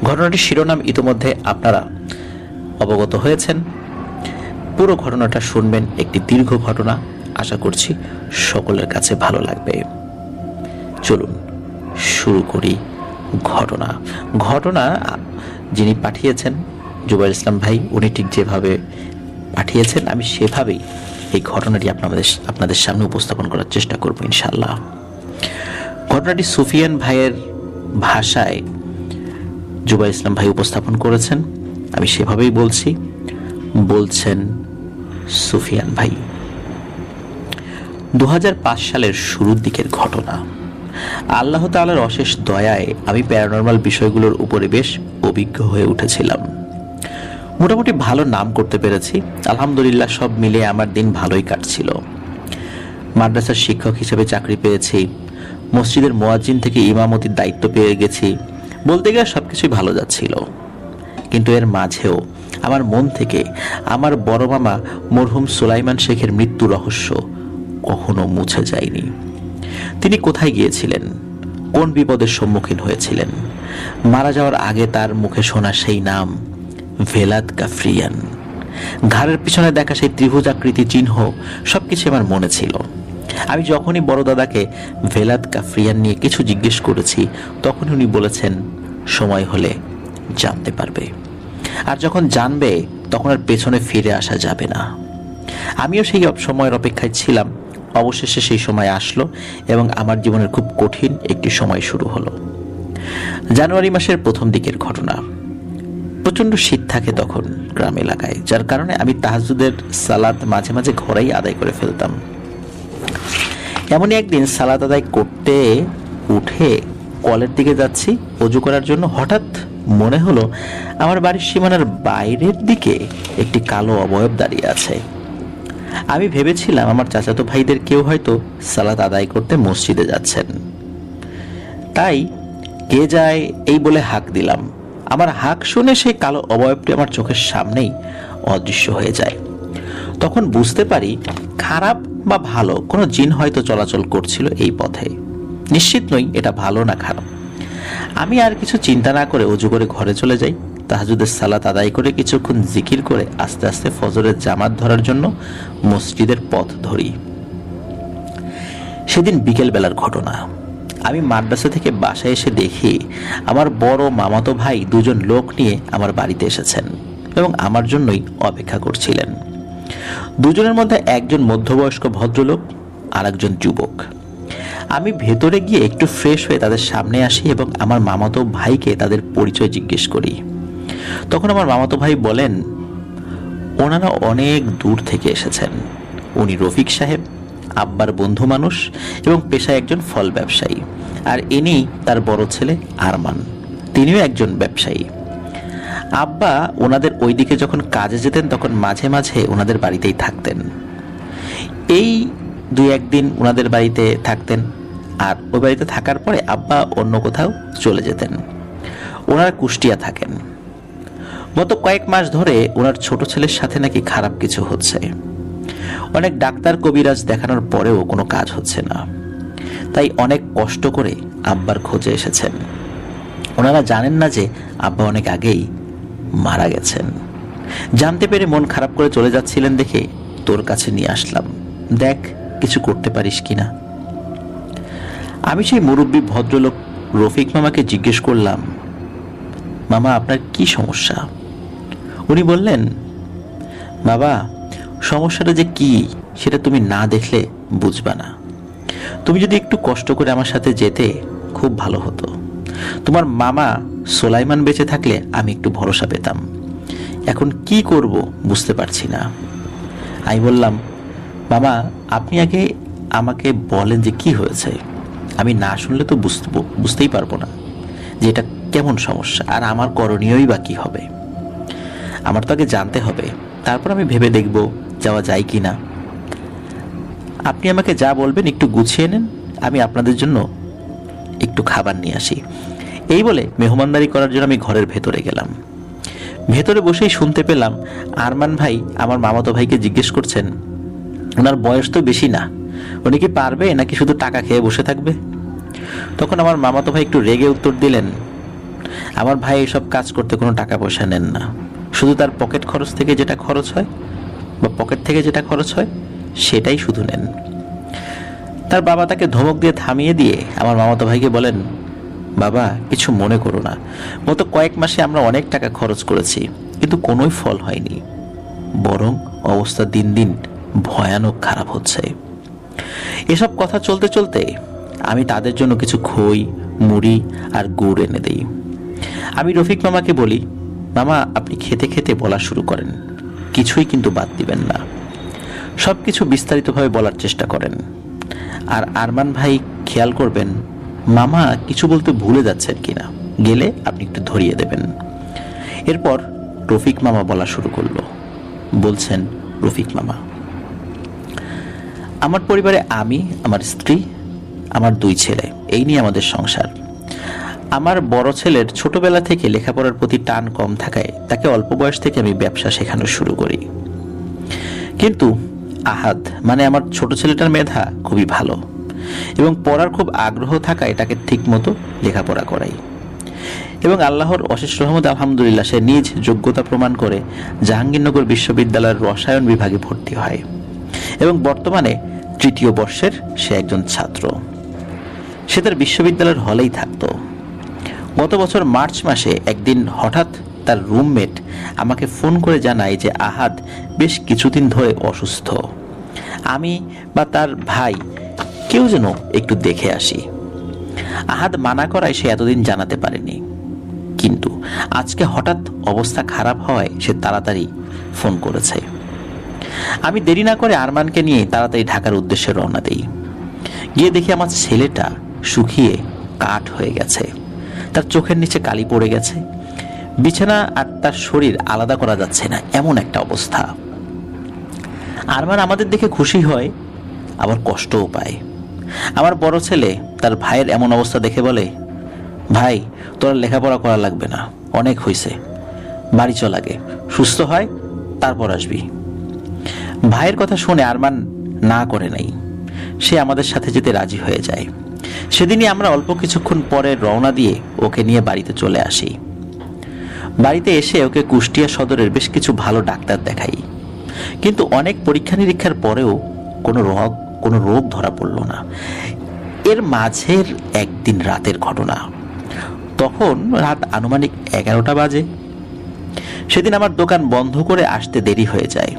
ঘটনাটির শিরোনাম ইতোমধ্যে আপনারা অবগত হয়েছেন। পুরো ঘটনাটা শুনবেন, একটি দীর্ঘ ঘটনা। আশা করছি সকলের কাছে ভালো লাগবে। চলুন শুরু করি ঘটনা যিনি পাঠিয়েছেন জুবাইর ইসলাম ভাই, উনি ঠিক যেভাবে পাঠিয়েছেন আমি সেভাবেই এই ঘটনাটি আপনাদের সামনে উপস্থাপন করার চেষ্টা করব ইনশাআল্লাহ। ঘটনাটি সুফিয়ান ভাইয়ের ভাষায় জুবাইর ইসলাম ভাই উপস্থাপন করেছেন, আমি সেভাবেই বলছেন সুফিয়ান ভাই। 2005 সালের শুরুর দিকের ঘটনা। আল্লাহ তাআলার অশেষ দয়ায় আমি প্যারানরমাল বিষয়গুলোর উপরে বেশ অভিজ্ঞ হয়ে উঠেছিলাম। মোটামুটি ভালো নাম করতে পেরেছি, আলহামদুলিল্লাহ। সব মিলিয়ে আমার দিন ভালোই কাটছিল। মাদ্রাসার শিক্ষক হিসেবে চাকরি পেয়েছি, মসজিদের মুয়াজ্জিন থেকে ইমামতির দায়িত্ব পেয়ে গেছি। বলতে গেলে সবকিছুই ভালো যাচ্ছিল। কিন্তু এর মাঝেও আমার মন থেকে আমার বড় মামা মরহুম সুলাইমান শেখের মৃত্যু রহস্য কখনো মুছে যায়নি। তিনি কোথায় গিয়েছিলেন, কোন বিপদের সম্মুখীন হয়েছিলেন, মারা যাওয়ার আগে তার মুখে শোনা সেই নাম ভেলাদ কাফরিয়ান, ঘাড়ের পিছনে দেখা সেই ত্রিভুজাকৃতি চিহ্ন, সবকিছু আমার মনে ছিল। আমি যখনই বড় দাদাকে ভেলাদ কাফরিয়ান নিয়ে কিছু জিজ্ঞেস করেছি, তখন উনি বলেছেন সময় হলে জানতে পারবে, আর যখন জানবে তখন আর পেছনে ফিরে আসা যাবে না। আমিও সেই সময়ের অপেক্ষায় ছিলাম। অবশেষে সেই সময় আসলো এবং আমার জীবনের খুব কঠিন একটি সময় শুরু হলো। জানুয়ারি মাসের প্রথম দিকের ঘটনা। প্রচন্ড শীত থাকে তখন গ্রাম এলাকায়, যার কারণে আমি তাহাজ্জুদের সালাত মাঝে মাঝে ঘরেই আদায় করে ফেলতাম। এমনই একদিন সালাত আদায় করতে উঠে কলের দিকে যাচ্ছি ওযু করার জন্য। হঠাৎ মনে হলো আমার বাড়ির সীমানার বাইরের দিকে একটি কালো অবয়ব দাঁড়িয়ে আছে। আমি ভেবেছিলাম আমার চাচাতো ভাইদের কেউ হয়তো সালাত আদায় করতে মসজিদে যাচ্ছেন, তাই কে যায় এই বলে হাঁক দিলাম। আমার হাঁক শুনে সেই কালো অবয়বটি আমার চোখের সামনেই অদৃশ্য হয়ে যায়। তখন বুঝতে পারি খারাপ বা ভালো কোনো জিন হয়তো চলাচল করছিল এই পথে। নিশ্চিত নই এটা ভালো না খারাপ। আমি আর কিছু চিন্তা না করে ওযু করে ঘরে চলে যাই। তাহাজ্জুদের সালাত আদায় করে কিছুক্ষণ জিকির করে আস্তে আস্তে ফজরের জামাত ধরার জন্য মসজিদের পথ ধরি। সেদিন বিকেল বেলার ঘটনা। আমি মাদ্রাসা থেকে বাসায় এসে দেখি আমার বড় মামাতো ভাই দুজন লোক নিয়ে আমার বাড়িতে এসেছেন এবং আমার জন্যই অপেক্ষা করছিলেন। দুজনের মধ্যে একজন মধ্যবয়স্ক ভদ্রলোক আর একজন যুবক। আমি ভেতরে গিয়ে একটু ফ্রেশ হয়ে তাদের সামনে আসি এবং আমার মামাতো ভাইকে তাদের পরিচয় জিজ্ঞেস করি। তখন আমার মামাতো ভাই বলেন ওনারা অনেক দূর থেকে এসেছেন। উনি রফিক সাহেব, আব্বার বন্ধু মানুষ এবং পেশায় একজন ফল ব্যবসায়ী, আর ইনি তার বড় ছেলে আরমান, তিনিও একজন ব্যবসায়ী। আব্বা ওনাদের ওইদিকে যখন কাজে যেতেন তখন মাঝে মাঝে ওনাদের বাড়িতেই থাকতেন। এই 2-1 দিন ওনাদের বাড়িতে থাকতেন, আর ওই বাড়িতে থাকার পরে আব্বা অন্য কোথাও চলে যেতেন। ওনারা কুষ্টিয়া থাকেন। গত কয়েক মাস ধরে ওনার ছোট ছেলের সাথে নাকি খারাপ কিছু হচ্ছে। অনেক ডাক্তার কবিরাজ দেখানোর পরেও কোনো কাজ হচ্ছে না, তাই অনেক কষ্ট করে আব্বার খোঁজে এসেছেন। ওনারা জানেন না যে আব্বা অনেক আগেই মারা গেছেন। জানতে পেরে মন খারাপ করে চলে যাচ্ছিলেন দেখে তোর কাছে নিয়ে আসলাম, দেখ কিছু করতে পারিস কিনা। আমি সেই মুরব্বী ভদ্রলোক রফিক মামাকে জিজ্ঞেস করলাম, মামা আপনার কি সমস্যা? উনি বললেন, বাবা সমস্যাটা যে কি সেটা তুমি না দেখলে বুঝবা না। তুমি যদি একটু কষ্ট করে আমার সাথে যেতে খুব ভালো হতো। তোমার মামা সুলাইমান বেঁচে থাকলে আমি একটু ভরসা পেতাম। এখন কি করব বুঝতে পারছি না। আমি বললাম, মামা আপনি আগে আমাকে বলেন যে কি হয়েছে। আমি না শুনলে তো বুঝতেই পারবো না যে এটা কেমন সমস্যা, আর আমার করণীয়ই বা কি হবে। আমার তো আগে জানতে হবে, তারপর আমি ভেবে দেখব যাওয়া যায় কি না। আপনি আমাকে যা বলবেন একটু গুছিয়ে নেন, আমি আপনাদের জন্য একটু খাবার নিয়ে আসি। এই বলে মেহমানদারি করার জন্য আমি ঘরের ভেতরে গেলাম। ভেতরে বসেই শুনতে পেলাম আরমান ভাই আমার মামাতো ভাইকে জিজ্ঞেস করছেন, ওনার বয়স তো বেশি না, উনি কি পারবে নাকি শুধু টাকা খেয়ে বসে থাকবে? তখন আমার মামাতো ভাই একটু রেগে উত্তর দিলেন, আমার ভাই এসব কাজ করতে কোনো টাকা পয়সা নেন না, শুধু তার পকেট খরচ থেকে যেটা খরচ হয় বা পকেট থেকে যেটা খরচ হয় সেটাই শুধু নেন। তার বাবা তাকে ধমক দিয়ে থামিয়ে দিয়ে আমার মামাতো ভাইকে বলেন, বাবা কিছু মনে করো না, গত কয়েক মাসে আমরা অনেক টাকা খরচ করেছি, কিন্তু কোনোই ফল হয়নি, বরং অবস্থা দিন দিন ভয়ানক খারাপ হচ্ছে। এসব কথা চলতে চলতে আমি তাদের জন্য কিছু খই, মুড়ি আর গুড় এনে দেই। আমি রফিক মামাকে বলি, মামা আপনি খেতে খেতে বলা শুরু করেন, কিছুই কিন্তু বাদ দিবেন না, সব কিছু বিস্তারিতভাবে বলার চেষ্টা করেন। আর আরমান ভাই খেয়াল করবেন মামা কিছু বলতে ভুলে যাচ্ছেন কিনা, গেলে আপনি একটু ধরিয়ে দেবেন। এরপর রফিক মামা বলা শুরু করলো। বলছেন রফিক মামা, আমার পরিবারে আমি, আমার স্ত্রী, আমার 2 ছেলে, এই নিয়ে আমাদের সংসার। আমার বড় ছেলের ছোটবেলা থেকে লেখাপড়ার প্রতি টান কম থাকায় তাকে অল্প বয়স থেকে আমি ব্যবসা শেখানো শুরু করি। কিন্তু আহাদ মানে আমার ছোট ছেলেটার মেধা খুবই ভালো এবং পড়ার খুব আগ্রহ থাকায় তাকে ঠিক মতো লেখাপড়া করাই। এবং আল্লাহর অশেষ রহমত আলহামদুলিল্লাহ সে নিজ যোগ্যতা প্রমাণ করে জাহাঙ্গীরনগর বিশ্ববিদ্যালয়ের রসায়ন বিভাগে ভর্তি হয় এবং বর্তমানে 3য় বর্ষের সে একজন ছাত্র। সে তার বিশ্ববিদ্যালয়ের হলেই থাকতো। গত বছর মার্চ মাসে একদিন হঠাৎ তার রুমমেট আমাকে ফোন করে জানায় যে আহাদ বেশ কিছুদিন ধরে অসুস্থ, আমি বা তার ভাই কেউ যেন একটু দেখে আসি। আহাদ মানা করায় সে এতদিন জানাতে পারেনি, কিন্তু আজকে হঠাৎ অবস্থা খারাপ হওয়ায় সে তাড়াতাড়ি ফোন করেছে। আমি দেরি না করে আরমানকে নিয়ে তাড়াতাড়ি ঢাকার উদ্দেশ্যে রওনা দেই। গিয়ে দেখি আমার ছেলেটা শুকিয়ে কাঠ হয়ে গেছে, তার চোখের নিচে কালি পড়ে গেছে, বিছানা আর তার শরীর আলাদা করা যাচ্ছে না, এমন একটা অবস্থা। আরমান আমাদের দেখে খুশি হয়, আবার কষ্টও পায়। আমার বড় ছেলে তার ভাইয়ের এমন অবস্থা দেখে বলে, ভাই তোর লেখাপড়া করা লাগবে না, অনেক হয়েছে, বাড়ি চল আগে, সুস্থ হয় তারপর আসবি। ভাইয়ের কথা শুনে আরমান না করে নাই, সে আমাদের সাথে যেতে রাজি হয়ে যায়। সেদিনই আমরা অল্প কিছুক্ষণ পরে রওনা দিয়ে ওকে নিয়ে বাড়িতে চলে আসি। বাড়িতে এসে ওকে কুষ্টিয়া সদরের বেশ কিছু ভালো ডাক্তার দেখাই, কিন্তু অনেক পরীক্ষা নিরীক্ষার পরেও কোনো রোগ ধরা পড়ল না। এর মাঝের একদিন রাতের ঘটনা, তখন রাত আনুমানিক 11টা বাজে। সেদিন আমার দোকান বন্ধ করে আসতে দেরি হয়ে যায়।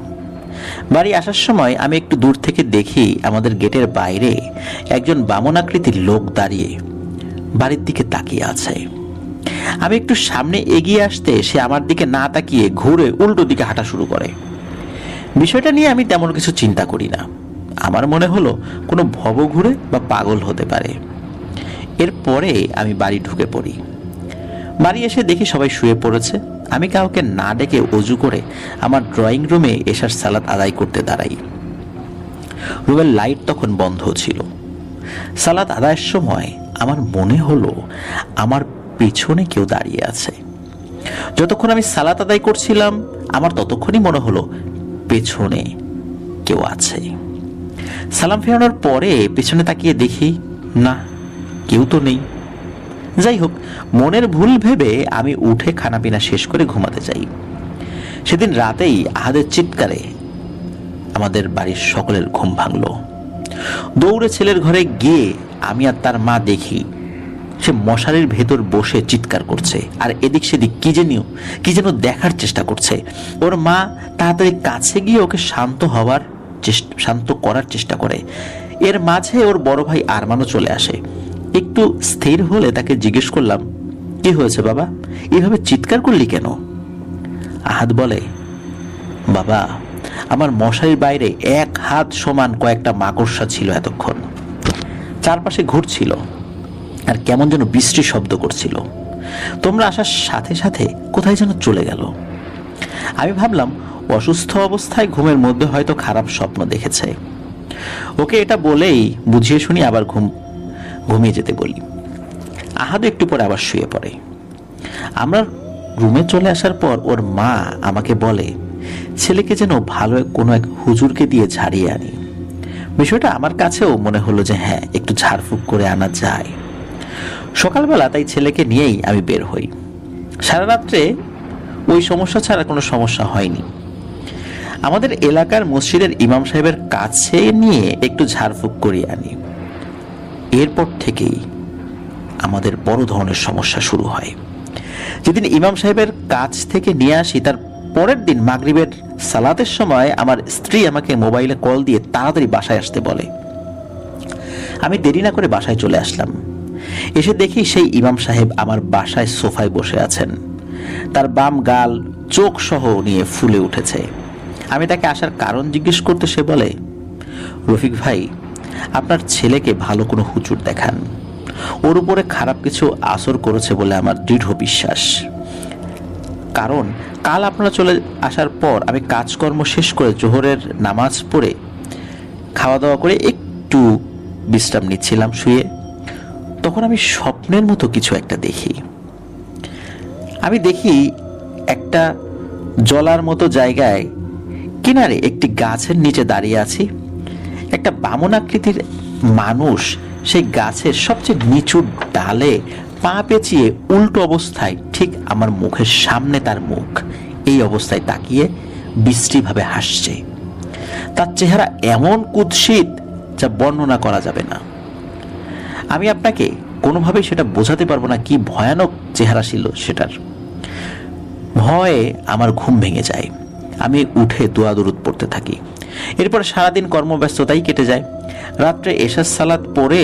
বাড়ি আসার সময় আমি একটু দূর থেকে দেখি আমাদের গেটের বাইরে একজন বামনাকৃতির লোক দাঁড়িয়ে বাড়ির দিকে তাকিয়ে আছে। আমি একটু সামনে এগিয়ে আসতে সে আমার দিকে না তাকিয়ে ঘুরে উল্টো দিকে হাঁটা শুরু করে। বিষয়টা নিয়ে আমি তেমন কিছু চিন্তা করি না, আমার মনে হলো কোনো ভবঘুরে বা পাগল হতে পারে। এরপরে আমি বাড়ি ঢুকে পড়ি। বাড়ি এসে দেখি সবাই শুয়ে পড়েছে। আমি কাউকে না ডেকে অজু করে আমার ড্রয়িং রুমে এশার সালাত আদায় করতে দাঁড়াই। রুমের লাইট তখন বন্ধ ছিল। সালাত আদায়ের সময় আমার মনে হলো আমার পেছনে কেউ দাঁড়িয়ে আছে। যতক্ষণ আমি সালাত আদায় করছিলাম আমার ততক্ষণই মনে হলো পেছনে কেউ আছে। সালাম ফেরানোর পরে পেছনে তাকিয়ে দেখি না, কেউ তো নেই। যাই হোক, মনের ভুল ভেবে আমি উঠে খানাপিনা শেষ করে ঘুমাতে যাই। সেদিন রাতেই আহাদের চিৎকারে আমাদের বাড়ির সকলের ঘুম ভাঙল। দৌড়ে ছেলের ঘরে গিয়ে আমি আর তার মা দেখি সে মশারির ভেতর বসে চিৎকার করছে আর এদিক সেদিক কি যেন দেখার চেষ্টা করছে। ওর মা তাড়াতাড়ি কাছে গিয়ে ওকে শান্ত করার চেষ্টা করে। এর মাঝে ওর বড় ভাই আরমানও চলে আসে। একটু স্থির হলে তাকে জিজ্ঞেস করলাম, কি হয়েছে বাবা, এইভাবে চিৎকার করলি কেন? আহাদ বলে, বাবা আমার মশারির বাইরে 1 হাত সমান কয়েকটা মাকড়সা ছিল, এতক্ষণ চারপাশে ঘুরছিল আর কেমন যেন বৃষ্টি শব্দ করছিল। তোমরা আসার সাথে সাথে কোথায় যেন চলে গেল। আমি ভাবলাম অসুস্থ অবস্থায় ঘুমের মধ্যে হয়তো খারাপ স্বপ্ন দেখেছে। ওকে এটা বলেই বুঝিয়ে শুনি আবার ঘুমিয়ে যেতে বলি। আহাদ একটু পরে আবার শুয়ে পড়ে। আমরা রুমে চলে আসার পর ওর মা আমাকে বলে ছেলেকে যেন ভালো কোনো এক হুজুরকে দিয়ে ঝাড়িয়ে আনি। বিষয়টা আমার কাছেও মনে হলো যে হ্যাঁ, একটু ঝাড়ফুঁক করে আনা যায়। সকালবেলা তাই ছেলেকে নিয়েই আমি বের হই। সারা রাত্রে ওই সমস্যা ছাড়া কোনো সমস্যা হয়নি। আমাদের এলাকার মসজিদের ইমাম সাহেবের কাছে নিয়ে একটু ঝাড়ফুঁক করিয়ে আনি। এরপর থেকেই আমাদের বড় ধরনের সমস্যা শুরু হয়। যেদিন ইমাম সাহেবের কাছ থেকে নিয়ে আসি, তার পরের দিন মাগরিবের সালাতের সময় আমার স্ত্রী আমাকে মোবাইলে কল দিয়ে তাড়াতাড়ি বাসায় আসতে বলে। আমি দেরি না করে বাসায় চলে আসলাম। এসে দেখি সেই ইমাম সাহেব আমার বাসায় সোফায় বসে আছেন। তার বাম গাল চোখ সহ নিয়ে ফুলে উঠেছে। আমি তাকে আসার কারণ জিজ্ঞেস করতে সে বলে, রফিক ভাই, আপনার ছেলেকে ভালো কোনো হুজুর দেখান, ওর উপরে খারাপ কিছু আসর করেছে বলে আমার দৃঢ় বিশ্বাস। কারণ কাল আপনারা চলে আসার পর আমি কাজকর্ম শেষ করে জোহরের নামাজ পড়ে খাওয়া দাওয়া করে একটু বিশ্রাম নিচ্ছিলাম শুয়ে, তখন আমি স্বপ্নের মতো কিছু একটা দেখি। আমি দেখি একটা জলার মতো জায়গায় কিনারে একটি গাছের নিচে দাঁড়িয়ে আছি। একটা বামন আকৃতির মানুষ সেই গাছের সবচেয়ে নিচু ডালে পা পেঁচিয়ে উল্টো অবস্থায় ঠিক আমার মুখের সামনে, তার মুখ এই অবস্থায় তাকিয়ে বিশ্রীভাবে হাসছে। তার চেহারা এমন কুৎসিত যা বর্ণনা করা যাবে না। আমি আপনাকে কোনোভাবেই সেটা বোঝাতে পারবো না কি ভয়ানক চেহারা ছিল সেটার। ভয়ে আমার ঘুম ভেঙে যায়। আমি উঠে দোয়া দরুদ পড়তে থাকি। এরপর সারাদিন কর্মব্যস্ততাই কেটে যায়। রাত্রে এশার সালাত পড়ে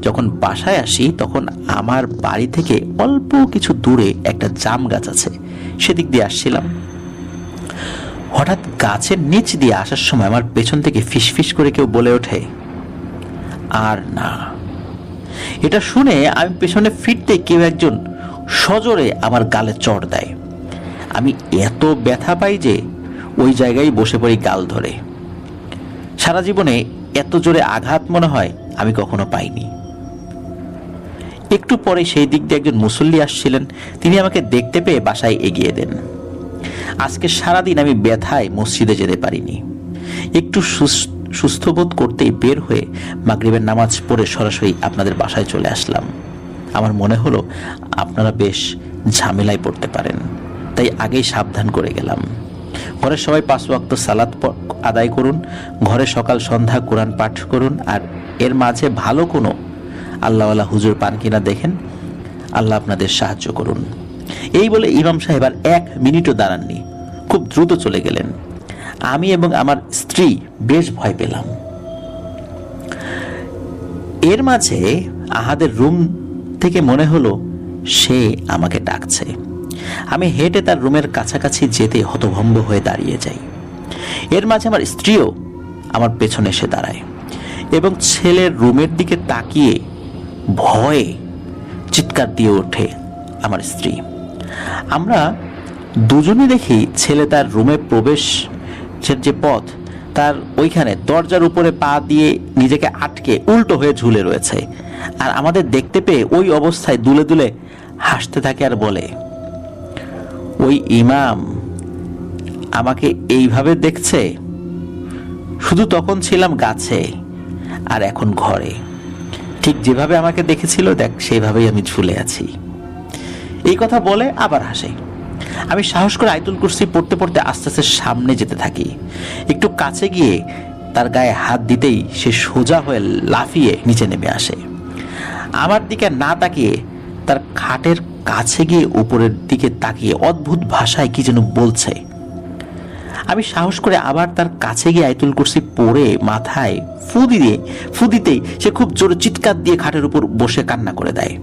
যখন বাসায় আসি, তখন আমার বাড়ি থেকে অল্প কিছু দূরে একটা জাম গাছ আছে, সেদিক দিয়ে আসছিলাম। হঠাৎ গাছের নিচ দিয়ে আসার সময় আমার পেছন থেকে ফিসফিস করে কেউ বলে ওঠে, আর না। এটা শুনে আমি পেছনে ফিরতে কেউ একজন সজোরে আমার গালে চড় দেয়। আমি এত ব্যথা পাই যে ওই জায়গায় বসে পড়ি গাল ধরে। সারা জীবনে এত জোরে আঘাত মনে হয় আমি কখনো পাইনি। একটু পরে সেই দিক দিয়ে একজন মুসল্লি আসছিলেন। তিনি আমাকে দেখতে পেয়ে বাসায় এগিয়ে দেন। আজকে সারাদিন আমি ব্যথায় মসজিদে যেতে পারিনি। একটু সুস্থ বোধ করতেই বের হয়ে মাগরিবের নামাজ পড়ে সরাসরি আপনাদের বাসায় চলে আসলাম। আমার মনে হলো আপনারা বেশ ঝামেলায় পড়তে পারেন, তাই আগেই সাবধান করে গেলাম। ঘরের সবাই 5 ওয়াক্ত সালাত আদায় করুন, ঘরে সকাল সন্ধ্যা কোরআন পাঠ করুন, আর এর মাঝে ভালো কোনো আল্লাহওয়ালা হুজুর পান কিনা দেখেন। আল্লাহ আপনাদের সাহায্য করুন। এই বলে ইমাম সাহেব আর 1 মিনিটও দাঁড়াননি, খুব দ্রুত চলে গেলেন। আমি এবং আমার স্ত্রী বেশ ভয় পেলাম। এর মাঝে আহাদের রুম থেকে মনে হলো সে আমাকে ডাকছে। আমি হেঁটে তার রুমের কাছাকাছি যেতে হতভম্ব হয়ে দাঁড়িয়ে যাই। এর মাঝে আমার স্ত্রীও আমার পেছনে এসে দাঁড়ায় এবং ছেলের রুমের দিকে তাকিয়ে ভয়ে চিৎকার দিয়ে ওঠে আমার স্ত্রী। আমরা দুজনই দেখি ছেলে তার রুমে প্রবেশের যে পথ, তার ওইখানে দরজার উপরে পা দিয়ে নিজেকে আটকে উল্টো হয়ে ঝুলে রয়েছে। আর আমাদের দেখতে পেয়ে ওই অবস্থায় দুলে দুলে হাসতে থাকে আর বলে, ওই ইমাম আমাকে এইভাবে দেখছে, শুধু তখন ছিলাম গাছে আর এখন ঘরে, ঠিক যেভাবে আমাকে দেখেছিল দেখ সেইভাবেই আমি ঝুলে আছি। এই কথা বলে আবার হাসে। আমি সাহস করে আয়াতুল কুরসি পড়তে পড়তে আস্তে আস্তে সামনে যেতে থাকি। একটু কাছে গিয়ে তার গায়ে হাত দিতেই সে সোজা হয়ে লাফিয়ে নিচে নেমে আসে। আমার দিকে না তাকিয়ে তার খাটের কাছে গিয়ে উপরের দিকে তাকিয়ে অদ্ভুত ভাষায় কি যেন বলছে। আমি সাহস করে আবার তার কাছে গিয়ে আয়াতুল কুরসি পড়ে মাথায় ফু দিতেই সে খুব জোরে চিৎকার দিয়ে খাটের উপর বসে কান্না করে দেয়।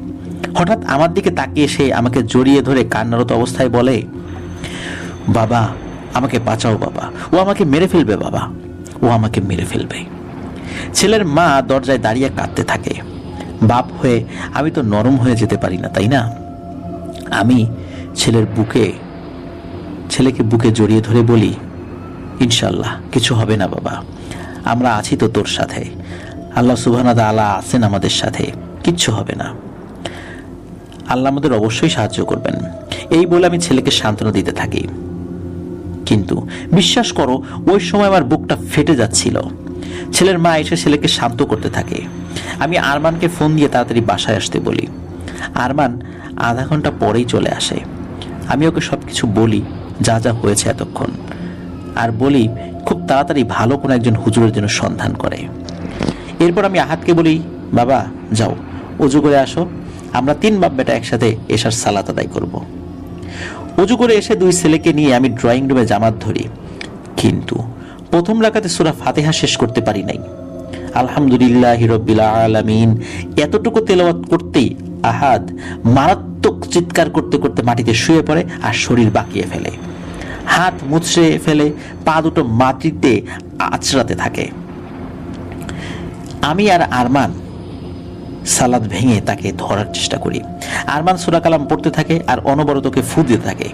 হঠাৎ আমার দিকে তাকিয়ে সে আমাকে জড়িয়ে ধরে কান্নারত অবস্থায় বলে, বাবা আমাকে বাঁচাও বাবা, ও আমাকে মেরে ফেলবে বাবা, ও আমাকে মেরে ফেলবে। ছেলের মা দরজায় দাঁড়িয়ে কাঁদতে থাকে। বাপ হয়ে আমি তো নরম হয়ে যেতে পারি না, তাই না? আমি ছেলেকে বুকে জড়িয়ে ধরে বলি, ইনশাল্লাহ কিছু হবে না বাবা, আমরা আছি তো তোর সাথে, আল্লাহ সুবহানাহু ওয়া তাআলা আছেন আমাদের সাথে, কিচ্ছু হবে না, আল্লাহ আমাদের অবশ্যই সাহায্য করবেন। এই বলে আমি ছেলেকে সান্ত্বনা দিতে থাকি। কিন্তু বিশ্বাস করো, ওই সময় আমার বুকটা ফেটে যাচ্ছিল। ছেলের মা এসে ছেলেকে শান্ত করতে থাকে। আমি আরমানকে ফোন দিয়ে তাড়াতাড়ি বাসায় আসতে বলি। আরমান আধা ঘন্টা পরেই চলে আসে। আমি ওকে সব কিছু বলি, যা যা হয়েছে এতক্ষণ, আর বলি খুব তাড়াতাড়ি ভালো কোনো একজন হুজুরের জন্য সন্ধান করে। এরপর আমি আহাদকে বলি, বাবা যাও অজু করে আসো, আমরা 3 বাপ বেটা একসাথে এশার সালাত আদায় করব। অজু করে এসে 2 ছেলেকে নিয়ে আমি ড্রয়িং রুমে জামাত ধরি, কিন্তু প্রথম রাকাতে সূরা ফাতিহা শেষ করতে পারি নাই। আলহামদুলিল্লাহি রাব্বিল আলামিন এতটুকু তেলাওয়াত করতেই আহাদ মারাত্মক চিৎকার করতে করতে মাটিতে শুয়ে পড়ে আর শরীর বাঁকিয়ে ফেলে, হাত মুছড়ে ফেলে, পা দুটো মাটিতে আছড়াতে থাকে। আমি আর আরমান সালাত ভেঙে তাকে ধরার চেষ্টা করি। আরমান সূরা কালাম পড়তে থাকে আর অনবরত ওকে ফু দিতে থাকে।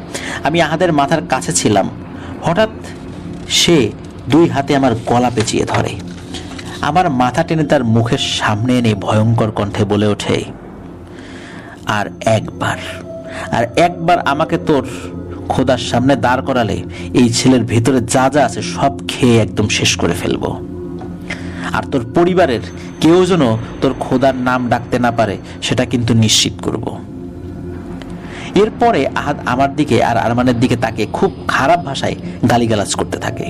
আমি আহাদের মাথার কাছে ছিলাম, হঠাৎ সে 2 হাতে আমার গলা পেঁচিয়ে ধরে, আমার মাথা টেনে তার মুখের সামনে এনে ভয়ঙ্কর কণ্ঠে বলে ওঠে, আর একবার আমাকে তোর খোদার সামনে দাঁড় করালে এই ছেলের ভেতরে যা যা আছে সব খেয়ে একদম শেষ করে ফেলবো, আর তোর পরিবারের কেউ যেন তোর খোদার নাম ডাকতে না পারে সেটা কিন্তু নিশ্চিত করব। এরপরে আহাদ আমার দিকে আর আরমানের দিকে তাকে খুব খারাপ ভাষায় গালিগালাজ করতে থাকে,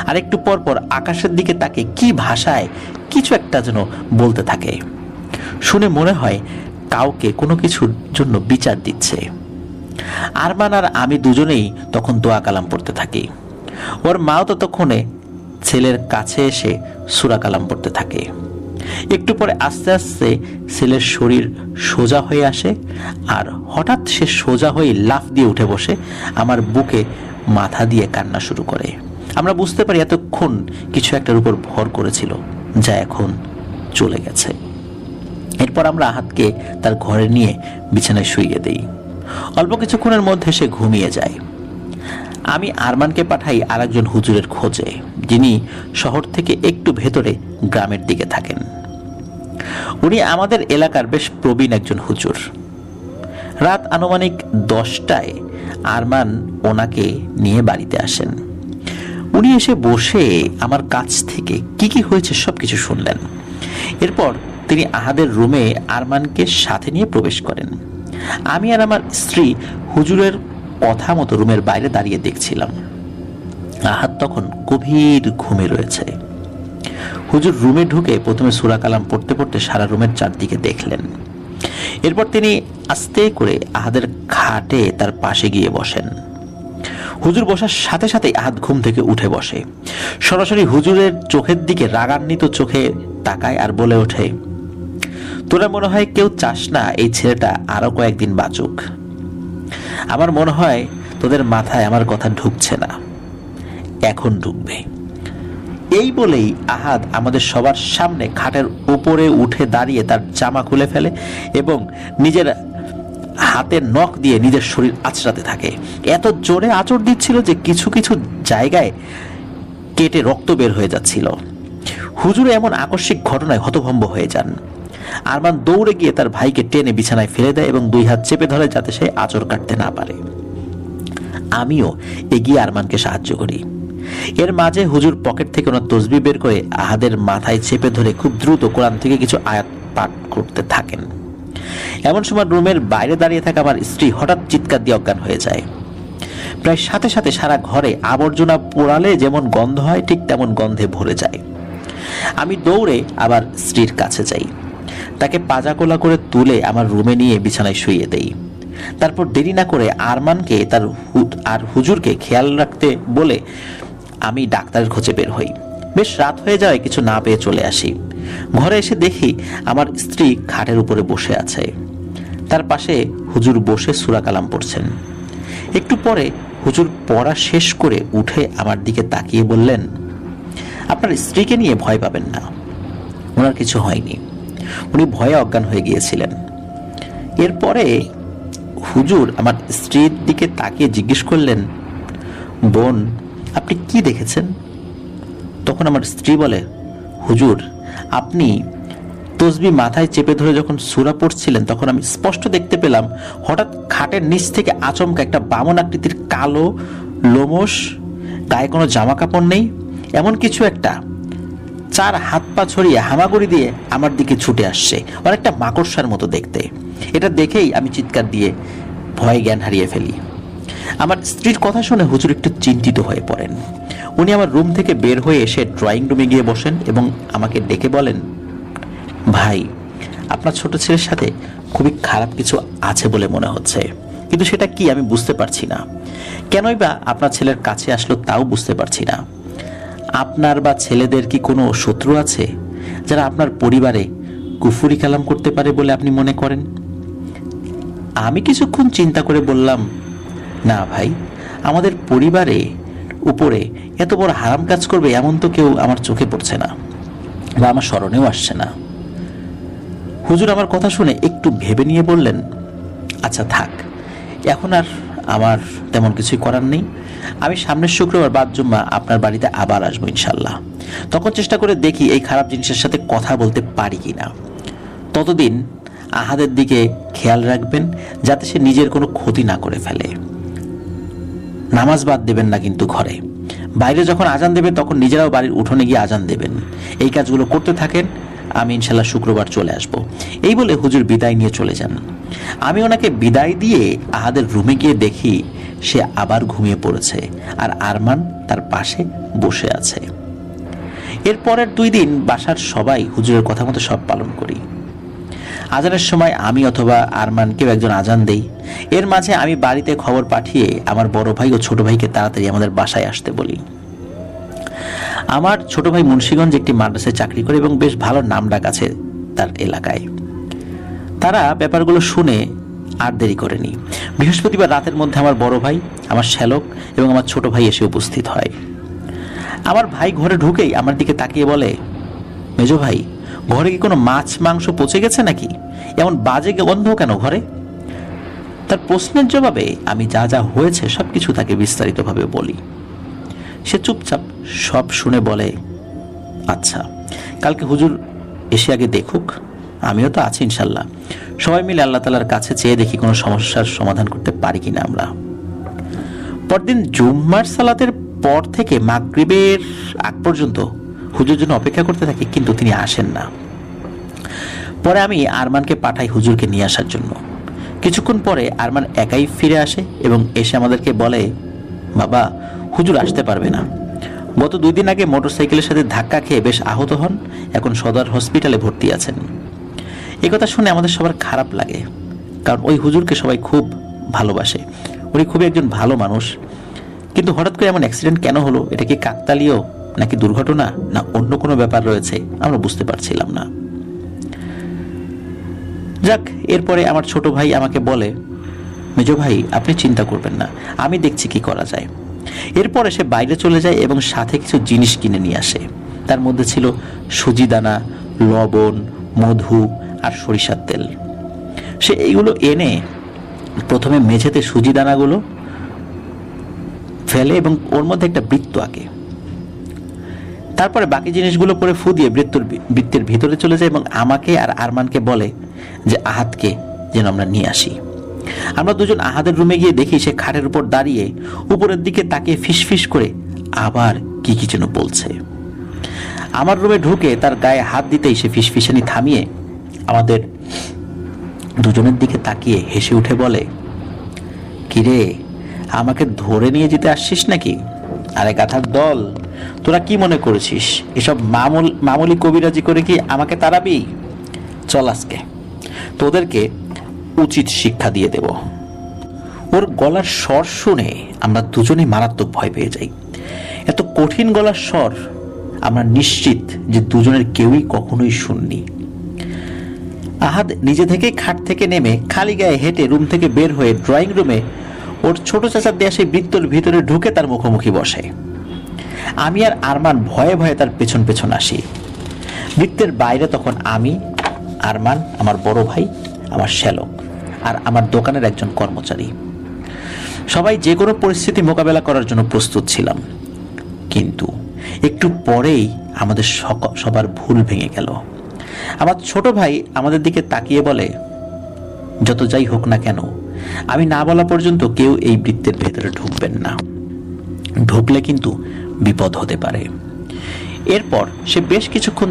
আর একটু পর পর আকাশের দিকে তাকে কি ভাষায় কিছু একটা যেন বলতে থাকে। শুনে মনে হয় কাউকে কোনো কিছুর জন্য বিচার দিচ্ছে। আরমান আর আমি দুজনেই তখন দোয়া কালাম পড়তে থাকি। ওর মাও ততক্ষণে ছেলের কাছে এসে সূরা কালাম পড়তে থাকে। একটু পরে আস্তে আস্তে ছেলের শরীর সোজা হয়ে আসে, আর হঠাৎ সে সোজা হয়ে লাফ দিয়ে উঠে বসে আমার বুকে মাথা দিয়ে কান্না শুরু করে। আমরা বুঝতে পারি এতক্ষণ কিছু একটার উপর ভর করেছিল, যা এখন চলে গেছে। এরপর আমরা আহাদকে তার ঘরে নিয়ে বিছানায় শুইয়ে দেই। অল্প কিছুক্ষণের মধ্যে সে ঘুমিয়ে যায়। আমি আরমানকে পাঠাই আরেকজন হুজুরের খোঁজে, যিনি শহর থেকে একটু ভেতরে গ্রামের দিকে থাকেন। উনি আমাদের এলাকার বেশ প্রবীণ একজন হুজুর। রাত আনুমানিক 10টায় আরমান ওনাকে নিয়ে বাড়িতে আসেন। উনি এসে বসে আমার কাছ থেকে কি কি হয়েছে সবকিছু শুনলেন। এরপর তিনি আহাদের রুমে আরমানকে সাথে নিয়ে প্রবেশ করেন। আমি আর আমার স্ত্রী হুজুরের কথা মতো রুমের বাইরে দাঁড়িয়ে দেখছিলাম। আহাদ তখন গভীর ঘুমে রয়েছে। হুজুর রুমে ঢুকে প্রথমে সূরা কালাম পড়তে পড়তে সারা রুমের চারদিকে দেখলেন। এরপর তিনি আস্তে করে আহাদের খাটে তার পাশে গিয়ে বসেন। হুজুর বসার সাথে সাথে আহাদ ঘুম থেকে উঠে বসে, সরাসরি হুজুরের চোখের দিকে রাগান্বিত চোখে তাকায় আর বলে ওঠে, তোরা মনে হয় কেউ চাস না এই ছেলেটা আরো কয়েকদিন বাঁচুক। আমার মনে হয় তোদের মাথায় আমার কথা ঢুকছে না, এখন ঢুকবে। এই বলেই আহাদ আমাদের সবার সামনে খাটের উপরে উঠে দাঁড়িয়ে তার জামা খুলে ফেলে এবং নিজের হাতের নখ দিয়ে নিজের শরীর আঁচড়াতে থাকে। এত জোরে আঁচড় দিচ্ছিল যে কিছু কিছু জায়গায় কেটে রক্ত বের হয়ে যাচ্ছিল। হুজুর এমন আকস্মিক ঘটনায় হতভম্ব হয়ে যান। আরমান দৌড়ে গিয়ে তার ভাইকে টেনে বিছানায় ফেলে দেয় এবং 2 হাত চেপে ধরে যাতে সে আঁচড় কাটতে না পারে। আমিও এগিয়ে আরমানকে সাহায্য করি। এর মাঝে হুজুর পকেট থেকে ওনার তসবিহ বের করে আহাদের মাথায় চেপে ধরে খুব দ্রুত কোরআন থেকে কিছু আয়াত পাঠ করতে থাকেন। এমন সময় রুমের বাইরে দাঁড়িয়ে থাকা আমার স্ত্রী হঠাৎ চিৎকার দিয়ে অজ্ঞান হয়ে যায়। প্রায় সাথে সাথে সারা ঘরে আবর্জনা পোড়ালে যেমন গন্ধ হয় ঠিক তেমন গন্ধে ভরে যায়। আমি দৌড়ে আবার স্ত্রীর কাছে যাই, তাকে পাজাকোলা করে তুলে আমার রুমে নিয়ে বিছানায় শুইয়ে দেই। তারপর দেরি না করে আরমানকে আর হুজুরকে খেয়াল রাখতে বলে আমি ডাক্তারের খোঁজে বের হই। বেশ রাত হয়ে যায়, কিছু না পেয়ে চলে আসি। ঘরে এসে দেখি আমার স্ত্রী খাটের উপরে বসে আছে, তার পাশে হুজুর বসে সূরা কালাম পড়ছেন। একটু পরে হুজুর পড়া শেষ করে উঠে আমার দিকে তাকিয়ে বললেন, আপনার স্ত্রীকে নিয়ে ভয় পাবেন না, ওনার কিছু হয়নি, উনি ভয়ে অজ্ঞান হয়ে গিয়েছিলেন। এরপরে হুজুর আমার স্ত্রীর দিকে তাকিয়ে জিজ্ঞেস করলেন, বোন আপনি কি দেখেছেন? তখন আমার স্ত্রী বলে, হুজুর আপনি তসবিহ মাথায় চেপে ধরে যখন সূরা পড়ছিলেন তখন আমি স্পষ্ট দেখতে পেলাম হঠাৎ খাটের নিচ থেকে আচমকা একটা বামন আকৃতির কালো লোমশ, গায়ে কোনো জামা কাপড় নেই, এমন কিছু একটা চার হাত পা ছড়িয়ে হামাগুড়ি দিয়ে আমার দিকে ছুটে আসছে, অনেকটা মাকড়সার মতো দেখতে। এটা দেখেই আমি চিৎকার দিয়ে ভয়ে জ্ঞান হারিয়ে ফেলি। আমার স্ত্রীর কথা শুনে হুজুর একটু চিন্তিত হয়ে পড়েন। উনি আমার রুম থেকে বের হয়ে এসে ড্রয়িং রুমে গিয়ে বসেন এবং আমাকে ডেকে বলেন, ভাই, আপনার ছোট ছেলের সাথে খুবই খারাপ কিছু আছে বলে মনে হচ্ছে, কিন্তু সেটা কি আমি বুঝতে পারছি না। কেনই বা আপনার ছেলের কাছে আসলো তাও বুঝতে পারছি না। আপনার বা ছেলেদের কি কোনো শত্রু আছে যারা আপনার পরিবারে কুফরি কালাম করতে পারে বলে আপনি মনে করেন? আমি কিছুক্ষণ চিন্তা করে বললাম, না ভাই, আমাদের পরিবারে উপরে এত বড় হারাম কাজ করবে এমন তো কেউ আমার চোখে পড়ছে না বা আমার স্মরণেও আসছে না। হুজুর আমার কথা শুনে একটু ভেবে নিয়ে বললেন, আচ্ছা থাক, এখন আর আমার তেমন কিছুই করার নেই। আমি সামনের শুক্রবার বাদ জুম্মা আপনার বাড়িতে আবার আসবো ইনশাল্লাহ। তখন চেষ্টা করে দেখি এই খারাপ জিনিসের সাথে কথা বলতে পারি কিনা। ততদিন আহাদের দিকে খেয়াল রাখবেন যাতে সে নিজের কোনো ক্ষতি না করে ফেলে। নামাজ বাদ দেবেন না কিন্তু ঘরে। বাইরে যখন আজান দেবেন তখন নিজেরাও বাড়ির উঠোনে গিয়ে আজান দেবেন। এই কাজগুলো করতে থাকেন, আমি ইনশাল্লাহ শুক্রবার চলে আসব। এই বলে হুজুর বিদায় নিয়ে চলে যান। আমি ওনাকে বিদায় দিয়ে আহাদের রুমে গিয়ে দেখি সে আবার ঘুমিয়ে পড়েছে আর আরমান তার পাশে বসে আছে। এর পরের 2 দিন বাসার সবাই হুজুরের কথা মতো সব পালন করি। আজানের সময় আমি অথবা আরমানকেও একজন আজান দেই। এর মাঝে আমি বাড়িতে খবর পাঠিয়ে আমার বড় ভাই ও ছোট ভাইকে তাড়াতাড়ি আমাদের বাসায় আসতে বলি। আমার ছোট ভাই মুন্সিগঞ্জ একটি মাদ্রাসায় চাকরি করে এবং বেশ ভালো নামডাক আছে তার এলাকায়। তারা ব্যাপারগুলো শুনে আর দেরি করেনি। বৃহস্পতিবার রাতের মধ্যে আমার বড় ভাই, আমার শ্যালক এবং আমার ছোট ভাই এসে উপস্থিত হয়। আমার ভাই ঘরে ঢুকেই আমার দিকে তাকিয়ে বলে, মেজো ভাই, ঘরে কি কোনো মাছ মাংস পচে গেছে নাকি? এমন বাজে গন্ধ কেন ঘরে? তার প্রশ্নের জবাবে আমি যা যা হয়েছে সবকিছু তাকে বিস্তারিতভাবে বলি। সে চুপচাপ সব শুনে বলে, আচ্ছা, কালকে হুজুর এসে আগে দেখুক, আমিও তো আছি ইনশাল্লাহ। সবাই মিলে আল্লাহ তাআলার কাছে চেয়ে দেখি কোনো সমস্যার সমাধান করতে পারি কিনা আমরা। পরদিন জুম্মার সালাতের পর থেকে মাগরিবের আগ পর্যন্ত হুজুর জন্য অপেক্ষা করতে থাকি, কিন্তু তিনি আসেন না। পরে আমি আরমানকে পাঠাই হুজুরকে নিয়ে আসার জন্য। কিছুক্ষণ পরে আরমান একাই ফিরে আসে এবং এসে আমাদেরকে বলে, বাবা, হুজুর আসতে পারবে না। গত 2 দিন আগে মোটরসাইকেলের সাথে ধাক্কা খেয়ে বেশ আহত হন, এখন সদর হসপিটালে ভর্তি আছেন। এই কথা শুনে আমাদের সবার খারাপ লাগে, কারণ ওই হুজুরকে সবাই খুব ভালোবাসে। উনি খুবই একজন ভালো মানুষ। কিন্তু হঠাৎ করে এমন অ্যাক্সিডেন্ট কেন হলো? এটা কি কাকতালীয় নাকি দুর্ঘটনা না অন্য কোনো ব্যাপার রয়েছে? আমরা বুঝতে পারছিলাম না। যাক, এরপরে আমার ছোট ভাই আমাকে বলে, মেজো ভাই, আপনি চিন্তা করবেন না, আমি দেখছি কি করা যায়। এরপরে সে বাইরে চলে যায় এবং সাথে কিছু জিনিস কিনে নিয়ে আসে। তার মধ্যে ছিল সুজি দানা, লবণ, মধু আর সরিষার তেল। সে এইগুলো এনে প্রথমে মেঝেতে সুজি দানাগুলো ফেলে এবং ওর মধ্যে একটা বৃত্ত আঁকে। তারপরে বাকি জিনিসগুলো পরে ফু দিয়ে বৃত্তের ভিতরে চলে যায় এবং আমাকে আর আরমানকে বলে যে আহাদকে যেন আমরা নিয়ে আসি। আমরা দুজন আহাদের রুমে গিয়ে দেখি সে খাটের উপর দাঁড়িয়ে উপরের দিকে তাকিয়ে ফিসফিস করে আবার কি কি যেন বলছে। আমার রুমে ঢুকে তার গায়ে হাত দিতেই সে ফিসফিসানি থামিয়ে আমাদের দুজনের দিকে তাকিয়ে হেসে উঠে বলে, কিরে, আমাকে ধরে নিয়ে যেতে আসছিস নাকি? আরে গাধার দল, তোরা কি মনে করেছিস এসব মামুলি কবিরাজি করে কি আমাকে তাড়াবি? চল, আজকে তোদেরকে উচিত শিক্ষা দিয়ে দেব। ওর গলার স্বর শুনে আমরা দুজনেই মারাত্মক ভয় পেয়ে যাই। এত কঠিন গলার স্বর আমরা নিশ্চিত যে দুজনের কেউই কখনোই শুননি। আহাদ নিজে থেকে খাট থেকে নেমে খালি গায়ে হেঁটে রুম থেকে বের হয়ে ড্রয়িং রুমে ওর ছোট চাচার দেয়া সেই বৃত্তর ভিতরে ঢুকে তার মুখোমুখি বসে। আমি আর আরমান ভয়ে ভয়ে তার পেছন পেছন আসি। বৃত্তের বাইরে তখন আমি, আরমান, আমার বড় ভাই, আমার শ্যালক আর আমার দোকানের একজন কর্মচারী। সবাই যে কোনো পরিস্থিতি মোকাবেলা করার জন্য প্রস্তুত ছিলাম। কিন্তু একটু পরেই আমাদের সবার ভুল ভেঙে গেল। আমার ছোট ভাই আমাদের দিকে তাকিয়ে বলে, যত যাই হোক না কেন, আমি না বলা পর্যন্ত কেউ এই বৃত্তের ভেতরে ঢুকবেন না। ঢুকলে কিন্তু বিপদ হতে পারে। এরপর সে বেশ কিছুক্ষণ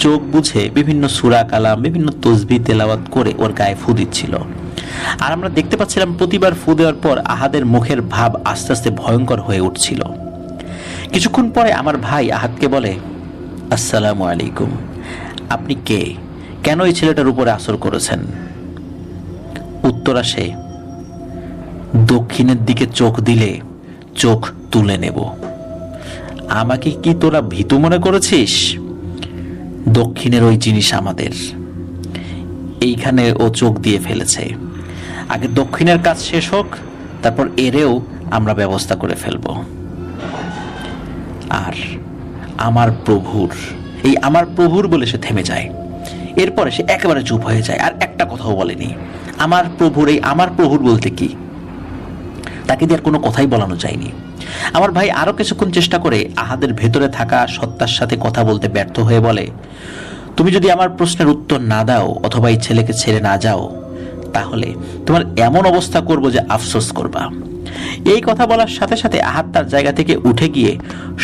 চোখ বুঝে বিভিন্ন সূরা কালাম, বিভিন্ন তসবিহ তেলাওয়াত করে ওর গায়ে ফু দিচ্ছিল। আর আমরা দেখতে পাচ্ছিলাম প্রতিবার ফু দেওয়ার পর আহাদের মুখের ভাব আস্তে আস্তে ভয়ঙ্কর হয়ে উঠছিল। কিছুক্ষণ পরে আমার ভাই আহাদকে বলে, আসসালামু আলাইকুম, আপনি কে? কেন এই ছেলেটার উপরে আসর করেছেন? উত্তর আসে, দক্ষিণের দিকে চোখ দিলে চোখ তুলে নেব। আমাকে কি তোরা ভীতু মনে করেছিস? দক্ষিণের ওই জিনিস আমাদের। এইখানে ও চোখ দিয়ে ফেলেছে। আগে দক্ষিণের কাজ শেষ হোক, তারপর এরেও আমরা ব্যবস্থা করে ফেলব। আর আমার প্রভুর, এই আমার প্রভুর বলে সে থেমে যায়। এরপরে সে একেবারে চুপ হয়ে যায়, আর একটা কথাও বলেনি। আমার প্রভুর, এই আমার প্রভুর বলতে কি? তাকে দিয়ে আর কোনো কথাই বলানো যায়নি। আমার ভাই আরো কিছুক্ষণ চেষ্টা করে আহাদের ভেতরে থাকা সত্তার সাথে কথা বলতে ব্যর্থ হয়ে বলে, তুমি যদি আমার প্রশ্নের উত্তর না দাও অথবা এই ছেলেকে ছেড়ে না যাও, তাহলে তোমার এমন অবস্থা করব যে আফসোস করবা। এই কথা বলার সাথে সাথে আহাদ তার জায়গা থেকে উঠে গিয়ে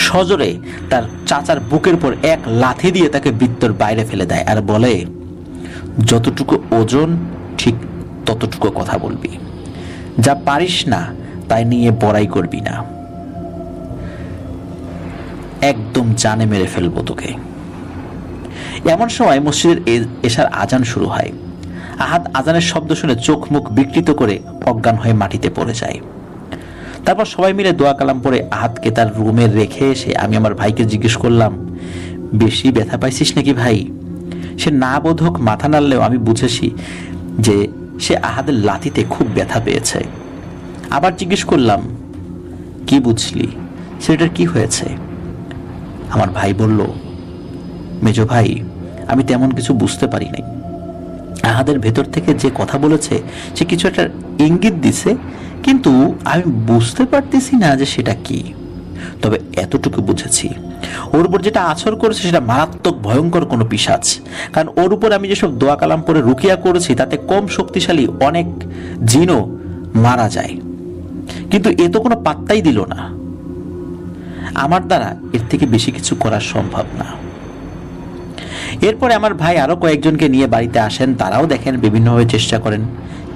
সজোরে তার চাচার বুকের পর এক লাথি দিয়ে তাকে বৃত্তর বাইরে ফেলে দেয় আর বলে, যতটুকু ওজন ঠিক ততটুকু কথা বলবি, যা পারিস না তাই নিয়ে বড়াই করবি না, একদম জানে মেরে ফেলবো তোকে। এমন সময় মসজিদের এশার আজান শুরু হয়। আহাদ আজানের শব্দ শুনে চোখ মুখ বিকৃত করে অজ্ঞান হয়ে মাটিতে পড়ে যায়। তারপর সবাই মিলে দোয়া কালাম পড়ে আহাদকে তার রুমে রেখে এসে আমি আমার ভাইকে জিজ্ঞেস করলাম, বেশি ব্যথা পাইছিস নাকি ভাই? সে না বোধক মাথা নাড়লেও আমি বুঝেছি যে সে আহাদের লাথিতে খুব ব্যথা পেয়েছে। আবার জিজ্ঞেস করলাম, কি বুঝলি? সেটার কি হয়েছে? আমার ভাই বলল, মেজো ভাই, আমি তেমন কিছু বুঝতে পারি নাই। আহাদের ভেতর থেকে যে কথা বলেছে সে কিছু একটা ইঙ্গিত দিছে, কিন্তু আমি বুঝতে পারতেছি না যে সেটা কি। তবে এতটুকু বুঝেছি, ওর উপর যেটা আছর করেছে সেটা মারাত্মক ভয়ঙ্কর কোনো পিশাচ। কারণ ওর উপর আমি যেসব দোয়া কালাম পরে রুকিয়া করেছি তাতে কম শক্তিশালী অনেক জিনও মারা যায়, কিন্তু এ তো কোনো পাত্তাই দিল না। আমার দ্বারা এর থেকে বেশি কিছু করা সম্ভব না। এরপরে আমার ভাই আরো কয়েকজনকে নিয়ে বাড়িতে আসেন, তারাও দেখেন, বিভিন্নভাবে চেষ্টা করেন,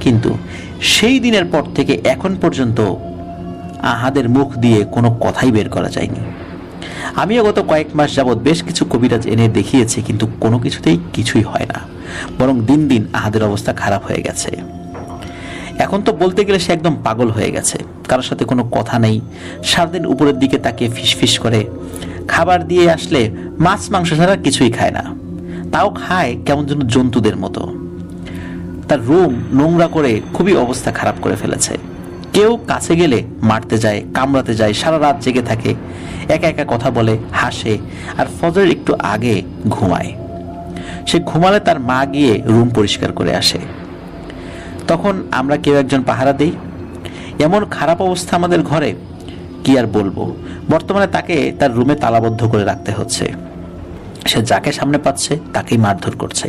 কিন্তু সেই দিনের পর থেকে এখন পর্যন্ত আহাদের মুখ দিয়ে কোনো কথাই বের করা যায়নি। আমিও গত কয়েক মাস যাবৎ বেশ কিছু কবিরাজ এনে দেখিয়েছি, কিন্তু কোনো কিছুতেই কিছুই হয় না, বরং দিন দিন আহাদের অবস্থা খারাপ হয়ে গেছে। এখন তো বলতে গেলে সে একদম পাগল হয়ে গেছে, কারোর সাথে কোনো কথা নেই, সারাদিন উপরের দিকে তাকিয়ে ফিসফিস করে, খাবার দিয়ে আসলে মাছ মাংস ছাড়া কিছুই খায় না, তাও খায় কেমন যেন জন্তুদের মতো। তার রুম নোংরা করে খুবই অবস্থা খারাপ করে ফেলেছে। কেউ কাছে গেলে মারতে যায়, কামড়াতে যায়, সারা রাত জেগে থাকে, একা একা কথা বলে, হাসে, আর ফজরের একটু আগে ঘুমায়। সে ঘুমালে তার মা গিয়ে রুম পরিষ্কার করে আসে, তখন আমরা কেউ একজন পাহারা দেই। এমন খারাপ অবস্থা আমাদের ঘরে, কি আর বলবো। বর্তমানে তাকে তার রুমে তালাবদ্ধ করে রাখতে হচ্ছে। সে যাকে সামনে পাচ্ছে তাকেই মারধর করছে,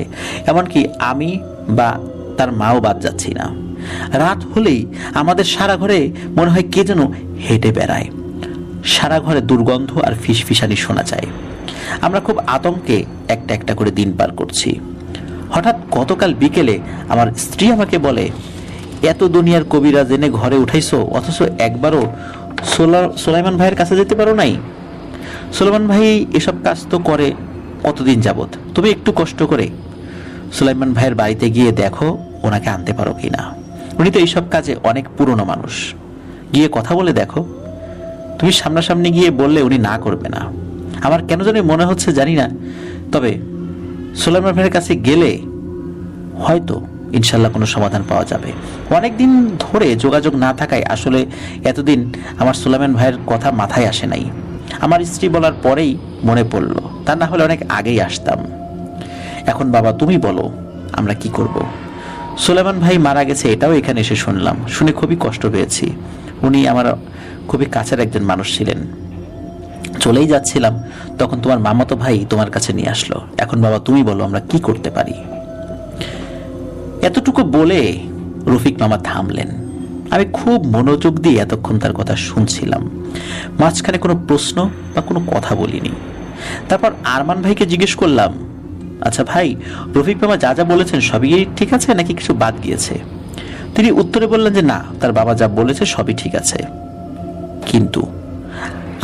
এমনকি আমি বা তার মাও বাদ যাচ্ছি না। রাত হলেই আমাদের সারা ঘরে মনে হয় কে যেন হেঁটে বেড়ায়, সারা ঘরে দুর্গন্ধ আর ফিসফিসানি শোনা যায়। আমরা খুব আতঙ্কে একটা একটা করে দিন পার করছি। হঠাৎ গতকাল বিকেলে আমার স্ত্রী আমাকে বলে, এত দুনিয়ার কবিরাজ এনে ঘরে উঠাইছো, অথচ একবারও সোলাইমান ভাইয়ের কাছে যেতে পারো নাই? সোলাইমান ভাই এসব কাজ তো করে কতদিন যাবত, তুমি একটু কষ্ট করে সোলাইমান ভাইয়ের বাড়িতে গিয়ে দেখো ওনাকে আনতে পারো কিনা। উনি তো এইসব কাজে অনেক পুরনো মানুষ, গিয়ে কথা বলে দেখো। তুমি সামনাসামনি গিয়ে বললে উনি না করবে না। আমার কেন জানি মনে হচ্ছে, জানি না, তবে সোলাইমান ভাইয়ের কাছে গেলে হয়তো ইনশাল্লাহ কোনো সমাধান পাওয়া যাবে। অনেকদিন ধরে যোগাযোগ না থাকায় আসলে এতদিন আমার সোলাইমান ভাইয়ের কথা মাথায় আসে নাই। আমার স্ত্রী বলার পরেই মনে পড়ল, তা না হলে অনেক আগেই আসতাম। এখন বাবা তুমি বলো আমরা কি করব? সোলাইমান ভাই মারা গেছে এটাও এখানে এসে শুনলাম, শুনে খুবই কষ্ট পেয়েছি। উনি আমার খুবই কাছের একজন মানুষ ছিলেন। চলেই যাচ্ছিলাম, তখন তোমার মামাতো ভাই তোমার কাছে নিয়ে আসলো। এখন বাবা তুমি বলো আমরা কি করতে পারি? এতটুকু বলে রফিক মামা থামলেন। আমি খুব মনোযোগ দিয়ে এতক্ষণ তার কথা শুনছিলাম। মাঝখানে কোনো প্রশ্ন বা কোনো কথা বলিনি, তারপর আরমান ভাইকে জিজ্ঞেস করলাম, আচ্ছা ভাই, রফিক মামা যা যা বলেছেন সবই ঠিক আছে নাকি কিছু বাদ গিয়েছে? তিনি উত্তরে বললেন যে না, তার বাবা যা বলেছে সবই ঠিক আছে। কিন্তু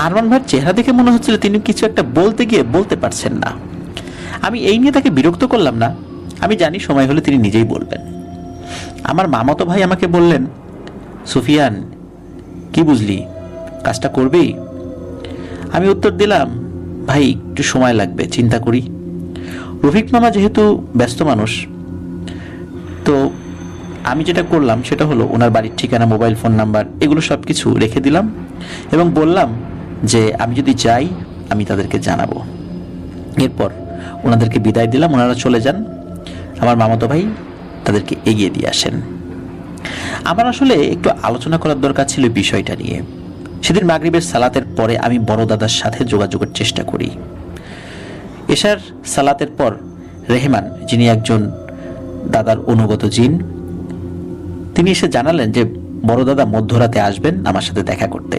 আরমান ভাইয়ের চেহারা দেখে মনে হচ্ছিল তিনি কিছু একটা বলতে গিয়ে বলতে পারছেন না। আমি এই নিয়ে তাকে বিরক্ত করলাম না, আমি জানি সময় হলে তিনি নিজেই বলবেন। আমার মামাতো ভাই আমাকে বললেন, সুফিয়ান কি বুঝলি, কাজটা করবি? আমি উত্তর দিলাম, ভাই একটু সময় লাগবে, চিন্তা করি। রফিক মামা যেহেতু ব্যস্ত মানুষ, তো আমি যেটা করলাম সেটা হলো ওনার বাড়ির ঠিকানা, মোবাইল ফোন নাম্বার এগুলো সব কিছু রেখে দিলাম এবং বললাম যে আমি যদি যাই আমি তাদেরকে জানাবো। এরপর ওনাদেরকে বিদায় দিলাম, ওনারা চলে যান। আমার মামাতো ভাই তাদেরকে এগিয়ে দিয়ে আসেন। আমার আসলে একটু আলোচনা করার দরকার ছিল বিষয়টা নিয়ে। সেদিন মাগরিবের সালাতের পরে আমি বড় দাদার সাথে যোগাযোগের চেষ্টা করি। এশার সালাতের পর রেহমান, যিনি একজন দাদার অনুগত জিন, তিনি এসে জানালেন যে বড় দাদা মধ্যরাতে আসবেন আমার সাথে দেখা করতে।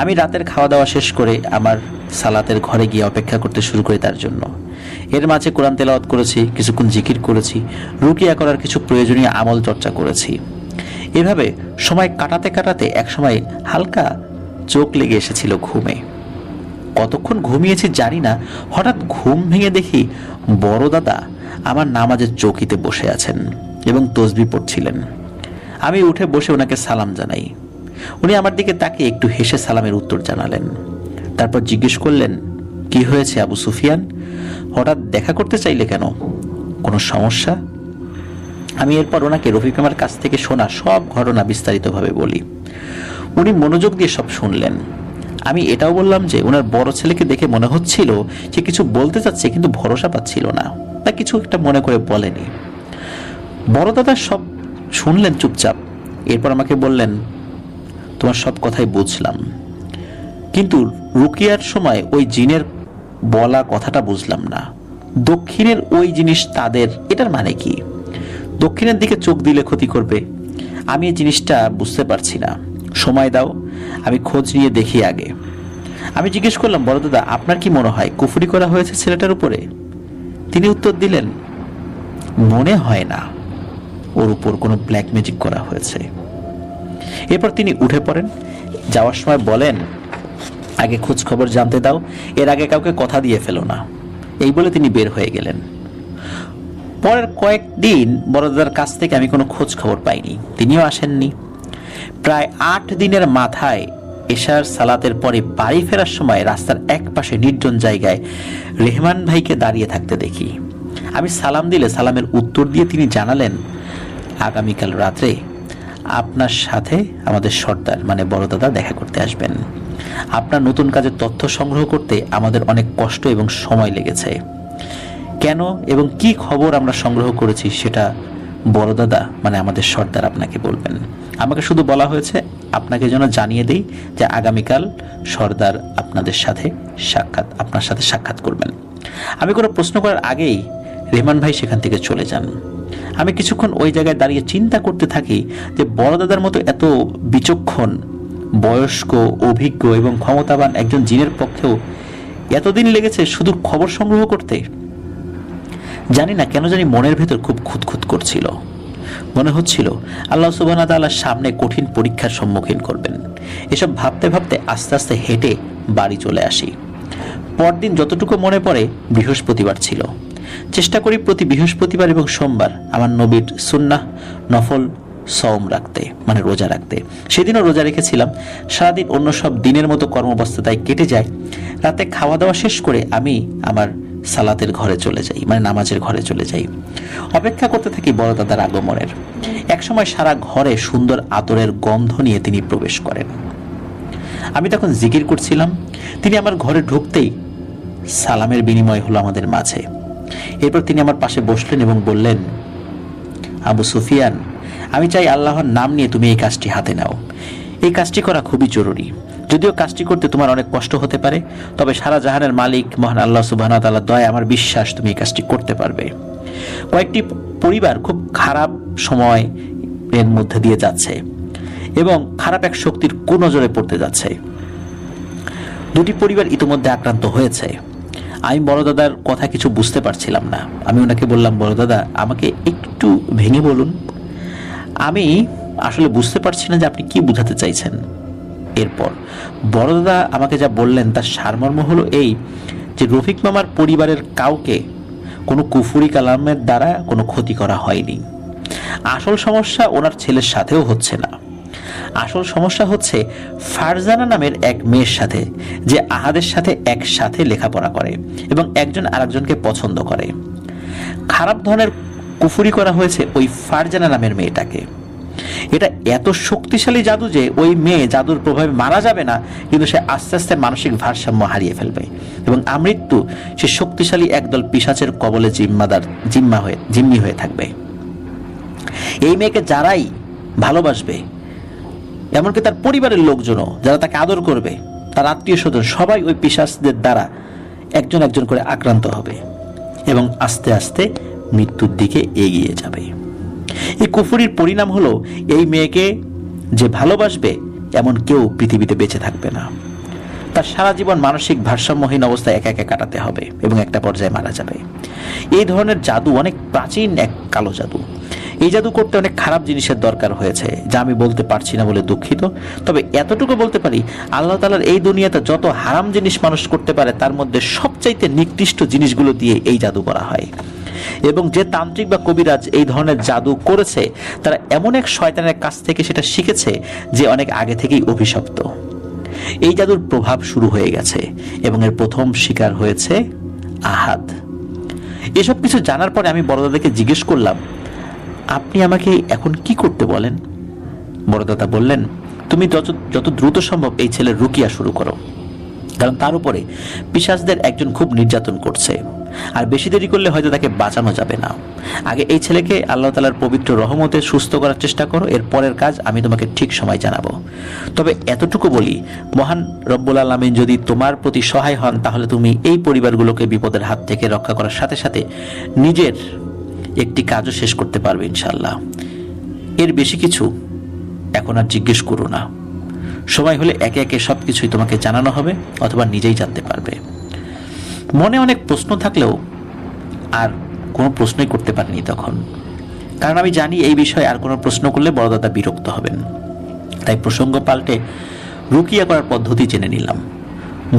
আমি রাতের খাওয়া দাওয়া শেষ করে আমার সালাতের ঘরে গিয়ে অপেক্ষা করতে শুরু করি তার জন্য। এর মাঝে কোরআন তেলাওয়াত করেছি, কিছুক্ষণ জিকির করেছি, রুকিয়া করার কিছু প্রয়োজনীয় আমল চর্চা করেছি। এভাবে সময় কাটাতে কাটাতে একসময় হালকা চোখ লেগে এসেছিল ঘুমে। কতক্ষণ ঘুমিয়েছি জানি না, হঠাৎ ঘুম ভেঙে দেখি বড় দাদা আমার নামাজের চৌকিতে বসে আছেন এবং তসবিহ পড়ছিলেন। আমি উঠে বসে ওনাকে সালাম জানাই। উনি আমার দিকে তাকিয়ে একটু হেসে সালামের উত্তর জানালেন। তারপর জিজ্ঞেস করলেন, কি হয়েছে আবু সুফিয়ান, হঠাৎ দেখা করতে চাইলে কেন, কোনো সমস্যা? আমি এরপর ওনাকে রফিক মামার কাছ থেকে শোনা সব ঘটনা বিস্তারিতভাবে বলি। উনি মনোযোগ দিয়ে সব শুনলেন। আমি এটাও বললাম যে ওনার বড় ছেলেকে দেখে মনে হচ্ছিল যে কিছু বলতে চাচ্ছে কিন্তু ভরসা পাচ্ছিল না, তা কিছু একটা মনে করে বলেনি। বড় দাদা সব শুনলেন চুপচাপ। এরপর আমাকে বললেন, তোমার সব কথাই বুঝলাম, কিন্তু রুকিয়ার সময় ওই জিনের বলা কথাটা বুঝলাম না। দক্ষিণের ওই জিনিস তাদের, এটার মানে কি? দক্ষিণের দিকে চোখ দিলে ক্ষতি করবে, আমি এই জিনিসটা বুঝতে পারছি না, সময় দাও, আমি খোঁজ নিয়ে দেখি আগে। আমি জিজ্ঞেস করলাম, বড় দাদা আপনার কি মনে হয় কুফরি করা হয়েছে ছেলেটার উপরে? তিনি উত্তর দিলেন, মনে হয় না, ওর উপর কোনো ব্ল্যাক ম্যাজিক করা হয়েছে। এরপর তিনি উঠে পড়েন, যাওয়ার সময় বলেন, আগে খোঁজ খবর জানতে দাও, এর আগে কাউকে কথা দিয়ে ফেলো না। এই বলে তিনি বের হয়ে গেলেন। পরের কয়েকদিন বড়দাদার কাছ থেকে আমি কোনো খোঁজ খবর পাইনি, তিনিও আসেননি। প্রায় 8 দিনের মাথায় এশার সালাতের পরে বাড়ি ফেরার সময় রাস্তার এক পাশে নির্জন জায়গায় রেহমান ভাইকে দাঁড়িয়ে থাকতে দেখি। আমি সালাম দিলে সালামের উত্তর দিয়ে তিনি জানালেন, আগামীকাল রাত্রে আপনার সাথে আমাদের সর্দার মানে বড় দাদা দেখা করতে আসবেন। আপনার নতুন কাজের তথ্য সংগ্রহ করতে আমাদের অনেক কষ্ট এবং সময় লেগেছে। কেন এবং কি খবর আমরা সংগ্রহ করেছি সেটা বড় দাদা মানে আমাদের সর্দার আপনাকে বলবেন। আমাকে শুধু বলা হয়েছে আপনাকে যেন জানিয়ে দেই যে আগামীকাল সর্দার আপনার সাথে সাক্ষাৎ করবেন। আমি কোনো প্রশ্ন করার আগেই রেহমান ভাই সেখান থেকে চলে যান। আমি কিছুক্ষণ ওই জায়গায় দাঁড়িয়ে চিন্তা করতে থাকি যে বড় দাদার মতো এত বিচক্ষণ, বয়স্ক, অভিজ্ঞ এবং ক্ষমতাবান একজন জিনের পক্ষেও এতদিন লেগেছে শুধু খবর সংগ্রহ করতে। জানি না কেন জানি মনের ভেতর খুব খুঁতখুত করছিল। মনে হচ্ছিল আল্লাহ সুবহানাহু ওয়া তাআলার সামনে কঠিন পরীক্ষার সম্মুখীন করবেন। এসব ভাবতে ভাবতে আস্তে আস্তে হেঁটে বাড়ি চলে আসি। পরদিন যতটুকু মনে পড়ে বৃহস্পতিবার ছিল। চেষ্টা করি প্রতি বৃহস্পতিবার এবং সোমবার আমার নবীর সুন্নাহ নফল সওম রাখতে মানে রোজা রাখতে। সেদিনও রোজা রেখেছিলাম। সারাদিন অন্য সব দিনের মতো কর্মব্যস্ততায় কেটে যায়। রাতে খাওয়া দাওয়া শেষ করে আমি আমার সালাতের ঘরে চলে যাই মানে নামাজের ঘরে চলে যাই। অপেক্ষা করতে থাকি বড় দাদার আগমনের। একসময় সারা ঘরে সুন্দর আতরের গন্ধ নিয়ে তিনি প্রবেশ করেন। আমি তখন জিকির করছিলাম। তিনি আমার ঘরে ঢুকতেই সালামের বিনিময় হলো আমাদের মাঝে। এরপর তিনি আমার পাশে বসলেন এবং বললেন, আবু সুফিয়ান, আমি চাই আল্লাহর নাম নিয়ে তুমি এই কাজটি হাতে নাও। এই কাজটি করা খুবই জরুরি। যদিও কাজটি করতে তোমার অনেক কষ্ট হতে পারে, তবে সারা জাহানের মালিক মহান আল্লাহ সুবহানাহু ওয়া তাআলার দয়ায় আমার বিশ্বাস তুমি এই কাজটি করতে পারবে। কয়েকটি পরিবার খুব খারাপ সময় এর মধ্যে দিয়ে যাচ্ছে এবং খারাপ এক শক্তির কুনজরে পড়তে যাচ্ছে। দুটি পরিবার ইতিমধ্যে আক্রান্ত হয়েছে। আমি বড় দাদার কথা কিছু বুঝতে পারছিলাম না। আমি ওনাকে বললাম, বড় দাদা আমাকে একটু ভেঙে বলুন, আমি আসলে বুঝতে পারছি না যে আপনি কি বোঝাতে চাইছেন। এরপর বড় দাদা আমাকে যা বললেন তার সারমর্ম হলো এই যে রফিক মামার পরিবারের কাউকে কোনো কুফরি কালামের দ্বারা কোনো ক্ষতি করা হয়নি। আসল সমস্যা ওনার ছেলের সাথেও হচ্ছে না, আসল সমস্যা হচ্ছে ফারজানা নামের এক মেয়ের সাথে, যে আহাদের সাথে একসাথে লেখাপড়া করে এবং একজন আরেকজনকে পছন্দ করে। খারাপ ধরনের কুফরি করা হয়েছে ওই ফারজানা নামের মেয়েটাকে। এটা এত শক্তিশালী জাদু যে ওই মেয়ে জাদুর প্রভাবে মারা যাবে না, কিন্তু সে আস্তে আস্তে মানসিক ভারসাম্য হারিয়ে ফেলবে এবং আমৃত্যু সে শক্তিশালী একদল পিশাচের কবলে জিম্মি হয়ে থাকবে। এই মেয়েকে যারাই ভালোবাসবে, এমনকি তার পরিবারের লোকজনও যারা তাকে আদর করবে, তার আত্মীয় স্বজন সবাই ওই পিশাচদের দ্বারা একজন একজন করে আক্রান্ত হবে এবং আস্তে আস্তে মৃত্যুর দিকে এগিয়ে যাবে। এই কুফরির পরিণাম হলো এই মেয়েকে যে ভালোবাসবে এমন কেউ পৃথিবীতে বেঁচে থাকবে না। তার সারা জীবন মানসিক ভারসাম্যহীন অবস্থায় একা একা কাটাতে হবে এবং একটা পর্যায়ে মারা যাবে। এই ধরনের জাদু অনেক প্রাচীন এক কালো জাদু। এই জাদু করতে অনেক খারাপ জিনিসের দরকার হয়েছে, যা আমি বলতে পারছি না বলে দুঃখিত। তবে এতটুকু বলতে পারি, আল্লাহ তাআলার এই দুনিয়াতে যত হারাম জিনিস মানুষ করতে পারে তার মধ্যে সবচাইতে নিকৃষ্ট জিনিসগুলো দিয়ে এই জাদু করা হয়। এবং যে তান্ত্রিক বা কবিরাজ এই ধরনের জাদু করেছে তারা এমন এক শয়তানের কাছ থেকে সেটা শিখেছে যে অনেক আগে থেকেই অভিশপ্ত। এই জাদুর প্রভাব শুরু হয়ে গেছে এবং এর প্রথম শিকার হয়েছে আহাদ। এসব কিছু জানার পরে আমি বড়দাদাকে জিজ্ঞেস করলাম, আপনি আমাকে এখন কি করতে বলেন? বড়দাদা বললেন, তুমি যত দ্রুত সম্ভব এই ছেলের রুকিয়া শুরু করো, কারণ তার উপরে পিশাচদের একজন খুব নির্যাতন করছে, আর বেশি দেরি করলে হয়তো তাকে বাঁচানো যাবে না। আগে এই ছেলেকে আল্লাহ তাআলার পবিত্র রহমতে সুস্থ করার চেষ্টা করো, এর পরের কাজ আমি তোমাকে ঠিক সময় জানাবো। তবে এতটুকু বলি, মহান রব্বুল আলামিন যদি তোমার প্রতি সহায় হন তাহলে তুমি এই পরিবারগুলোকে বিপদের হাত থেকে রক্ষা করার সাথে সাথে নিজের একটি কাজও শেষ করতে পারবে ইনশাআল্লাহ। এর বেশি কিছু এখন আর জিজ্ঞেস করো না, সময় হলে একে একে সবকিছুই তোমাকে জানানো হবে অথবা নিজেই জানতে পারবে। মনে অনেক প্রশ্ন থাকলেও আর কোনো প্রশ্নই করতে পারিনি তখন, কারণ আমি জানি এই বিষয়ে আর কোনো প্রশ্ন করলে বড়দাদা বিরক্ত হবেন। তাই প্রসঙ্গ পাল্টে রুকিয়া করার পদ্ধতি জেনে নিলাম।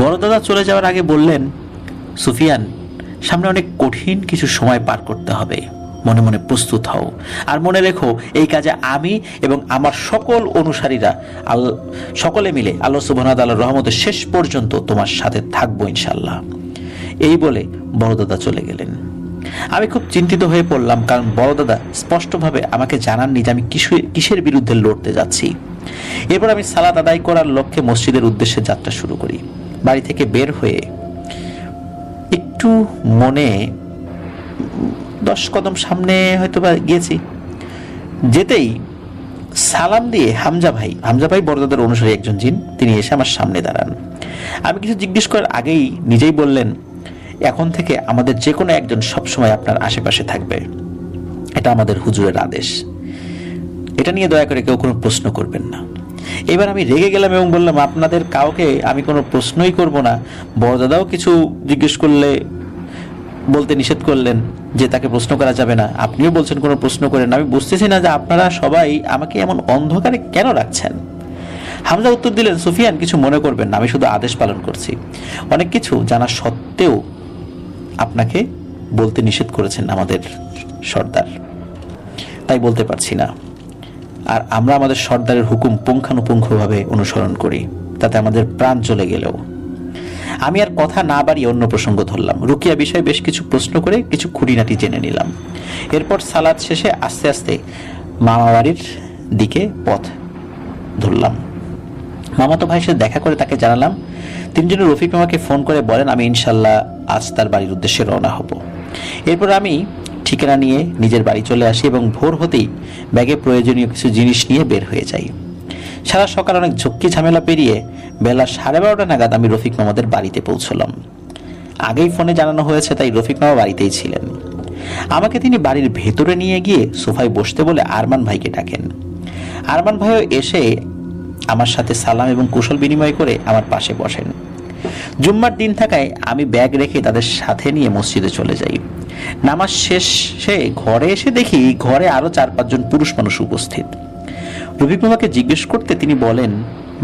বড়দাদা চলে যাওয়ার আগে বললেন, সুফিয়ান, সামনে অনেক কঠিন কিছু সময় পার করতে হবে, মনে মনে প্রস্তুত হও। আর মনে রেখো, এই কাজে আমি এবং আমার সকল অনুসারীরা সকলে মিলে আল্লাহ সুবহানাহু ওয়া তাআলার রহমতে শেষ পর্যন্ত তোমার সাথে থাকবো ইনশাআল্লাহ। এই বলে বড়দাদা চলে গেলেন। আমি খুব চিন্তিত হয়ে পড়লাম, কারণ বড়দাদা স্পষ্টভাবে আমাকে জানাননি যে আমি কিসের বিরুদ্ধে লড়তে যাচ্ছি। এরপর আমি সালাত আদায় করার লক্ষ্যে মসজিদের উদ্দেশ্যে যাত্রা শুরু করি। বাড়ি থেকে বের হয়ে একটু মনে 10 কদম সামনে হয়তো বা গিয়েছি, যেতেই সালাম দিয়ে হামজা ভাই বড়দাদার অনুসারী একজন জিন, তিনি এসে আমার সামনে দাঁড়ান। আমি কিছু জিজ্ঞেস করার আগেই নিজেই বললেন, এখন থেকে আমাদের যে কোনো একজন সবসময় আপনার আশেপাশে থাকবে, এটা আমাদের হুজুরের আদেশ। এটা নিয়ে দয়া করে কেউ কোনো প্রশ্ন করবেন না। এবার আমি রেগে গেলাম এবং বললাম, আপনাদের কাউকে আমি কোনো প্রশ্নই করব না। বড়দাদাও কিছু জিজ্ঞেস করলে বলতে নিষেধ করলেন যে তাকে প্রশ্ন করা যাবে না, আপনিও বলছেন কোনো প্রশ্ন করেন। আমি বুঝতেছি না যে আপনারা সবাই আমাকে এমন অন্ধকারে কেন রাখছেন। হামজা উত্তর দিলেন, সুফিয়ান, কিছু মনে করবেন না, আমি শুধু আদেশ পালন করছি। অনেক কিছু জানা সত্ত্বেও আপনাকে বলতে নিষেধ করেছেন আমাদের সর্দার, তাই বলতে পারছি না। আর আমরা আমাদের সর্দারের হুকুম পুঙ্খানুপুঙ্খভাবে অনুসরণ করি, তাতে আমাদের প্রাণ চলে গেলেও। আমি আর কথা না বাড়িয়ে অন্য প্রসঙ্গ ধরলাম। রুকিয়া বিষয়ে বেশ কিছু প্রশ্ন করে কিছু খুঁটিনাটি জেনে নিলাম। এরপর সালাত শেষে আস্তে আস্তে মামাবাড়ির দিকে পথ ধরলাম। মামাতো ভাইয়ের সাথে দেখা করে তাকে জানালাম। তিনি যেন রফিক মামাকে ফোন করে বলেন আমি ইনশাল্লাহ আজ তার বাড়ির উদ্দেশ্যে রওনা হব। এরপর আমি ঠিকানা নিয়ে নিজের বাড়ি চলে আসি এবং ভোর হতেই ব্যাগে প্রয়োজনীয় কিছু জিনিস নিয়ে বের হয়ে যাই। সারা সকাল অনেক ঝক্কি ঝামেলা পেরিয়ে বেলা 12:30 নাগাদ আমি রফিক মামাদের বাড়িতে পৌঁছলাম। আগেই ফোনে জানানো হয়েছে, তাই রফিক মামা বাড়িতেই ছিলেন। আমাকে তিনি বাড়ির ভেতরে নিয়ে গিয়ে সোফায় বসতে বলে আরমান ভাইকে ডাকেন। আরমান ভাইও এসে আমার সাথে সালাম এবং কুশল বিনিময় করে আমার পাশে বসেন। জুম্মার দিন থাকায় আমি ব্যাগ রেখে তাদের সাথে নিয়ে মসজিদে চলে যাই। নামাজ শেষে ঘরে এসে দেখি ঘরে আরো 4-5 জন পুরুষ মানুষ উপস্থিত। রফিক মামাকে জিজ্ঞেস করতে তিনি বলেন,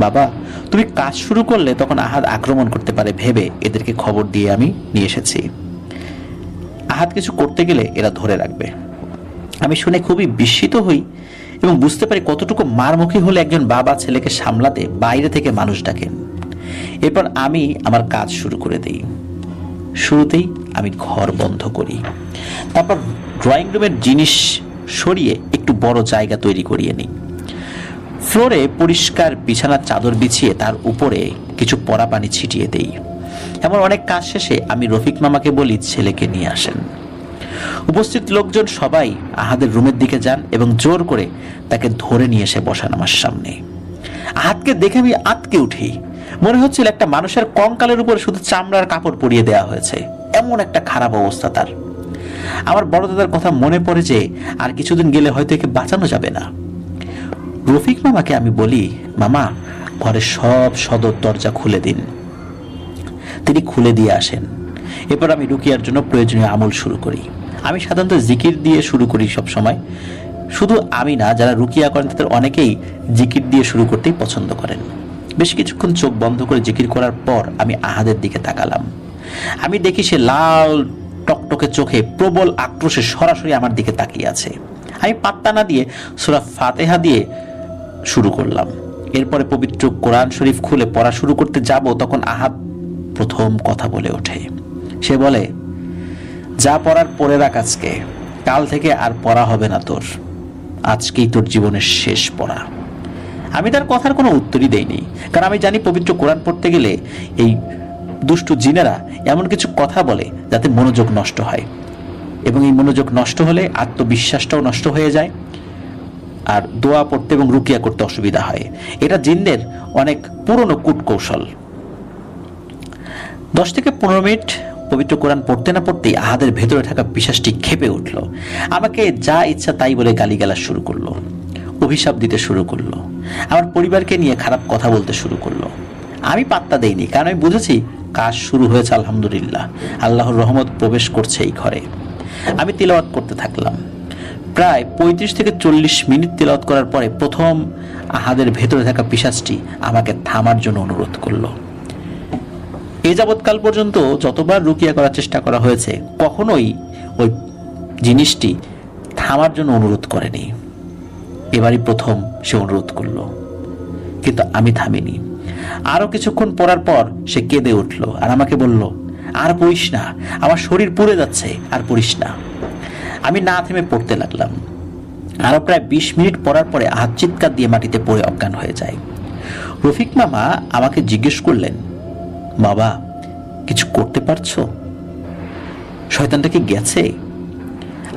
বাবা তুমি কাজ শুরু করলে তখন আহাদ আক্রমণ করতে পারে ভেবে এদেরকে খবর দিয়ে আমি নিয়ে এসেছি। আহাদ কিছু করতে গেলে এরা ধরে রাখবে। আমি শুনে খুবই বিস্মিত হই এবং বুঝতে পারি কতটুকু মারমুখী হলে একজন বাবা ছেলেকে সামলাতে বাইরে থেকে মানুষ ডাকেন। এরপর আমি আমার কাজ শুরু করে দিই। শুরুতেই আমি ঘর বন্ধ করি, তারপর ড্রয়িং রুমের জিনিস সরিয়ে একটু বড় জায়গা তৈরি করিয়ে নিই। ফ্লোরে পরিষ্কার বিছানার চাদর বিছিয়ে তার উপরে কিছু পরা পানি ছিটিয়ে দেই। এমন অনেক কাজ শেষে আমি রফিক মামাকে বলি ছেলেকে নিয়ে আসেন। উপস্থিত লোকজন সবাই আহাদের রুমের দিকে যান এবং জোর করে তাকে ধরে নিয়ে এসে বসান আমার সামনে। আহাদকে দেখে আমি আঁতকে উঠি। মনে হচ্ছিল একটা মানুষের কঙ্কালের উপর শুধু চামড়ার কাপড় পরিয়ে দেওয়া হয়েছে, এমন একটা খারাপ অবস্থা তার। আমার বড় দাদার কথা মনে পড়ে যে আর কিছুদিন গেলে হয়তো একে বাঁচানো যাবে না। রফিক মামাকে আমি বলি, মামা ঘরের সব সদর দরজা খুলে দিন। তিনি খুলে দিয়ে আসেন। এরপর আমি রুকিয়ার জন্য প্রয়োজনীয় আমল শুরু করি। আমি সাধারণত জিকির দিয়ে শুরু করি সব সময়। শুধু আমি না, যারা রুকিয়া করেন তাদের অনেকেই জিকির দিয়ে শুরু করতেই পছন্দ করেন। বেশ কিছুক্ষণ চোখ বন্ধ করে জিকির করার পর আমি আহাদের দিকে তাকালাম। আমি দেখি সে লাল টকটকে চোখে প্রবল আক্রোশে সরাসরি আমার দিকে তাকিয়ে আছে। আমি পাত্তা না দিয়ে সূরা ফাতিহা দিয়ে শুরু করলাম। এরপরে পবিত্র কোরআন শরীফ খুলে পড়া শুরু করতে যাব, তখন আহাদ প্রথম কথা বলে ওঠে। সে বলে, যা পড়ার পড়ে রাখ, আজকে কাল থেকে আর পড়া হবে না তোর, আজকেই তোর জীবনের শেষ পড়া। আমি তার কথার কোনো উত্তরই দেইনি, কারণ আমি জানি পবিত্র কোরআন পড়তে গেলে এই দুষ্টু জিনেরা এমন কিছু কথা বলে যাতে মনোযোগ নষ্ট হয়, এবং এই মনোযোগ নষ্ট হলে আত্মবিশ্বাসটাও নষ্ট হয়ে যায়, আর দোয়া পড়তে এবং রুকিয়া করতে অসুবিধা হয়। এটা জিনদের অনেক পুরনো কূটকৌশল। 10 থেকে 15 মিনিট পবিত্র কোরআন পড়তে না পড়তেই আহাদের ভেতরে থাকা পিশাচটি ক্ষেপে উঠল। আমাকে যা ইচ্ছা তাই বলে গালিগালাজ শুরু করলো, অভিশাপ দিতে শুরু করলো, আমার পরিবারকে নিয়ে খারাপ কথা বলতে শুরু করলো। আমি পাত্তা দেইনি, কারণ আমি বুঝেছি কাজ শুরু হয়েছে। আলহামদুলিল্লাহ, আল্লাহর রহমত প্রবেশ করছে এই ঘরে। আমি তিলাওয়াত করতে থাকলাম। প্রায় 35 থেকে 40 মিনিট তিলাওয়াত করার পরে প্রথম আহাদের ভেতরে থাকা পিশাচটি আমাকে থামার জন্য অনুরোধ করলো। এ যাবৎকাল পর্যন্ত যতবার রুকিয়া করার চেষ্টা করা হয়েছে, কখনোই ওই জিনিসটি থামার জন্য অনুরোধ করেনি। এবারই প্রথম সে অনুরোধ করলো, কিন্তু আমি থামিনি। আরো কিছুক্ষণ পড়ার পর সে কেঁদে উঠল আর আমাকে বলল, আর পড়িস না, আমার শরীর পুড়ে যাচ্ছে, আর পড়িস না। আমি না থেমে পড়তে লাগলাম। আরো প্রায় 20 মিনিট পড়ার পরে আহাদ চিৎকার দিয়ে মাটিতে পড়ে অজ্ঞান হয়ে যায়। রফিক মামা আমাকে জিজ্ঞেস করলেন, বাবা কিছু করতে পারছো? শয়তানটা কি গেছে?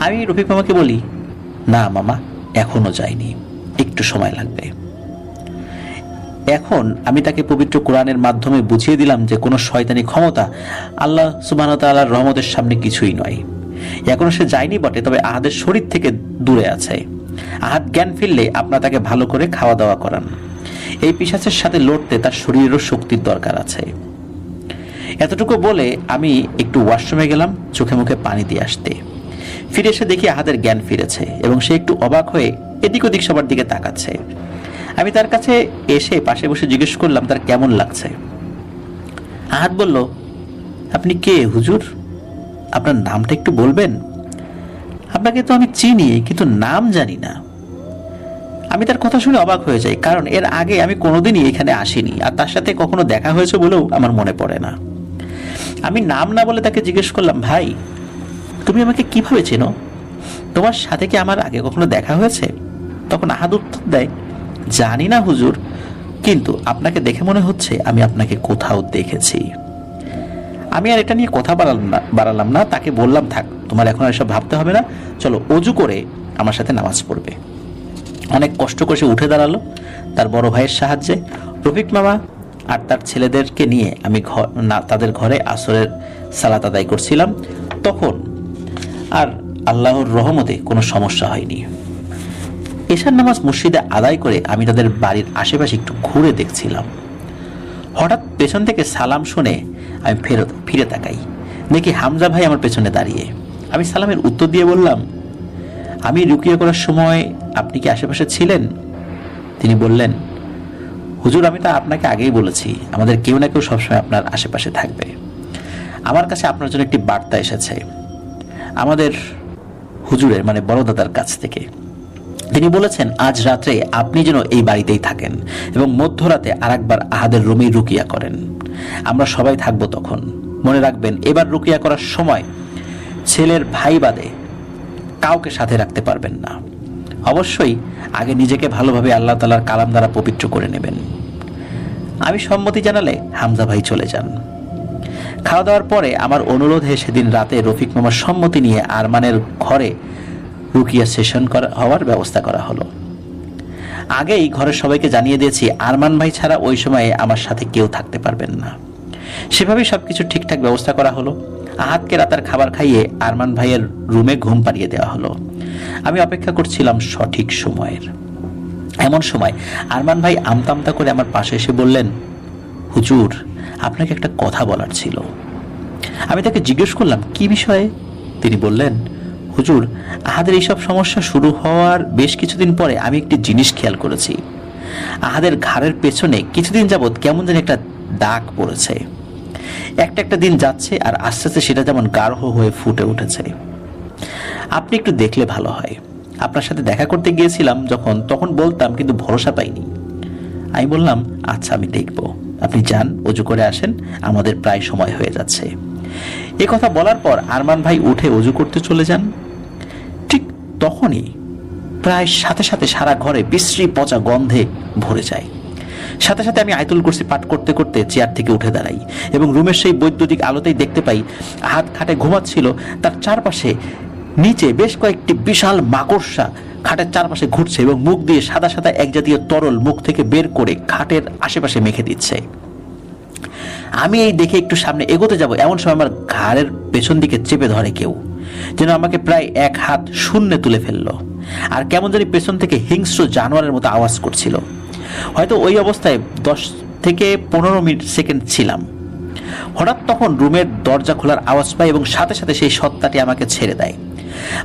আমি রফিক মামাকে বলি, না মামা, এখনো যায়নি, একটু সময় লাগবে। এখন আমি তাকে পবিত্র কোরআনের মাধ্যমে বুঝিয়ে দিলাম যে কোনো শয়তানি ক্ষমতা আল্লাহ সুবহানাহু ওয়া তাআলার রহমতের সামনে কিছুই নয়। এখনো সে যায়নি বটে, তবে আহাদের শরীর থেকে দূরে আছে। আহাদ জ্ঞান ফিরলে আপনারা তাকে ভালো করে খাওয়া দাওয়া করান। এই পিশাচের সাথে লড়তে তার শরীরেরও শক্তির দরকার আছে। এতটুকু বলে আমি একটু ওয়াশরুমে গেলাম চোখে মুখে পানি দিয়ে আসতে। ফিরে এসে দেখি আহাদের জ্ঞান ফিরেছে এবং সে একটু অবাক হয়ে এদিক ওদিক সবার দিকে তাকাচ্ছে। আমি তার কাছে এসে পাশে বসে জিজ্ঞেস করলাম তার কেমন লাগছে। আহাদ বলল, আপনি কে হুজুর? আপনার নামটা একটু বলবেন? আপনাকে তো আমি চিনি, কিন্তু নাম জানি না। আমি তার কথা শুনে অবাক হয়ে যাই, কারণ এর আগে আমি কোনোদিনই এখানে আসিনি, আর তার সাথে কখনো দেখা হয়েছে বলেও আমার মনে পড়ে না। আমি নাম না বলে তাকে জিজ্ঞেস করলাম, ভাই তুমি আমাকে কিভাবে চেনো? তোমার সাথে কি আমার আগে কখনো দেখা হয়েছে? তখন আহাদ উত্তর দেয়, জানি না হুজুর, কিন্তু আপনাকে দেখে মনে হচ্ছে আমি আপনাকে কোথাও দেখেছি। আমি আর এটা নিয়ে কথা বাড়ালাম না। তাকে বললাম, থাক, তোমার এখন এসব ভাবতে হবে না, চলো অজু করে আমার সাথে নামাজ পড়বে। অনেক কষ্ট করে সে উঠে দাঁড়ালো তার বড় ভাইয়ের সাহায্যে। রফিক মামা আর তার ছেলেদেরকে নিয়ে আমি তাদের ঘরে আসরের সালাত আদায় করছিলাম। তখন আর আল্লাহর রহমতে কোনো সমস্যা হয়নি। এশার নামাজ মসজিদে আদায় করে আমি তাদের বাড়ির আশেপাশে একটু ঘুরে দেখছিলাম। হঠাৎ পেছন থেকে সালাম শুনে আমি ফিরে তাকাই, দেখি হামজা ভাই আমার পেছনে দাঁড়িয়ে। আমি সালামের উত্তর দিয়ে বললাম, আমি রুকিয়া করার সময় আপনি কি আশেপাশে ছিলেন? তিনি বললেন, হুজুর আমি তো আপনাকে আগেই বলেছি, আমাদের কেউ না কেউ সবসময় আপনার আশেপাশে থাকবে। আমার কাছে আপনার জন্য একটি বার্তা এসেছে আমাদের হুজুরের মানে বড় দাদার কাছ থেকে। তিনি বলেছেন আজ রাত্রে আপনি যেন এই বাড়িতেই থাকেন এবং মধ্যরাতে আরেকবার আহাদের রুমেই রুকিয়া করেন। আমরা সবাই থাকবো তখন। মনে রাখবেন, এবার রুকিয়া করার সময় ছেলের ভাই বাদে কাউকে সাথে রাখতে পারবেন না। অবশ্যই আগে নিজেকে ভালোভাবে আল্লাহ তাআলার কালাম দ্বারা পবিত্র করে নেবেন। আমি সম্মতি জানালে হামজা ভাই চলে যান। খাওয়া দাওয়ার পরে আমার অনুরোধে সেদিন রাতে রফিক মামার সম্মতি নিয়ে আরমানের ঘরে রুকিয়া সেশন হওয়ার ব্যবস্থা করা হলো। আগেই ঘরের সবাইকে জানিয়ে দিয়েছি আরমান ভাই ছাড়া ওই সময়ে আমার সাথে কেউ থাকতে পারবেন না। সেভাবেই সবকিছু ঠিকঠাক ব্যবস্থা করা হলো। আহাদকে রাতের খাবার খাইয়ে আরমান ভাইয়ের রুমে ঘুম পাড়িয়ে দেওয়া হলো। আমি অপেক্ষা করছিলাম সঠিক সময়ের। এমন সময় আরমান ভাই আমতা করে আমার পাশে এসে বললেন, হুজুর আপনাকে একটা কথা বলার ছিল। আমি তাকে জিজ্ঞেস করলাম, কি বিষয়ে? তিনি বললেন, হুজুর আহাদের এইসব সমস্যা শুরু হওয়ার বেশ কিছুদিন পরে আমি একটি জিনিস খেয়াল করেছি। আহাদের ঘাড়ের পেছনে কিছুদিন যাবৎ কেমন যেন একটা দাগ পড়েছে। একটা দিন যাচ্ছে আর আস্তে আস্তে সেটা যেমন গাঢ় হয়ে ফুটে উঠেছে। আপনি একটু দেখলে ভালো হয়। আপনার সাথে দেখা করতে গিয়েছিলাম তখন বলতাম, কিন্তু ভরসা পাইনি। আমি বললাম, আচ্ছা আমি দেখব, আপনি যান, অজু করে আসেন, আমাদের প্রায় সময় হয়ে যাচ্ছে। এ কথা বলার পর আরমান ভাই উঠে অজু করতে চলে যান। ঠিক তখনই প্রায় সাথে সাথে সারা ঘরে বিশ্রী পচা গন্ধে ভরে যায়। সাথে সাথে আমি আয়াতুল কুরসি পাঠ করতে করতে চেয়ার থেকে উঠে দাঁড়াই এবং রুমের সেই বৈদ্যুতিক আলোতেই দেখতে পাই আহাদ খাটে ঘুমাচ্ছিল। তার চারপাশে নিচে বেশ কয়েকটি বিশাল মাকড়সা খাটের চারপাশে ঘুরছে এবং মুখ দিয়ে সাদা সাদা এক জাতীয় তরল মুখ থেকে বের করে খাটের আশেপাশে মেখে দিচ্ছে। আমি এই দেখে একটু সামনে এগোতে যাব, এমন সময় আমার ঘাড়ের পেছন দিকে চেপে ধরে কেউ, যেন আমাকে প্রায় এক হাত শূন্যে তুলে ফেললো। আর কেমন জানি পেছন থেকে হিংস্র জানোয়ারের মতো আওয়াজ করছিল। হয়তো ওই অবস্থায় 10 থেকে 15 সেকেন্ড ছিলাম। হঠাৎ তখন রুমের দরজা খোলার আওয়াজ পাই এবং সাথে সাথে সেই সত্তাটি আমাকে ছেড়ে দেয়।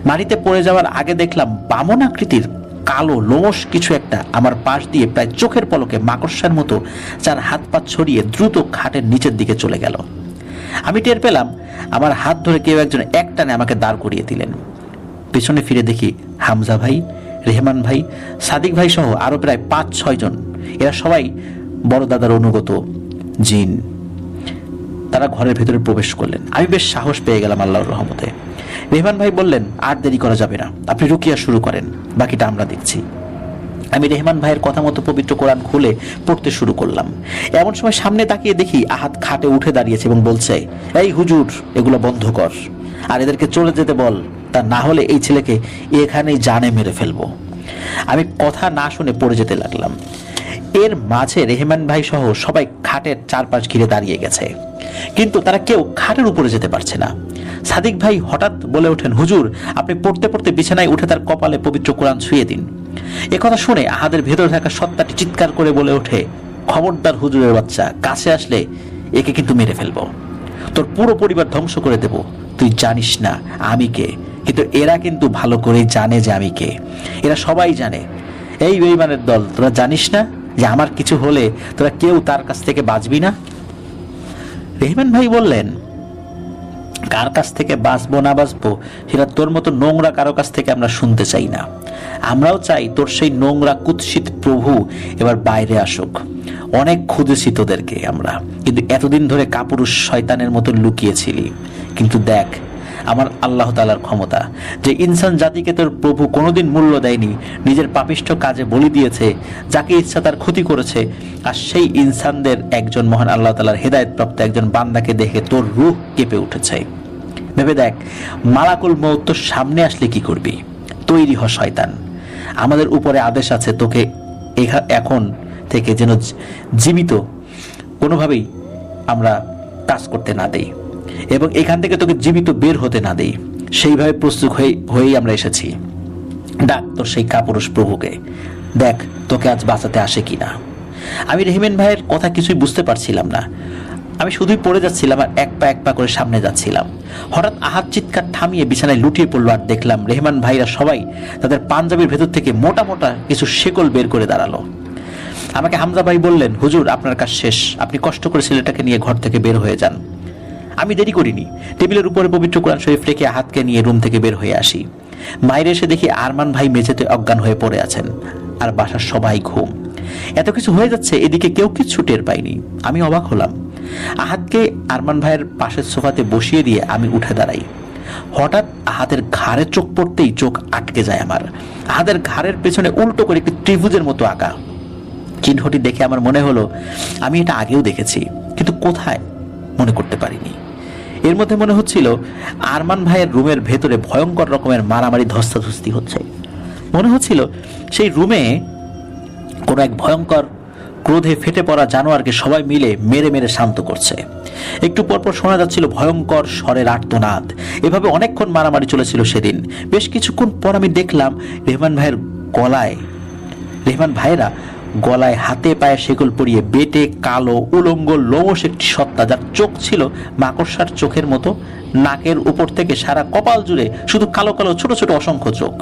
মাটিতে পড়ে যাওয়ার আগে দেখলাম বামন আকৃতির কালো লোমশ কিছু একটা আমার পাশ দিয়ে প্রায় চোখের পলকে মাকড়সার মতো যার হাত পা ছড়িয়ে দ্রুত খাটের নিচের দিকে চলে গেল। আমি টের পেলাম আমার হাত ধরে কেউ একজন একটানে আমাকে দাঁড় করিয়ে দিলেন। পেছনে ফিরে দেখি হামজা ভাই, রেহমান ভাই, সাদিক ভাই সহ আরো প্রায় 5-6 জন। এরা সবাই বড় দাদার অনুগত জিন। তারা ঘরের ভেতরে প্রবেশ করলেন। আমি বেশ সাহস পেয়ে গেলাম আল্লাহর রহমতে। রেহমান ভাই বললেন, আর দেরি করা যাবে না, আপনি রুকিয়া শুরু করেন, বাকিটা আমরা দেখছি। আমি রেহমান ভাইয়ের কথা মতো পবিত্র কোরআন খুলে পড়তে শুরু করলাম। এমন সময় সামনে তাকিয়ে দেখি আহাদ খাটে উঠে দাঁড়িয়েছে এবং বলছে, এই হুজুর এগুলো বন্ধ কর, আর এদেরকে চলে যেতে বল, তা না হলে এই ছেলেকে এখানেই জানে মেরে ফেলবো। আমি কথা না শুনে পড়ে যেতে লাগলাম। এর মাঝে রেহমান ভাই সহ সবাই খাটের চারপাশ ঘিরে দাঁড়িয়ে গেছে, কিন্তু তারা কেউ খাটের উপরে যেতে পারছে না। সাদিক ভাই হঠাৎ বলে ওঠেন, হুজুর আপনি পড়তে পড়তে বিছানায় উঠে তার কপালে পবিত্র কোরআন ছুঁয়ে দিন। একথা শুনে আহাদের ভেতরে থাকা সত্তাটি চিৎকার করে বলে ওঠে, খবরদার হুজুরের বাচ্চা, কাছে আসলে একে কিন্তু মেরে ফেলবো, তোর পুরো পরিবার ধ্বংস করে দেব। তুই জানিস না আমি কে, কিন্তু এরা কিন্তু ভালো করে জানে যে আমি কে। এরা সবাই জানে। এই বেঈমানের দল, তোরা জানিস না যে আমার কিছু হলে তোরা কেউ তার কাছ থেকে বাঁচবি না? রেহমান ভাই বললেন, কার কাছ থেকে বাঁচবো না বাঁচবো সেটা তোর মতো নোংরা কারো কাছ থেকে আমরা শুনতে চাই না। আমরাও চাই তোর সেই নোংরা কুৎসিত প্রভু এবার বাইরে আসুক। অনেক খুঁজেছি তোদেরকে আমরা, কিন্তু এতদিন ধরে কাপুরুষ শয়তানের মতো লুকিয়েছিলি। কিন্তু দেখ আমার আল্লাহ তাআলার ক্ষমতা, যে ইনসান জাতিকে তোর প্রভু কোনোদিন মূল্য দেয়নি, নিজের পাপিষ্ঠ কাজে বলি দিয়েছে, যাকে ইচ্ছা তার ক্ষতি করেছে। আর সেই ইনসানদের একজন মহান আল্লাহ তাআলার হেদায়েতপ্রাপ্ত একজন বান্দাকে দেখে তোর রূহ কেঁপে উঠেছে। ভেবে দেখ, মালাকুল মউত তোর সামনে আসলে কি করবি? তৈরি হ শয়তান। আমাদের উপরে আদেশ আছে তোকে এখন থেকে যেন জীবিত কোনোভাবেই আমরা কাজ করতে না দেই এবং এখান থেকে তোকে জীবিত বের হতে না দেই। সেইভাবে প্রস্তুত হয়েই আমরা এসেছি। ডাক তোর সেই কাপুরুষ প্রভুকে, দেখ তোকে আজ বাঁচাতে আসে কিনা। আমি রেহমান ভাইয়ের কথা কিছুই বুঝতে পারছিলাম না। আমি শুধুই পড়ে যাচ্ছিলাম আর এক পা করে সামনে যাচ্ছিলাম। হঠাৎ আহাত চিৎকার থামিয়ে বিছানায় লুটিয়ে পড়লো আর দেখলাম রেহমান ভাইরা সবাই তাদের পাঞ্জাবির ভেতর থেকে মোটা মোটা কিছু শেকল বের করে দাঁড়ালো। আমাকে হামজা ভাই বললেন, হুজুর আপনার কাজ শেষ, আপনি কষ্ট করে ছেলেটাকে নিয়ে ঘর থেকে বের হয়ে যান। আমি দেরি করিনি, টেবিলের উপরে পবিত্র কোরআন শরীফ রেখে আহাতকে নিয়ে রুম থেকে বের হয়ে আসি। বাইরে এসে দেখি আরমান ভাই মেঝেতে অজ্ঞান হয়ে পড়ে আছেন আর বাসার সবাই ঘুম। এত কিছু হয়ে যাচ্ছে, এদিকে কেউ কিচ্ছু টের পাইনি। আমি অবাক হলাম। আহাতকে আরমান ভাইয়ের পাশের সোফাতে বসিয়ে দিয়ে আমি উঠে দাঁড়াই। হঠাৎ আহাতের ঘাড়ে চোখ পড়তেই চোখ আটকে যায় আমার। আহাতের ঘাড়ের পেছনে উল্টো করে একটি ত্রিভুজের মতো আঁকা চিহ্নটি দেখে আমার মনে হলো আমি এটা আগেও দেখেছি, কিন্তু কোথায় মনে করতে পারিনি। এর মধ্যে মনে হচ্ছিল আরমান ভাইয়ের রুমের ভেতরে ভয়ঙ্কর রকমের মারামারি ধস্তাধস্তি হচ্ছে। মনে হচ্ছিল সেই রুমে কোনো এক ভয়ঙ্কর ক্রোধে ফেটে পড়া জানোয়ারকে সবাই মিলে মেরে মেরে শান্ত করছে। একটু পরপর শোনা যাচ্ছিল ভয়ঙ্কর স্বরের আর্তনাদ। এভাবে অনেকক্ষণ মারামারি চলেছিল সেদিন। বেশ কিছুক্ষণ পর আমি দেখলাম রেহমান ভাইয়েরা গলায় হাতে পায়ে শেকল পরিয়ে বেটে কালো উলঙ্গ লোমশ একটি সত্তা, যার চোখ ছিল মাকড়সার চোখের মতো। নাকের উপর থেকে সারা কপাল জুড়ে শুধু কালো কালো ছোট ছোট অসংখ্য চোখ।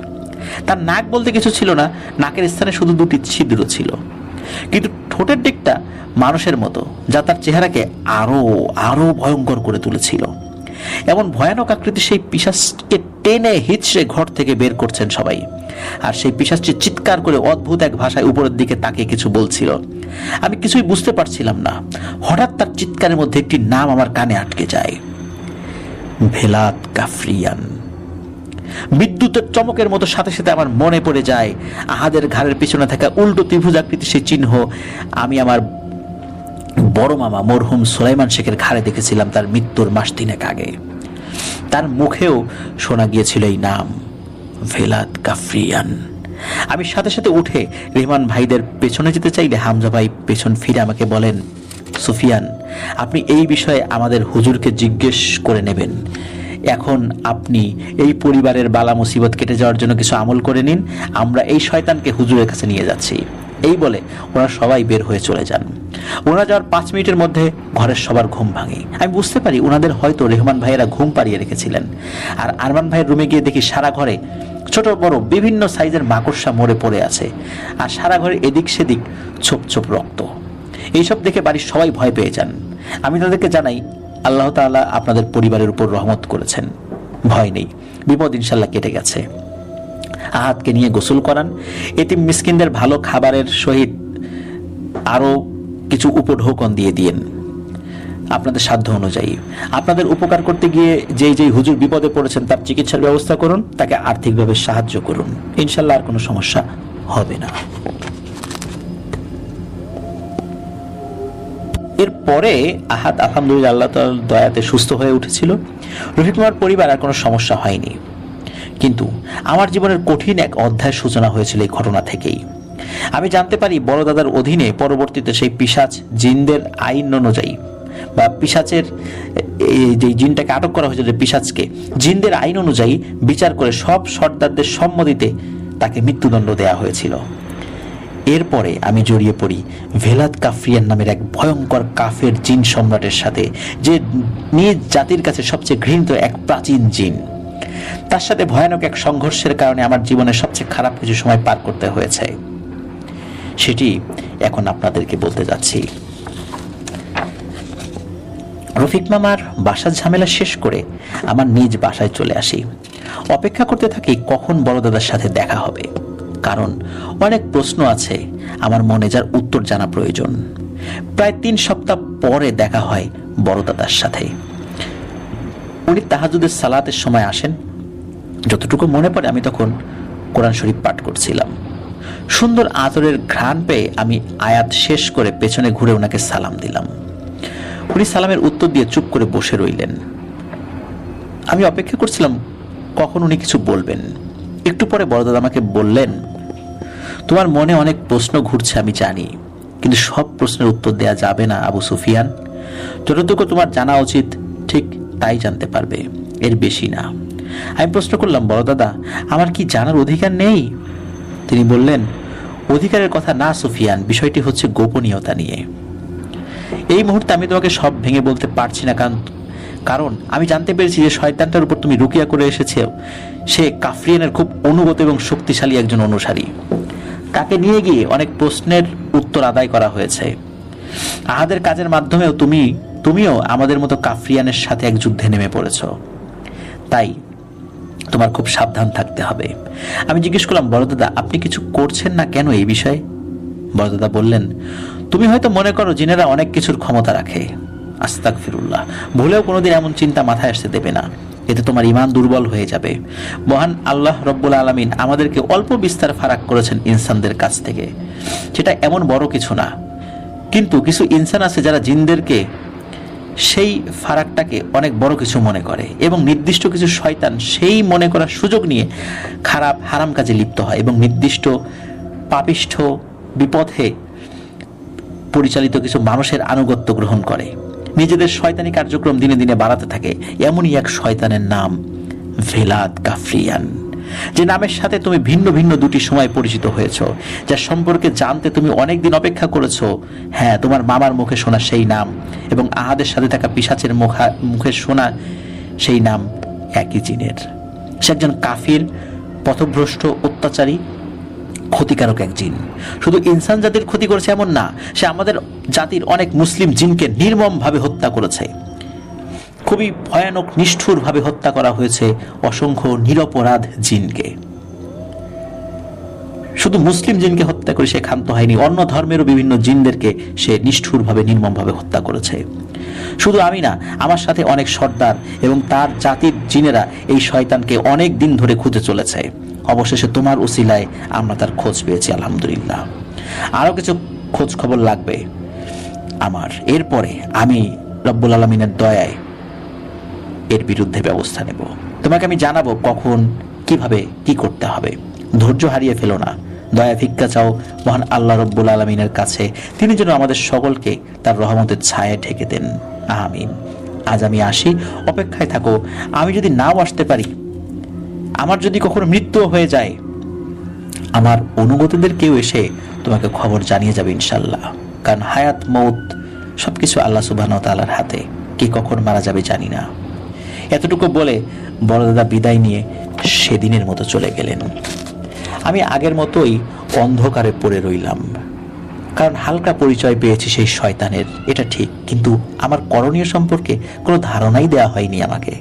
তার নাক বলতে কিছু ছিল না, নাকের স্থানে শুধু দুটি ছিদ্র ছিল, কিন্তু ঠোঁটের দিকটা মানুষের মতো, যা তার চেহারাকে আরো আরো ভয়ঙ্কর করে তুলেছিল। এমন ভয়ানক আকৃতি সেই পিশাচকে টেনে হিচড়ে ঘর থেকে বের করছেন সবাই। আর সেই পিশাচটি চিৎকার করে অদ্ভুত এক ভাষায় উপরের দিকে তাকিয়ে কিছু বলছিল। আমি কিছুই বুঝতে পারছিলাম না। হঠাৎ তার চিৎকারের মধ্যে একটি নাম আমার কানে আটকে যায়, ভেলাত কাফরিয়ান। বিদ্যুতের চমকের মতো সাথে সাথে আমার মনে পড়ে যায় আহাদের ঘাড়ের পিছনে থাকা উল্টো ত্রিভুজাকৃতি সেই চিহ্ন আমি আমার বড় মামা মরহুম সুলাইমান শেখের ঘাড়ে দেখেছিলাম তার মৃত্যুর মাস 3 আগে। তার মুখেও শোনা গিয়েছিল এই নাম, ভেলাত কাফরিয়ান। আমি সাথে সাথে উঠে রেহমান ভাইদের পেছনে যেতে চাইলে হামজা ভাই পেছন ফিরে আমাকে বলেন, সুফিয়ান, আপনি এই বিষয়ে আমাদের হুজুরকে জিজ্ঞেস করে নেবেন। এখন আপনি এই পরিবারের বালা মুসিবত কেটে যাওয়ার জন্য কিছু আমল করে নিন, আমরা এই শয়তানকে হুজুরের কাছে নিয়ে যাচ্ছি। এই বলে ওরা সবাই বের হয়ে চলে যান। ওনারা যাওয়ার 5 মিনিটের মধ্যে ঘরের সবার ঘুম ভাঙে। আমি বুঝতে পারি ওনাদের হয়তো রেহমান ভাইয়েরা ঘুম পাড়িয়ে রেখেছিলেন। আর আরমান ভাইয়ের রুমে গিয়ে দেখি সারা ঘরে ছোট বড় বিভিন্ন সাইজের মাকড়সা মরে পড়ে আছে, আর সারা ঘরে এদিক সেদিক ছোপ ছোপ রক্ত। এইসব দেখে বাড়ির সবাই ভয় পেয়ে যান। আমি তাদেরকে জানাই, আল্লাহ তাআলা আপনাদের পরিবারের উপর রহমত করেছেন, ভয় নেই, বিপদ ইনশাল্লাহ কেটে গেছে। আহাতকে নিয়ে গোসল করান, এতিম মিসকিনদের ভালো খাবারের সহিত আরো কিছু উপঢৌকন দিয়ে দিয়েন আপনাদের সাধ্য অনুযায়ী। আপনাদের উপকার করতে গিয়ে যেই হুজুর বিপদে পড়েছেন তার চিকিৎসার ব্যবস্থা করুন, তাকে আর্থিকভাবে সাহায্য করুন, ইনশাল্লাহ আর কোনো সমস্যা হবে না। এরপরে আহাত আলহামদুলিল্লাহ আল্লাহ তাআলার দয়াতে সুস্থ হয়ে উঠেছিল। রফিক মামার পরিবার আর কোনো সমস্যা হয়নি। কিন্তু আমার জীবনের কঠিন এক অধ্যায়ের সূচনা হয়েছিল এই ঘটনা থেকেই। আমি জানতে পারি বড় দাদার অধীনে পরবর্তীতে সেই পিশাচ জিনদের আইন অনুযায়ী, বা পিশাচের যে জিনটাকে আটক করা হয়েছিল পিশাচকে, জিনদের আইন অনুযায়ী বিচার করে সব সর্দারদের সম্মতিতে তাকে মৃত্যুদণ্ড দেয়া হয়েছিল। এরপরে আমি জড়িয়ে পড়ি ভেলাত কাফরিয়ান নামের এক ভয়ঙ্কর কাফের জিন সম্রাটের সাথে, যে নিজ জাতির কাছে সবচেয়ে ঘৃণিত এক প্রাচীন জিন। তার সাথে ভয়ানক এক সংঘর্ষের কারণে আমার জীবনের সবচেয়ে খারাপ কিছু সময় পার করতে হয়েছে, সেটি এখন আপনাদেরকে বলতে যাচ্ছি। রফিক মামার বাসার ঝামেলা শেষ করে আমার নিজ বাসায় চলে আসি। অপেক্ষা করতে থাকি কখন বড় দাদার সাথে দেখা হবে, কারণ অনেক প্রশ্ন আছে আমার মনে যার উত্তর জানা প্রয়োজন। প্রায় 3 সপ্তাহ পরে দেখা হয় বড় দাদার সাথে। উনি তাহাজ্জুদের সালাতের সময় আসেন। যতটুকু মনে পড়ে আমি তখন কোরআন শরীফ পাঠ করছিলাম। সুন্দর আতরের ঘ্রাণ পেয়ে আমি আয়াত শেষ করে পেছনে ঘুরে ওনাকে সালাম দিলাম। উনি সালামের উত্তর দিয়ে চুপ করে বসে রইলেন। আমি অপেক্ষা করছিলাম কখন উনি কিছু বলবেন। একটু পরে বড় দাদা আমাকে বললেন, তোমার মনে অনেক প্রশ্ন ঘুরছে আমি জানি, কিন্তু সব প্রশ্নের উত্তর দেয়া যাবে না আবু সুফিয়ান। যতটুকু তোমার জানা উচিত ঠিক তাই জানতে পারবে, এর বেশি না। আমি প্রশ্ন করলাম, বড় দাদা আমার কি জানার অধিকার নেই? তিনি বললেন, অধিকারের কথা না সুফিয়ান, বিষয়টি হচ্ছে গোপনীয়তা নিয়ে। এই মুহূর্তে আমি তোমাকে সব ভেঙে বলতে পারছি না, কারণ আমি জানতে পেরেছি যে শয়তানটার উপর তুমি রুকিয়া করে এসেছে সে কাফরিয়ানের খুব অনুগত এবং শক্তিশালী একজন অনুসারী। তাকে নিয়ে গিয়ে অনেক প্রশ্নের উত্তর আদায় করা হয়েছে। আহাদের কাজের মাধ্যমেও তুমিও আমাদের মতো কাফরিয়ানের সাথে এক যুদ্ধে নেমে পড়েছ। তাই তোমার খুব সাবধান থাকতে হবে। আমি জিজ্ঞেস করলাম, বড়দাদা আপনি কিছু করছেন না কেন এই বিষয়ে? বড়দাদা বললেন, তুমি হয়তো মনে করো জিনেরা অনেক কিছুর ক্ষমতা রাখে। আস্তাগফিরুল্লাহ, ভুলেও কোনোদিন এমন চিন্তা মাথায় আসতে দেবে না, এতে তোমার ঈমান দুর্বল হয়ে যাবে। মহান আল্লাহ রব্বুল আলামিন আমাদেরকে অল্প বিস্তার ফারাক করেছেন ইনসানদের কাছ থেকে, সেটা এমন বড় কিছু না। কিন্তু কিছু ইনসান আছে যারা জিনদেরকে সেই ফারাকটাকে অনেক বড় কিছু মনে করে, এবং নির্দিষ্ট কিছু শয়তান সেই মনে করার সুযোগ নিয়ে খারাপ হারাম কাজে লিপ্ত হয় এবং নির্দিষ্ট পাপিষ্ঠ বিপথে পরিচালিত কিছু মানুষের আনুগত্য গ্রহণ করে, নিজেদের শয়তানি কার্যক্রম দিনে দিনে বাড়াতে থাকে। এমনই এক শয়তানের নাম ভেলাদ কাফরিয়ান, যে নামের সাথে তুমি ভিন্ন ভিন্ন দুটি সময় পরিচিত হয়েছ, যার সম্পর্কে জানতে তুমি অনেক দিন অপেক্ষা করেছো। হ্যাঁ, তোমার মামার মুখে শোনা সেই নাম এবং আহাদের সাথে থাকা পিশাচের মুখে শোনা সেই নাম একই জিনের। সে একজন কাফির, পথভ্রষ্ট, অত্যাচারী, ক্ষতিকারক এক জিন। শুধু ইনসান জাতির ক্ষতি করেছে এমন না, সে আমাদের জাতির অনেক মুসলিম জিনকে নির্মমভাবে হত্যা করেছে। খুবই ভয়ানক নিষ্ঠুরভাবে হত্যা করা হয়েছে অসংখ্য নিরপরাধ জিনকে। শুধু মুসলিম জিনকে হত্যা করে সে ক্ষান্ত হয়নি, অন্য ধর্মেরও বিভিন্ন জিনদেরকে সে নিষ্ঠুরভাবে নির্মমভাবে হত্যা করেছে। শুধু আমি না, আমার সাথে অনেক সর্দার এবং তার জাতির জিনেরা এই শয়তানকে অনেক দিন ধরে খুঁজে চলেছে। অবশেষে তোমার উসিলায় আমরা তার খোঁজ পেয়েছি, আলহামদুলিল্লাহ। আরো কিছু খোঁজ খবর লাগবে আমার, এরপরে আমি রব্বুল আলামিনের দয়ায় এর বিরুদ্ধে ব্যবস্থা নেব। তোমাকে আমি জানাবো কখন কিভাবে কি করতে হবে। ধৈর্য হারিয়ে ফেলো না, দয়া ভিক্ষা চাও মহান আল্লাহ রব্বুল আলামিনের কাছে, তিনি যেন আমাদের সকলকে তার রহমতের ছায়ায় ঢেকে দেন, আমিন। আজ আমি আসি, অপেক্ষায় থাকো। আমি যদি নাও আসতে পারি, আমার যদি কখনো মৃত্যু হয়ে যায়, আমার অনুগতদের কেউ এসে তোমাকে খবর জানিয়ে যাবে ইনশাল্লাহ। কারণ হায়াত মৌত সবকিছু আল্লাহ সুবহানাহু ওয়া তাআলার হাতে, কে কখন মারা যাবে জানি না। এতটুকু বলে বড়দাদা বিদায় নিয়ে সেদিনের মতো চলে গেলেন। আমি আগের মতোই অন্ধকারে পড়ে রইলাম, কারণ হালকা পরিচয় পেয়েছি সেই শয়তানের, এটা ঠিক, কিন্তু আমার করণীয় সম্পর্কে কোনো ধারণাই দেওয়া হয়নি আমাকে।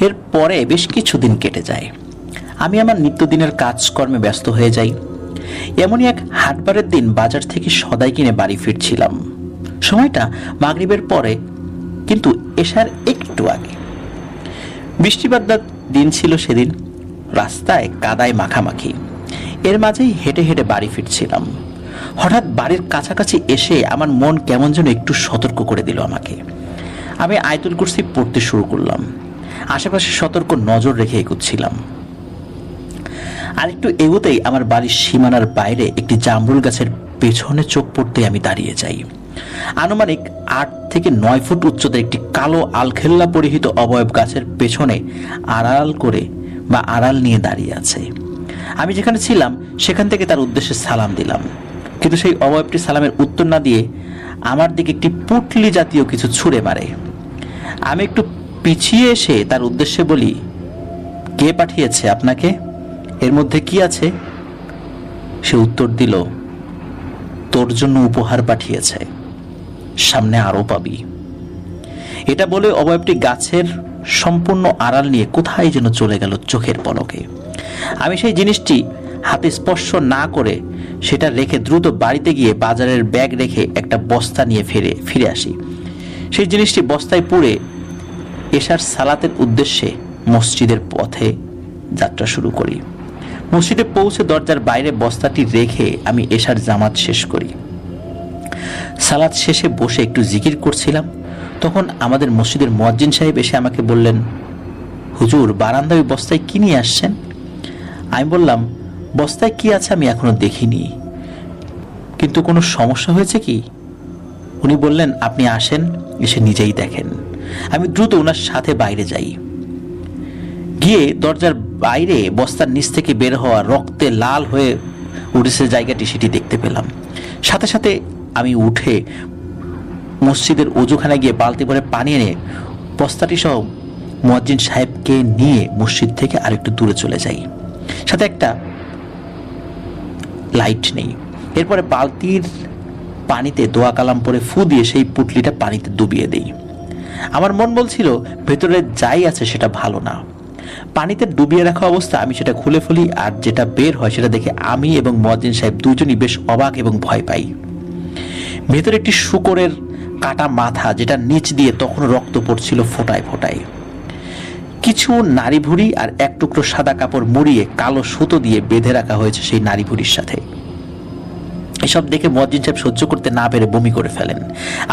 এরপরে বেশ কিছুদিন কেটে যায়, আমি আমার নিত্যদিনের কাজকর্মে ব্যস্ত হয়ে যাই। এমনই এক হাটবারের দিন বাজার থেকে সদাই কিনে বাড়ি ফিরছিলাম। সময়টা মাগরিবের পরে, কিন্তু এশার একটু আগে। বৃষ্টিবাদলার দিন ছিল সেদিন, রাস্তায় কাদায় মাখামাখি। এর মাঝেই হেঁটে হেঁটে বাড়ি ফিরছিলাম। হঠাৎ বাড়ির কাছাকাছি এসে আমার মন কেমন যেন একটু সতর্ক করে দিল আমাকে। আমি আয়াতুল কুরসি পড়তে শুরু করলাম, আশেপাশে সতর্ক নজর রেখে এগোচ্ছিলাম। আরেকটু এগোতেই আমার বাড়ির সীমানার বাইরে একটি জামরুল গাছের পেছনে চোখ পড়তে আমি দাঁড়িয়ে যাই। আনুমানিক 8 থেকে 9 ফুট উচ্চতার একটি কালো আলখেল্লা পরিহিত অবয়ব গাছের পেছনে আড়াল নিয়ে দাঁড়িয়ে আছে। আমি যেখানে ছিলাম সেখান থেকে তার উদ্দেশ্যে সালাম দিলাম, কিন্তু সেই অবয়বটি সালামের উত্তর না দিয়ে আমার দিকে একটি পুটলি জাতীয় কিছু ছুঁড়ে মারে। আমি একটু পিছিয়ে এসে তার উদ্দেশ্যে বলি, কে পাঠিয়েছে আপনাকে? এর মধ্যে কি আছে? সে উত্তর দিল, তোর জন্য উপহার পাঠিয়েছে, সামনে আরো পাবি। এটা বলে অবয়বটি গাছের সম্পূর্ণ আড়াল নিয়ে কোথায় যেন চলে গেল চোখের পলকে। আমি সেই জিনিসটি হাতে স্পর্শ না করে সেটা রেখে দ্রুত বাড়িতে গিয়ে বাজারের ব্যাগ রেখে একটা বস্তা নিয়ে ফিরে আসি। সেই জিনিসটি বস্তায় পুরে এশার সালাতের উদ্দেশ্যে মসজিদের পথে যাত্রা শুরু করি। মসজিদে পৌঁছে দরজার বাইরে বস্তাটি রেখে আমি এশার জামাত শেষ করি। সালাত শেষে বসে একটু জিকির করছিলাম, তখন আমাদের মসজিদের মুয়াজ্জিন সাহেব এসে আমাকে বললেন, হুজুর বারান্দায় বস্তায় কি নিয়ে আসছেন? আমি বললাম, বস্তায় কি আছে আমি এখনো দেখিনি, কিন্তু কোনো সমস্যা হয়েছে কি? উনি বললেন, আপনি আসেন, এসে নিজেই দেখেন। আমি দ্রুত ওনার সাথে বাইরে যাই। গিয়ে দরজার বাইরে বস্তার নিচ থেকে বের হওয়া রক্তে লাল হয়ে উঠেছে জায়গাটি সেটি দেখতে পেলাম। সাথে সাথে আমি উঠে মসজিদের ওযুখানায় গিয়ে বালতি ভরে পানি এনে বস্তাটি সহ মুয়াজ্জিন সাহেবকে নিয়ে মসজিদ থেকে আরেকটু দূরে চলে যাই। সাথে একটা লাইট নেই। এরপরে বালতির পানিতে দোয়া কালাম পরে ফু দিয়ে সেই পুটলিটা পানিতে ডুবিয়ে দেই। আমার মন বলছিল ভেতরে যাই আছে সেটা ভালো না। পানিতে ডুবিয়ে রাখা অবস্থা আমি সেটা খুলে ফেলি, আর যেটা বের হয় সেটা দেখে আমি এবং মুয়াজ্জিন সাহেব দুজনই বেশ অবাক এবং ভয় পাই। ভেতরে একটি শূকরের কাটা মাথা, যেটা নিচ দিয়ে তখন রক্ত পড়ছিল ফোঁটায় ফোঁটায়। কিছু নারী ভুঁড়ি আর এক টুকরো সাদা কাপড় মুড়িয়ে কালো সুতো দিয়ে বেঁধে রাখা হয়েছে সেই নারী ভুঁড়ির সাথে। এসব দেখে মুয়াজ্জিন সাহেব সহ্য করতে না পেরে বমি করে ফেলেন।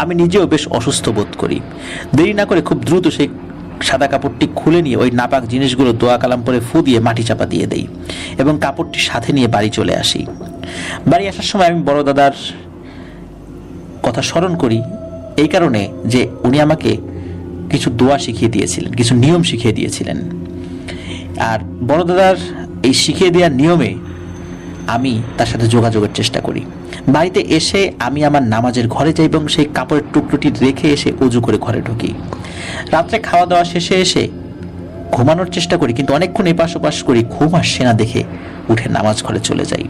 আমি নিজেও বেশ অসুস্থ বোধ করি। দেরি না করে খুব দ্রুত সেই সাদা কাপড়টি খুলে নিয়ে ওই নাপাক জিনিসগুলো দোয়া কালাম পরে ফু দিয়ে মাটি চাপা দিয়ে দেই এবং কাপড়টি সাথে নিয়ে বাড়ি চলে আসি। বাড়ি আসার সময় আমি বড় দাদার কথা স্মরণ করি, এই কারণে যে উনি আমাকে কিছু দোয়া শিখিয়ে দিয়েছিলেন, কিছু নিয়ম শিখিয়ে দিয়েছিলেন। আর বড় দাদার এই শিখিয়ে দেওয়ার নিয়মে আমি তার সাথে যোগাযোগের চেষ্টা করি। বাড়িতে এসে আমি আমার নামাজের ঘরে যাই এবং সেই কাপড়ের টুকরোটি রেখে এসে উজু করে ঘরে ঢুকি। রাত্রে খাওয়া দাওয়া শেষে এসে ঘুমানোর চেষ্টা করি, কিন্তু অনেকক্ষণ এপাশ ওপাশ করি, ঘুম আসছে না দেখে উঠে নামাজ ঘরে চলে যাই।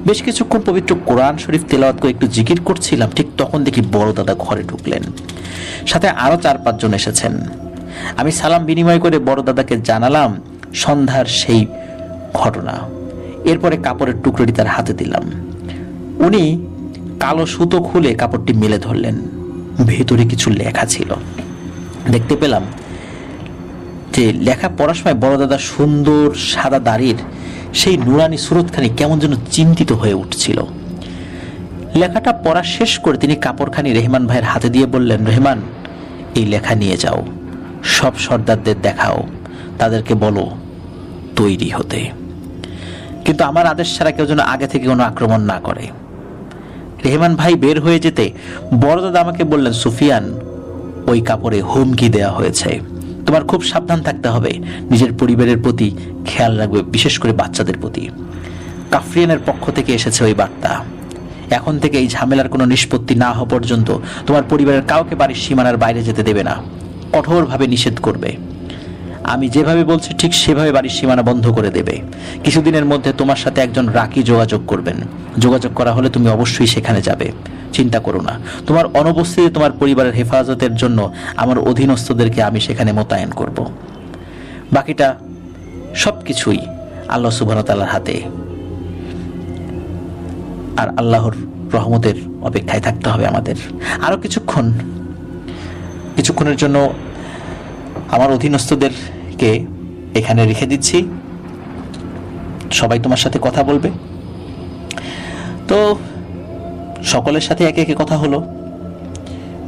বেশ কিছুক্ষণ পবিত্র কোরআন শরীফ তেলাওয়াত করে একটু জিকির করছিলাম, ঠিক তখন দেখি বড় দাদা ঘরে ঢুকলেন। সাথে আরো 4-5 জন এসেছেন। আমি সালাম বিনিময় করে বড় দাদাকে জানালাম সন্ধ্যার সেই ঘটনা। এরপরে কাপড়ের টুকরোটি তার হাতে দিলাম। উনি কালো সুতো খুলে কাপড়টি মেলে ধরলেন। ভেতরে কিছু লেখা ছিল। দেখতে পেলাম যে লেখা পড়ার সময় বড় দাদা সুন্দর সাদা দাড়ির সেই নুরানি সুরতখানি কেমন যেন চিন্তিত হয়ে উঠছিল। লেখাটা পড়া শেষ করে তিনি কাপড়খানি রেহমান ভাইয়ের হাতে দিয়ে বললেন, রেহমান, এই লেখা নিয়ে যাও, সব সর্দারদের দেখাও, তাদেরকে বলো তৈরি হতে, কিন্তু আমার আদেশ ছাড়া কেউ যেন আগে থেকে কোনো আক্রমণ না করে। রেহমান ভাই বের হয়ে যেতে বড় দাদা আমাকে বললেন, সুফিয়ান, ওই কাপড়ে হুমকি দেওয়া হয়েছে, তোমার খুব সাবধান থাকতে হবে, নিজের পরিবারের প্রতি খেয়াল রাখবে, বিশেষ করে বাচ্চাদের প্রতি। কাফরিয়ানের পক্ষ থেকে এসেছে ওই বার্তা। এখন থেকে এই ঝামেলার কোনো নিষ্পত্তি না হওয়া পর্যন্ত তোমার পরিবারের কাউকে বাড়ির সীমানার বাইরে যেতে দেবে না, কঠোরভাবে নিষেধ করবে। আমি যেভাবে বলছি ঠিক সেভাবে বাড়ির সীমানা বন্ধ করে দেবে। কিছুদিনের মধ্যে তোমার সাথে একজন রাকি যোগাযোগ করবেন। যোগাযোগ করা হলে তুমি অবশ্যই সেখানে যাবে। চিন্তা করো না, তোমার অনুপস্থিতিতে তোমার পরিবারের হেফাজতের জন্য আমার অধীনস্থদেরকে আমি সেখানে মোতায়েন করব। বাকিটা সবকিছুই আল্লাহ সুবহানাহু ওয়া তাআলার হাতে, আর আল্লাহর রহমতের অপেক্ষায় থাকতে হবে আমাদের। আরো কিছুক্ষণের জন্য আমার অধীনস্থদেরকে এখানে রেখে দিচ্ছি, সবাই তোমার সাথে কথা বলবে। তো সকলের সাথে একে একে কথা হলো,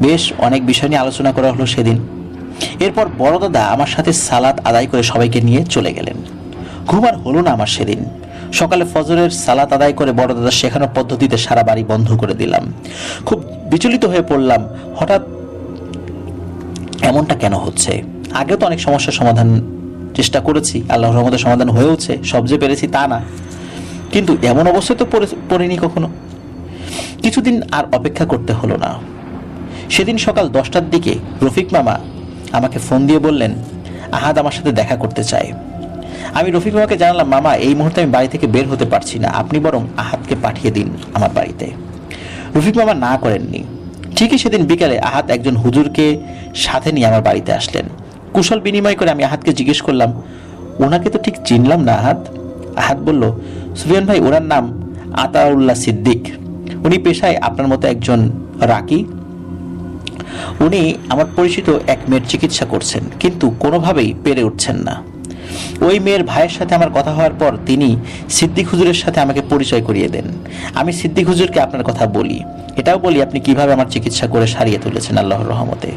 বেশ অনেক বিষয় নিয়ে আলোচনা করা হলো সেদিন। এরপর বড় দাদা আমার সাথে সালাত আদায় করে সবাইকে নিয়ে চলে গেলেন। ঘুম আর হলো না আমার সেদিন। সকালে ফজরের সালাত আদায় করে বড় দাদা শেখানোর পদ্ধতিতে সারা বাড়ি বন্ধ করে দিলাম। খুব বিচলিত হয়ে পড়লাম, হঠাৎ এমনটা কেন হচ্ছে? আগেও তো অনেক সমস্যার সমাধান চেষ্টা করেছি, আল্লাহর রহমতে সমাধান হয়েওছে, সব যে পেরেছি তা না, কিন্তু এমন অবস্থায় তো পড়িনি কখনো। কিছুদিন আর অপেক্ষা করতে হলো না। সেদিন সকাল 10টার দিকে রফিক মামা আমাকে ফোন দিয়ে বললেন, আহাদ আমার সাথে দেখা করতে চায়। আমি রফিক মামাকে জানালাম, মামা, এই মুহূর্তে আমি বাড়ি থেকে বের হতে পারছি না, আপনি বরং আহাদকে পাঠিয়ে দিন আমার বাড়িতে। রফিক মামা না করেননি। ঠিকই সেদিন বিকালে আহাদ একজন হুজুরকে সাথে নিয়ে আমার বাড়িতে আসলেন। কুশল বিনিময় করে আমি আহাদকে জিজ্ঞেস করলাম, ওনাকে তো ঠিক চিনলাম না আহাদ। আহাদ বলল, সুফিয়ান ভাই, ওনার নাম আতাউল্লাহ সিদ্দিক। উনি পেশায় আপনার মতো একজন রাকি। উনি আমার পরিচিত এক মেয়ের চিকিৎসা করছেন, কিন্তু কোনোভাবেই পেরে উঠছেন না। ওই মেয়ের ভাইয়ের সাথে আমার কথা হওয়ার পর তিনি সিদ্দিক হুজুরের সাথে আমাকে পরিচয় করিয়ে দেন। আমি সিদ্দিক হুজুরকে আপনার কথা বলি, এটাও বলি আপনি কিভাবে আমার চিকিৎসা করে সারিয়ে তুলেছেন আল্লাহর রহমতে।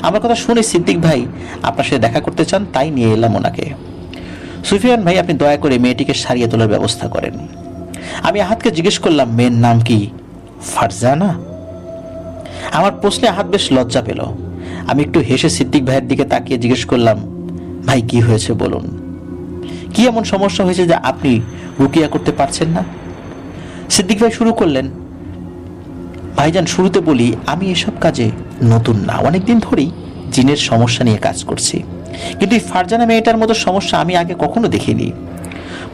আমার কথা শুনে সিদ্দিক ভাই আপনার সাথে দেখা করতে চান, তাই নিয়ে এলাম ওনাকে। সুফিয়ান ভাই, আপনি দয়া করে মেয়েটিকে সারিয়ে তোলার ব্যবস্থা করেন। আমি আহাদকে জিজ্ঞেস করলাম, মেয়ের নাম কি ফারজানা? আমার প্রশ্নে আহাদ বেশ লজ্জা পেল। আমি একটু হেসে সিদ্দিক ভাইয়ের দিকে তাকিয়ে জিজ্ঞেস করলাম, ভাই কি হয়েছে বলুন, কি এমন সমস্যা হয়েছে যে আপনি রুকিয়া করতে পারছেন না? সিদ্দিক ভাই শুরু করলেন, ভাইজান শুরুতে বলি আমি এসব কাজে নতুন না, অনেকদিন ধরেই জিনের সমস্যা নিয়ে কাজ করছি, কিন্তু এই ফারজানা মেয়েটার মতো সমস্যা আমি আগে কখনো দেখিনি।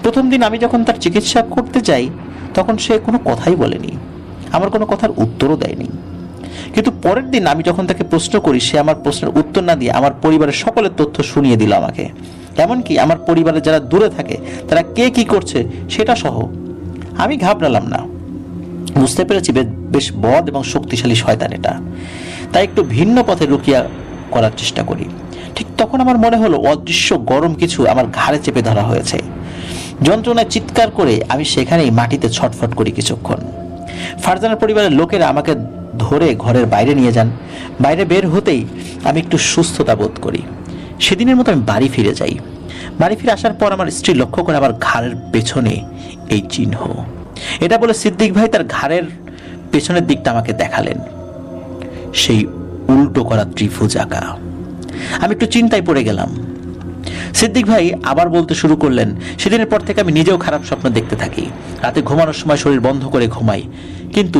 প্রথম দিন আমি যখন তার চিকিৎসা করতে যাই তখন সে কোনো কথাই বলেনি, আমার কোনো কথার উত্তরও দেয়নি। কিন্তু পরের দিন আমি যখন তাকে প্রশ্ন করি, সে আমার প্রশ্নের উত্তর না দিয়ে আমার পরিবারের সকলের তথ্য শুনিয়ে দিল আমাকে, এমনকি আমার পরিবারের যারা দূরে থাকে তারা কে কি করছে সেটা সহ। আমি ঘাবড়ালাম না, বুঝতে পেরেছি বেশ বদ এবং শক্তিশালী শয়তান এটা, তাই একটু ভিন্ন পথে রুকিয়া করার চেষ্টা করি। ঠিক তখন আমার মনে হলো অদৃশ্য গরম কিছু আমার ঘাড়ে চেপে ধরা হয়েছে। যন্ত্রণায় চিৎকার করে আমি সেখানেই মাটিতে ছটফট করি কিছুক্ষণ। ফারজানার পরিবারের লোকেরা আমাকে ধরে ঘরের বাইরে নিয়ে যান। বাইরে বের হতেই আমি একটু সুস্থতা বোধ করি। সেদিনের মতো আমি বাড়ি ফিরে যাই। বাড়ি ফিরে আসার পর আমার স্ত্রী লক্ষ্য করে আমার ঘাড়ের পেছনে এই চিহ্ন। এটা বলে সিদ্দিক ভাই তার ঘাড়ের পেছনের দিকটা আমাকে দেখালেন, সেই উল্টো করা ত্রিভুজ আঁকা। আমি একটু চিন্তায় পড়ে গেলাম। সিদ্দিক ভাই আবার বলতে শুরু করলেন, সেদিনের পর থেকে আমি নিজেও খারাপ স্বপ্ন দেখতে থাকি। রাতে ঘুমানোর সময় শরীর বন্ধ করে ঘুমাই, কিন্তু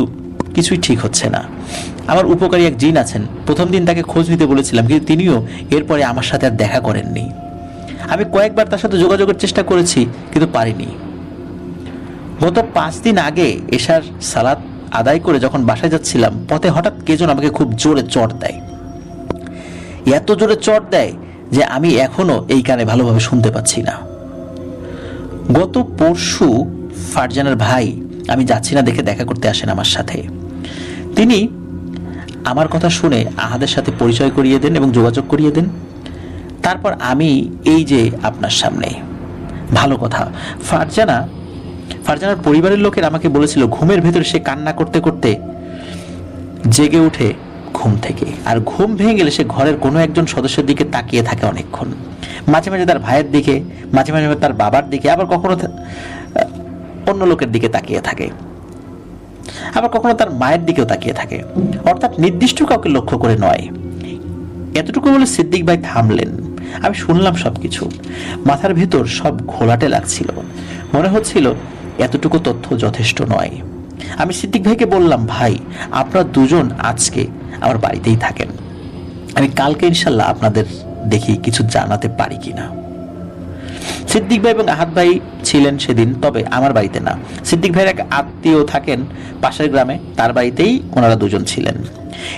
কিছুই ঠিক হচ্ছে না। আমার উপকারী এক জিন আছেন, প্রথম দিন তাকে খোঁজ নিতে বলেছিলাম, কিন্তু তিনিও এরপরে আমার সাথে আর দেখা করেননি। আমি কয়েকবার তার সাথে যোগাযোগের চেষ্টা করেছি, কিন্তু পারিনি। গত 5 দিন আগে এশার সালাত আদায় করে যখন বাসায় যাচ্ছিলাম, পথে হঠাৎ কে যেন আমাকে খুব জোরে চড় দেয়। এত জোরে চড় দেয় যে আমি এখনো এই কানে ভালোভাবে শুনতে পাচ্ছি না। গত পরশু ফারজানার ভাই আমি যাচ্ছি না দেখে দেখা করতে আসেন আমার সাথে। তিনি আমার কথা শুনে আহাদের সাথে পরিচয় করিয়ে দেন এবং যোগাযোগ করিয়ে দেন। তারপর আমি এই যে আপনার সামনে। ভালো কথা, ফারজানার পরিবারের লোকের আমাকে বলেছিল ঘুমের ভেতরে সে কান্না করতে করতে জেগে উঠে ঘুম থেকে, আর ঘুম ভেঙে গেলে সে ঘরের কোনো একজন সদস্যের দিকে তাকিয়ে থাকে অনেকক্ষণ। মাঝে মাঝে তার ভাইয়ের দিকে, মাঝে মাঝে তার বাবার দিকে, আবার কখনো অন্য লোকের দিকে তাকিয়ে থাকে, আবার কখনো তার মায়ের দিকেও তাকিয়ে থাকে, অর্থাৎ নির্দিষ্ট কাউকে লক্ষ্য করে নয়। এতটুকু বলে সিদ্দিক ভাই থামলেন। আমি শুনলাম সবকিছু। মাথার ভেতর সব ঘোলাটে লাগছিল, মনে হচ্ছিল এতটুকু তথ্য যথেষ্ট নয়। আমি সিদ্দিক ভাইকে বললাম, ভাই আপনারা দুজন আজকে আমার বাড়িতেই থাকেন, আমি কালকে ইনশাল্লাহ আপনাদের দেখি কিছু জানাতে পারি কিনা। সিদ্দিক ভাই এবং আহাদ ভাই ছিলেন সেদিন, তবে আমার বাড়িতে না। সিদ্দিক ভাইয়ের এক আত্মীয় থাকেন পাশের গ্রামে, তার বাড়িতেই ওনারা দুজন ছিলেন।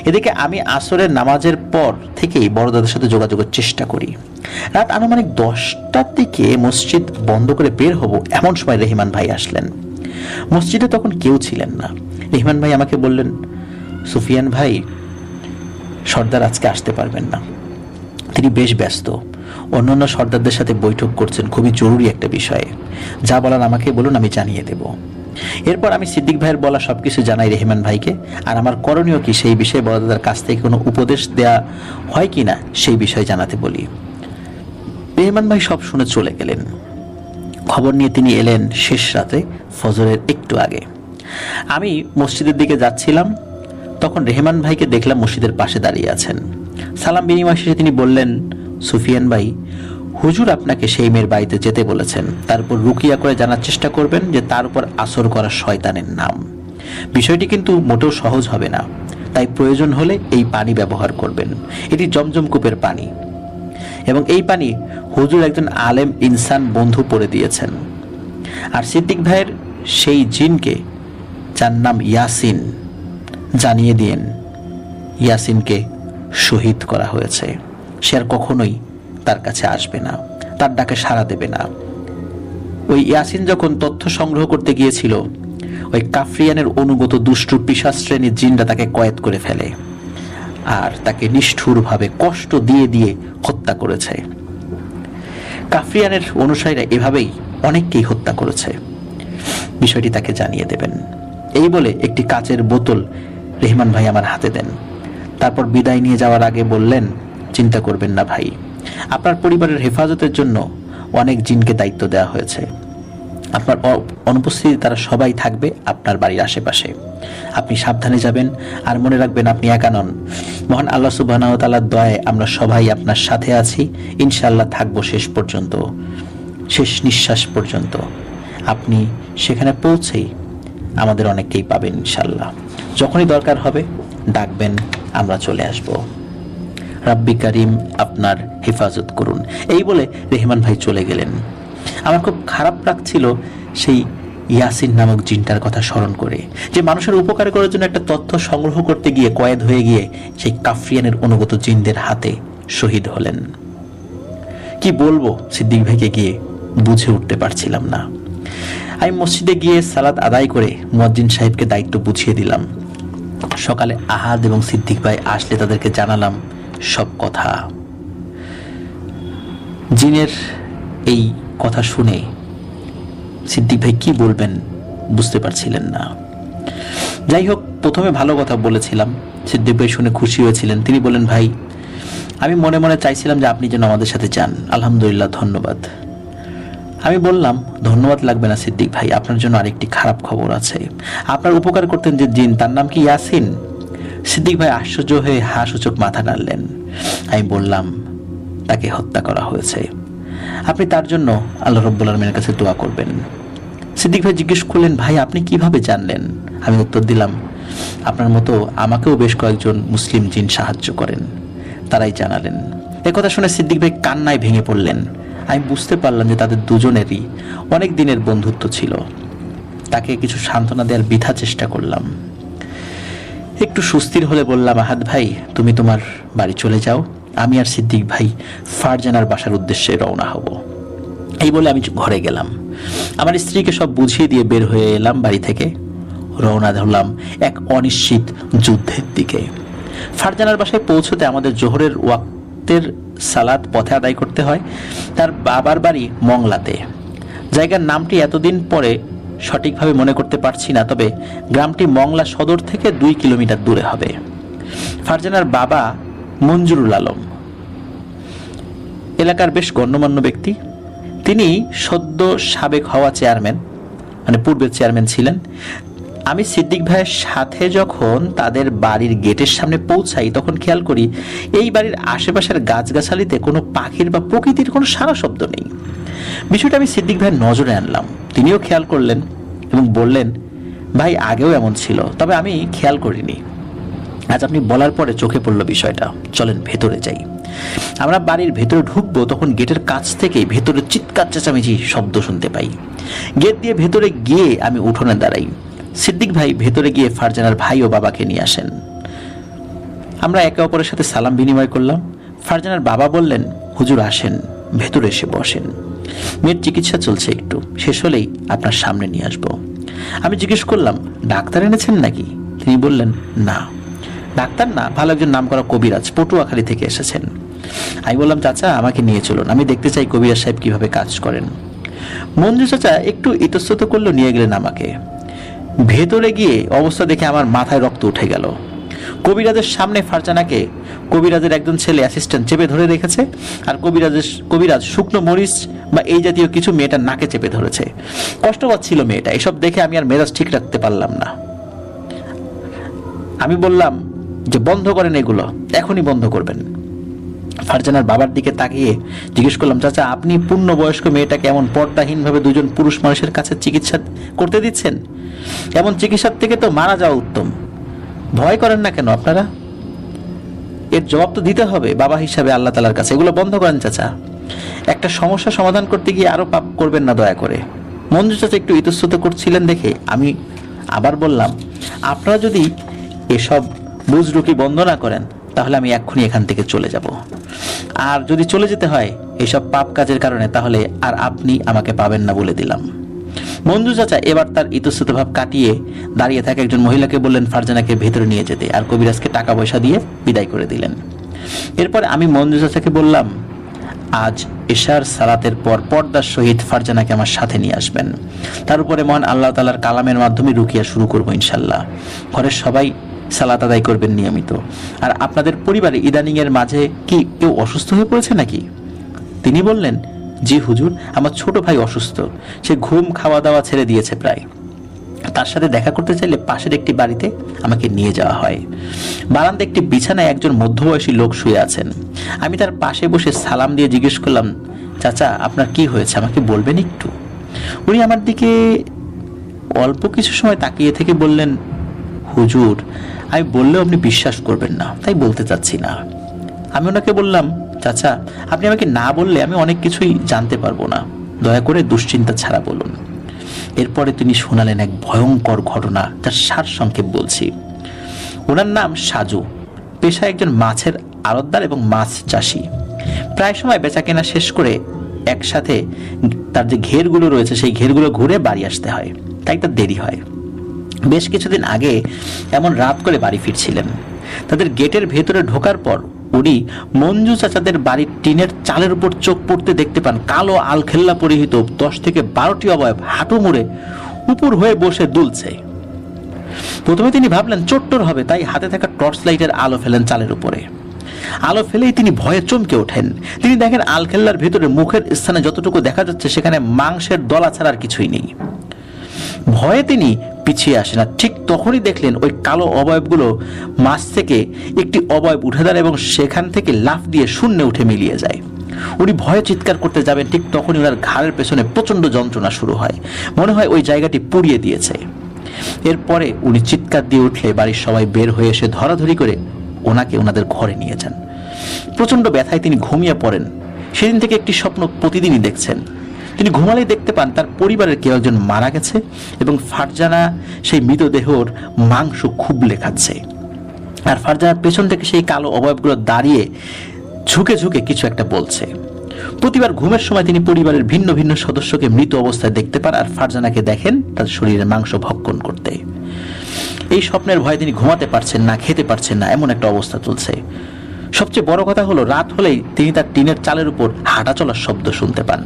এদিকে আমি আসরের নামাজের পর থেকেই বড়দাদের সাথে যোগাযোগের চেষ্টা করি। রাত আনুমানিক 10টার দিকে মসজিদ বন্ধ করে বের হব, এমন সময় রেহমান ভাই আসলেন। মসজিদে তখন কেউ ছিলেন না। রেহমান ভাই আমাকে বললেন, সুফিয়ান ভাই, সর্দার আজকে আসতে পারবেন না, তিনি বেশ ব্যস্ত, অন্যান্য সর্দারদের সাথে বৈঠক করছেন খুবই জরুরি একটা বিষয়ে। যা বলার আমাকে বলুন, আমি জানিয়ে দেব। এরপর আমি সিদ্দিক ভাইয়ের বলা সবকিছু জানাই রেহমান ভাইকে, আর আমার করণীয় কি সেই বিষয়ে বড়দাদার কাছ থেকে কোনো উপদেশ দেয়া হয় কিনা সেই বিষয়ে জানাতে বলি। রেহমান ভাই সব শুনে চলে গেলেন। খবর নিয়ে তিনি এলেন শেষ রাতে ফজরের একটু আগে। আমি মসজিদের দিকে যাচ্ছিলাম, তখন রেহমান ভাইকে দেখলাম মসজিদের পাশে দাঁড়িয়ে আছেন। সালাম বিনিময় শেষে তিনি বললেন, সুফিয়ান ভাই, হুজুর আপনাকে সেই মেয়ের বাড়িতে যেতে বলেছেন, তারপর রুকিয়া করে জানার চেষ্টা করবেন যে তার উপর আসর করা শয়তানের নাম। বিষয়টি কিন্তু মোটেও সহজ হবে না, তাই প্রয়োজন হলে এই পানি ব্যবহার করবেন। এটি জমজম কূপের পানি, এবং এই পানি হুজুর একজন আলেম ইনসান বন্ধু পড়ে দিয়েছেন। আর সিদ্দিক ভাইয়ের সেই জিনকে, যার নাম ইয়াসিন, জানিয়ে দিন ইয়াসিনকে শহীদ করা হয়েছে। সে আর কখনোই তার কাছে আসবে না, তার ডাকে সাড়া দেবে না। ওই ইয়াসিন যখন তথ্য সংগ্রহ করতে গিয়েছিল, ওই কাফরিয়ানের অনুগত দুষ্টু পিশাচ শ্রেণীর জিনরা তাকে কয়েদ করে ফেলে আর তাকে নিষ্ঠুরভাবে কষ্ট দিয়ে দিয়ে হত্যা করেছে। কাফরিয়ানের অনুসারীরা এভাবেই অনেককেই হত্যা করেছে। বিষয়টি তাকে জানিয়ে দেবেন। এই বলে একটি কাচের বোতল রেহমান ভাই আমার হাতে দেন। তারপর বিদায় নিয়ে যাওয়ার আগে বললেন, চিন্তা করবেন না ভাই, আপনার পরিবারের হেফাজতের জন্য অনেক জিনকে দায়িত্ব দেওয়া হয়েছে। আপনার অনুপস্থিতি তারা সবাই থাকবে আপনার বাড়ির আশেপাশে। আপনি সাবধানে যাবেন, আর মনে রাখবেন আপনি একা নন। মহান আল্লাহ সুবহানাহু ওয়া তাআলার দয়ায় আমরা সবাই আপনার সাথে আছি, ইনশাআল্লাহ থাকবো শেষ পর্যন্ত, শেষ নিঃশ্বাস পর্যন্ত। আপনি সেখানে পৌঁছেই আমাদের অনেককেই পাবেন ইনশাল্লাহ। যখনই দরকার হবে ডাকবেন, আমরা চলে আসব। রাব্বি কারিম আপনার হেফাজত করুন। এই বলে রেহমান ভাই চলে গেলেন। আমার খুব খারাপ লাগছিল সেই ইয়াসিন নামক জিনটার কথা স্মরণ করে, যে মানুষের উপকার করার জন্য একটা তথ্য সংগ্রহ করতে গিয়ে কয়েদ হয়ে গিয়ে সেই কাফরিয়ানের অনুগত জিনদের হাতে শহীদ হলেন। কি বলবো সিদ্দিক ভাইকে গিয়ে বুঝে উঠতে পারছিলাম না। আমি মসজিদে গিয়ে সালাত আদায় করে মুয়াজ্জিন সাহেবকে দায়িত্ব বুঝিয়ে দিলাম। সকালে আহাদ এবং সিদ্দিক ভাই আসলে তাদেরকে জানালাম সব কথা। জিনের এই কথা শুনে সিদ্দিক ভাই কি বলবেন বুঝতে পারছিলেন না। যাই হোক, প্রথমে ভালো কথা বলেছিলাম, সিদ্দিক ভাই শুনে খুশি হয়েছিলেন। তিনি বলেন, ভাই আমি মনে মনে চাইছিলাম যে আপনি যেন আমাদের সাথে যান। আলহামদুলিল্লাহ, ধন্যবাদ। আমি বললাম, ধন্যবাদ লাগবে না সিদ্দিক ভাই, আপনার জন্য আরেকটি খারাপ খবর আছে। আপনার উপকার করতেন যে জিন, তার নাম কি ইয়াসিন? সিদ্দিক ভাই আশ্চর্য হয়ে হাসূচক মাথা নাড়লেন। আমি বললাম, তাকে হত্যা করা হয়েছে। আপনি তার জন্য আল্লাহ রাব্বুল আলামিনের কাছে দোয়া করবেন। সিদ্দিক ভাই জিজ্ঞেস করলেন, ভাই আপনি কিভাবে জানলেন? আমি উত্তর দিলাম, আপনার মতো আমাকেও বেশ কয়েকজন মুসলিম জিন সাহায্য করেন, তারাই জানালেন। একথা শুনে সিদ্দিক ভাই কান্নায় ভেঙে পড়লেন। আমি বুঝতে পারলাম যে তাদের দুজনেরই অনেক দিনের বন্ধুত্ব ছিল। তাকে কিছু সান্ত্বনা দেওয়ার বৃথা চেষ্টা করলাম। একটু সুস্থির হলে বললাম, আহাদ ভাই তুমি তোমার বাড়ি চলে যাও, আমি আর সিদ্দিক ভাই ফারজানার বাসার উদ্দেশ্যে রওনা হব। এই বলে আমি ঘরে গেলাম। আমার স্ত্রীকে সব বুঝিয়ে দিয়ে বের হয়ে এলাম বাড়ি থেকে। রওনা ধরলাম এক অনিশ্চিত যুদ্ধের দিকে। ফারজানার বাসায় পৌঁছতে আমাদের জোহরের ওয়াক্তের সালাত পথে আদায় করতে হয়। তার বাবার বাড়ি মংলাতে। জায়গার নামটি এতদিন পরে সঠিকভাবে মনে করতে পারছি না, তবে গ্রামটি মংলা সদর থেকে 2 কিলোমিটার দূরে হবে। ফারজানার বাবা মঞ্জুরুল আলম এলাকার বেশ গণ্যমান্য ব্যক্তি। তিনি সদ্য সাবেক হওয়া চেয়ারম্যান, মানে পূর্বের চেয়ারম্যান ছিলেন। আমি সিদ্দিক ভাইয়ের সাথে যখন তাদের বাড়ির গেটের সামনে পৌঁছাই তখন খেয়াল করি এই বাড়ির আশেপাশের গাছগাছালিতে কোনো পাখির বা প্রকৃতির কোনো সারা শব্দ নেই। বিষয়টা আমি সিদ্দিক ভাইয়ের নজরে আনলাম। তিনিও খেয়াল করলেন এবং বললেন, ভাই আগেও এমন ছিল, তবে আমি খেয়াল করিনি। আজ আপনি বলার পরে চোখে পড়ল বিষয়টা। চলেন ভেতরে যাই। আমরা বাড়ির ভেতরে ঢুকবো তখন গেটের কাছ থেকে ভেতরে চিৎকার চেঁচামেচি শব্দ শুনতে পাই। গেট দিয়ে ভেতরে গিয়ে আমি উঠোনে দাঁড়াই। সিদ্দিক ভাই ভেতরে গিয়ে ফারজানার ভাই ও বাবাকে নিয়ে আসেন। আমরা একে অপরের সাথে সালাম বিনিময় করলাম। ফারজানার বাবা বললেন, হুজুর আসেন, ভেতরে এসে বসেন, মেয়ের চিকিৎসা চলছে, একটু শেষ হলেই আপনার সামনে নিয়ে আসবো। আমি জিজ্ঞেস করলাম, ডাক্তার এনেছেন নাকি? তিনি বললেন, না ডাক্তার না, ভালো একজন নামকরা কবিরাজ পটুয়াখালী থেকে এসেছেন। আমি বললাম, চাচা আমাকে নিয়ে চলুন, আমি দেখতে চাই কবিরাজ সাহেব কিভাবে কাজ করেন। মঞ্জু চাচা একটু ইতস্তত করলেও নিয়ে গেলেন আমাকে। ভেতরে গিয়ে অবস্থা দেখে আমার মাথায় রক্ত উঠে গেল। কবিরাজের সামনে ফারজানাকে কবিরাজের একজন ছেলে অ্যাসিস্ট্যান্ট চেপে ধরে রেখেছে, আর কবিরাজ শুকনো মরিচ বা এই জাতীয় কিছু মেয়েটার নাকে চেপে ধরেছে। কষ্ট পাচ্ছিল মেয়েটা। এসব দেখে আমি আর মেজাজ ঠিক রাখতে পারলাম না। আমি বললাম যে বন্ধ করেন এগুলো, এখনই বন্ধ করবেন। ফারজানার বাবার দিকে তাকিয়ে জিজ্ঞেস করলাম, চাচা আপনি পূর্ণবয়স্ক মেয়েটাকে এমন পর্দাহীনভাবে দুজন পুরুষ মানুষের কাছে চিকিৎসা করতে দিচ্ছেন? এমন চিকিৎসার থেকে তো মারা যাওয়া উত্তম। ভয় করেন না কেন আপনারা? এর জবাব তো দিতে হবে বাবা হিসাবে আল্লাহ তাআলার কাছে। এগুলো বন্ধ করেন চাচা। একটা সমস্যা সমাধান করতে গিয়ে আরো পাপ করবেন না দয়া করে। মঞ্জু চাচা একটু ইতস্তত করছিলেন দেখে আমি আবার বললাম, আপনারা যদি এসব বুজরুকি বন্ধ না করেন তাহলে আমি এক্ষুনি এখান থেকে চলে যাব। আর যদি চলে যেতে হয় এইসব পাপ কাজের কারণে, তাহলে আর আপনি আমাকে পাবেন না বলে দিলাম। মঞ্জু চাচা এবার তার ইতস্তত ভাব কাটিয়ে দাঁড়িয়ে থাকা একজন মহিলাকে বললেন ফারজানাকে ভেতরে নিয়ে যেতে, আর কবিরাজকে টাকা পয়সা দিয়ে বিদায় করে দিলেন। এরপর আমি মঞ্জু চাচাকে বললাম, আজ এশার সালাতের পর পর্দার সহিত ফারজানাকে আমার সাথে নিয়ে আসবেন। তার উপরে মহান আল্লাহ তাআলার কালামের মাধ্যমে রুকিয়া শুরু করবো ইনশাল্লাহ। ঘরের সবাই সালাত আদায় করবেন নিয়মিত। আর আপনাদের পরিবারে ইদানিং এর মাঝে কি কেউ অসুস্থ হয়ে পড়েছে নাকি? তিনি বললেন, জি হুজুর, আমার ছোট ভাই অসুস্থ। সে ঘুম খাওয়া দাওয়া ছেড়ে দিয়েছে প্রায়। তার সাথে দেখা করতে চাইলে পাশের একটি বাড়িতে আমাকে নিয়ে যাওয়া হয়। বারান্দায় একটি বিছানায় একজন মধ্যবয়সী লোক শুয়ে আছেন। আমি তার পাশে বসে সালাম দিয়ে জিজ্ঞেস করলাম, চাচা আপনার কি হয়েছে, আমাকে বলবেন একটু? উনি আমার দিকে অল্প কিছু সময় তাকিয়ে থেকে বললেন, হুজুর, আমি বললেও আপনি বিশ্বাস করবেন না, তাই বলতে চাচ্ছি না। আমি ওনাকে বললাম, চাচা, আপনি আমাকে না বললে আমি অনেক কিছুই জানতে পারবো না, দয়া করে দুশ্চিন্তা ছাড়া বলুন। এরপরে তিনি শোনালেন এক ভয়ঙ্কর ঘটনা, যার সারসংক্ষেপ বলছি। ওনার নাম সাজু, পেশায় একজন মাছের আড়তদার এবং মাছ চাষি। প্রায় সময় বেচা কেনা শেষ করে একসাথে তার যে ঘেরগুলো রয়েছে সেই ঘেরগুলো ঘুরে বাড়ি আসতে হয়, তাই তার দেরি হয়। বেশ কিছুদিন আগে এমন রাত করে বাড়ি ফিরছিলেন। তাদের গেটের ভেতরে ঢোকার পর উনি মঞ্জু চাচাদের বাড়ির টিনের চালের উপর চোখ পড়তে দেখতে পান কালো আলখেল্লা পরিহিত 10 থেকে 12টি অবয়ব হাঁটু মুড়ে উপর হয়ে বসে দুলছে। প্রথমে তিনি ভাবলেন চোট্টর হবে, তাই হাতে থাকা টর্চ লাইটের আলো ফেলেন চালের উপরে। আলো ফেলেই তিনি ভয়ে চমকে ওঠেন। তিনি দেখেন আলখেল্লার ভেতরে মুখের স্থানে যতটুকু দেখা যাচ্ছে সেখানে মাংসের দলা ছাড়া আর কিছুই নেই। ভয়ে তিনি পিছিয়ে আসেন, আর ঠিক তখনই দেখলেন ওই কালো অবয়বগুলো মাছ থেকে একটি অবয়ব উঠে দাঁড়ায় এবং সেখান থেকে লাফ দিয়ে শূন্যে উঠে মিলিয়ে যায়। উনি ভয়ে চিৎকার করতে যাবেন, ঠিক তখনই ওনার ঘাড়ের পেছনে প্রচন্ড যন্ত্রণা শুরু হয়, মনে হয় ওই জায়গাটি পুড়িয়ে দিয়েছে। এরপরে উনি চিৎকার দিয়ে উঠলে বাড়ির সবাই বের হয়ে এসে ধরাধরি করে ওনাকে ওনাদের ঘরে নিয়ে যান। প্রচন্ড ব্যথায় তিনি ঘুমিয়ে পড়েন। সেদিন থেকে একটি স্বপ্ন প্রতিদিনই দেখছেন। তিনি ঘুমালেই দেখতে পান তার পরিবারের কেউ একজন মারা গেছে এবং ফারজানা সেই মৃতদেহর মাংস খুবলে খাচ্ছে, আর ফারজানার পেছন থেকে সেই কালো অবয়বগুলো দাঁড়িয়ে ঝুঁকে ঝুঁকে কিছু একটা বলছে। প্রতিবার ঘুমের সময় তিনি পরিবারের ভিন্ন ভিন্ন সদস্যকে মৃত অবস্থায় দেখতে পান, আর ফারজানাকে দেখেন তার শরীরে মাংস ভক্ষণ করতে। এই স্বপ্নের ভয়ে তিনি ঘুমাতে পারছেন না, খেতে পারছেন না, এমন একটা অবস্থা চলছে। সবচেয়ে বড় কথা হলো, রাত হলেই তিনি তার টিনের চালের উপর হাঁটা চলার শব্দ শুনতে পান।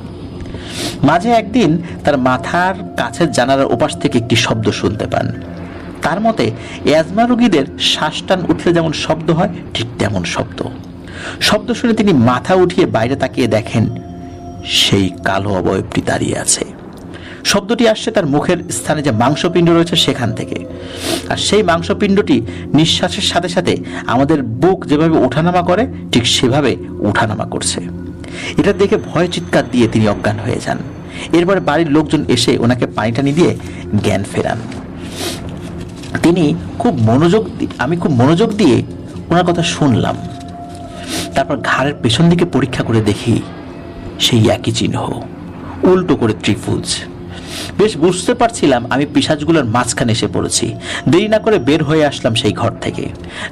মাঝে একদিন তার মাথার কাছের জানালার ওপাশ থেকে একটি শব্দ শুনতে পান। তার মতে অ্যাজমা রোগীদের শ্বাস টান উঠলে যেমন শব্দ হয়, ঠিক তেমন শব্দ শুনে তিনি মাথা উঠিয়ে বাইরে তাকিয়ে দেখেন সেই কালো অবয়বটি দাঁড়িয়ে আছে। শব্দটি আসছে তার মুখের স্থানে যে মাংসপিণ্ড রয়েছে সেখান থেকে, আর সেই মাংসপিণ্ডটি নিঃশ্বাসের সাথে সাথে আমাদের বুক যেভাবে ওঠানামা করে ঠিক সেভাবে ওঠানামা করছে। এটা দেখে ভয় চিৎকার দিয়ে তিনি অজ্ঞান হয়ে যান। এরপরে বাড়ির লোকজন এসে ওনাকে পানি টানি দিয়ে জ্ঞান ফেরান। আমি খুব মনোযোগ দিয়ে ওনার কথা শুনলাম। তারপর ঘাড়ের পেছন দিকে পরীক্ষা করে দেখি সেই একই চিহ্ন, উল্টো করে ত্রিভুজ। বেশ বুঝতে পারছিলাম আমি পিশাচগুলোর মাঝখানে এসে পড়েছি। দেরি না করে বের হয়ে আসলাম সেই ঘর থেকে।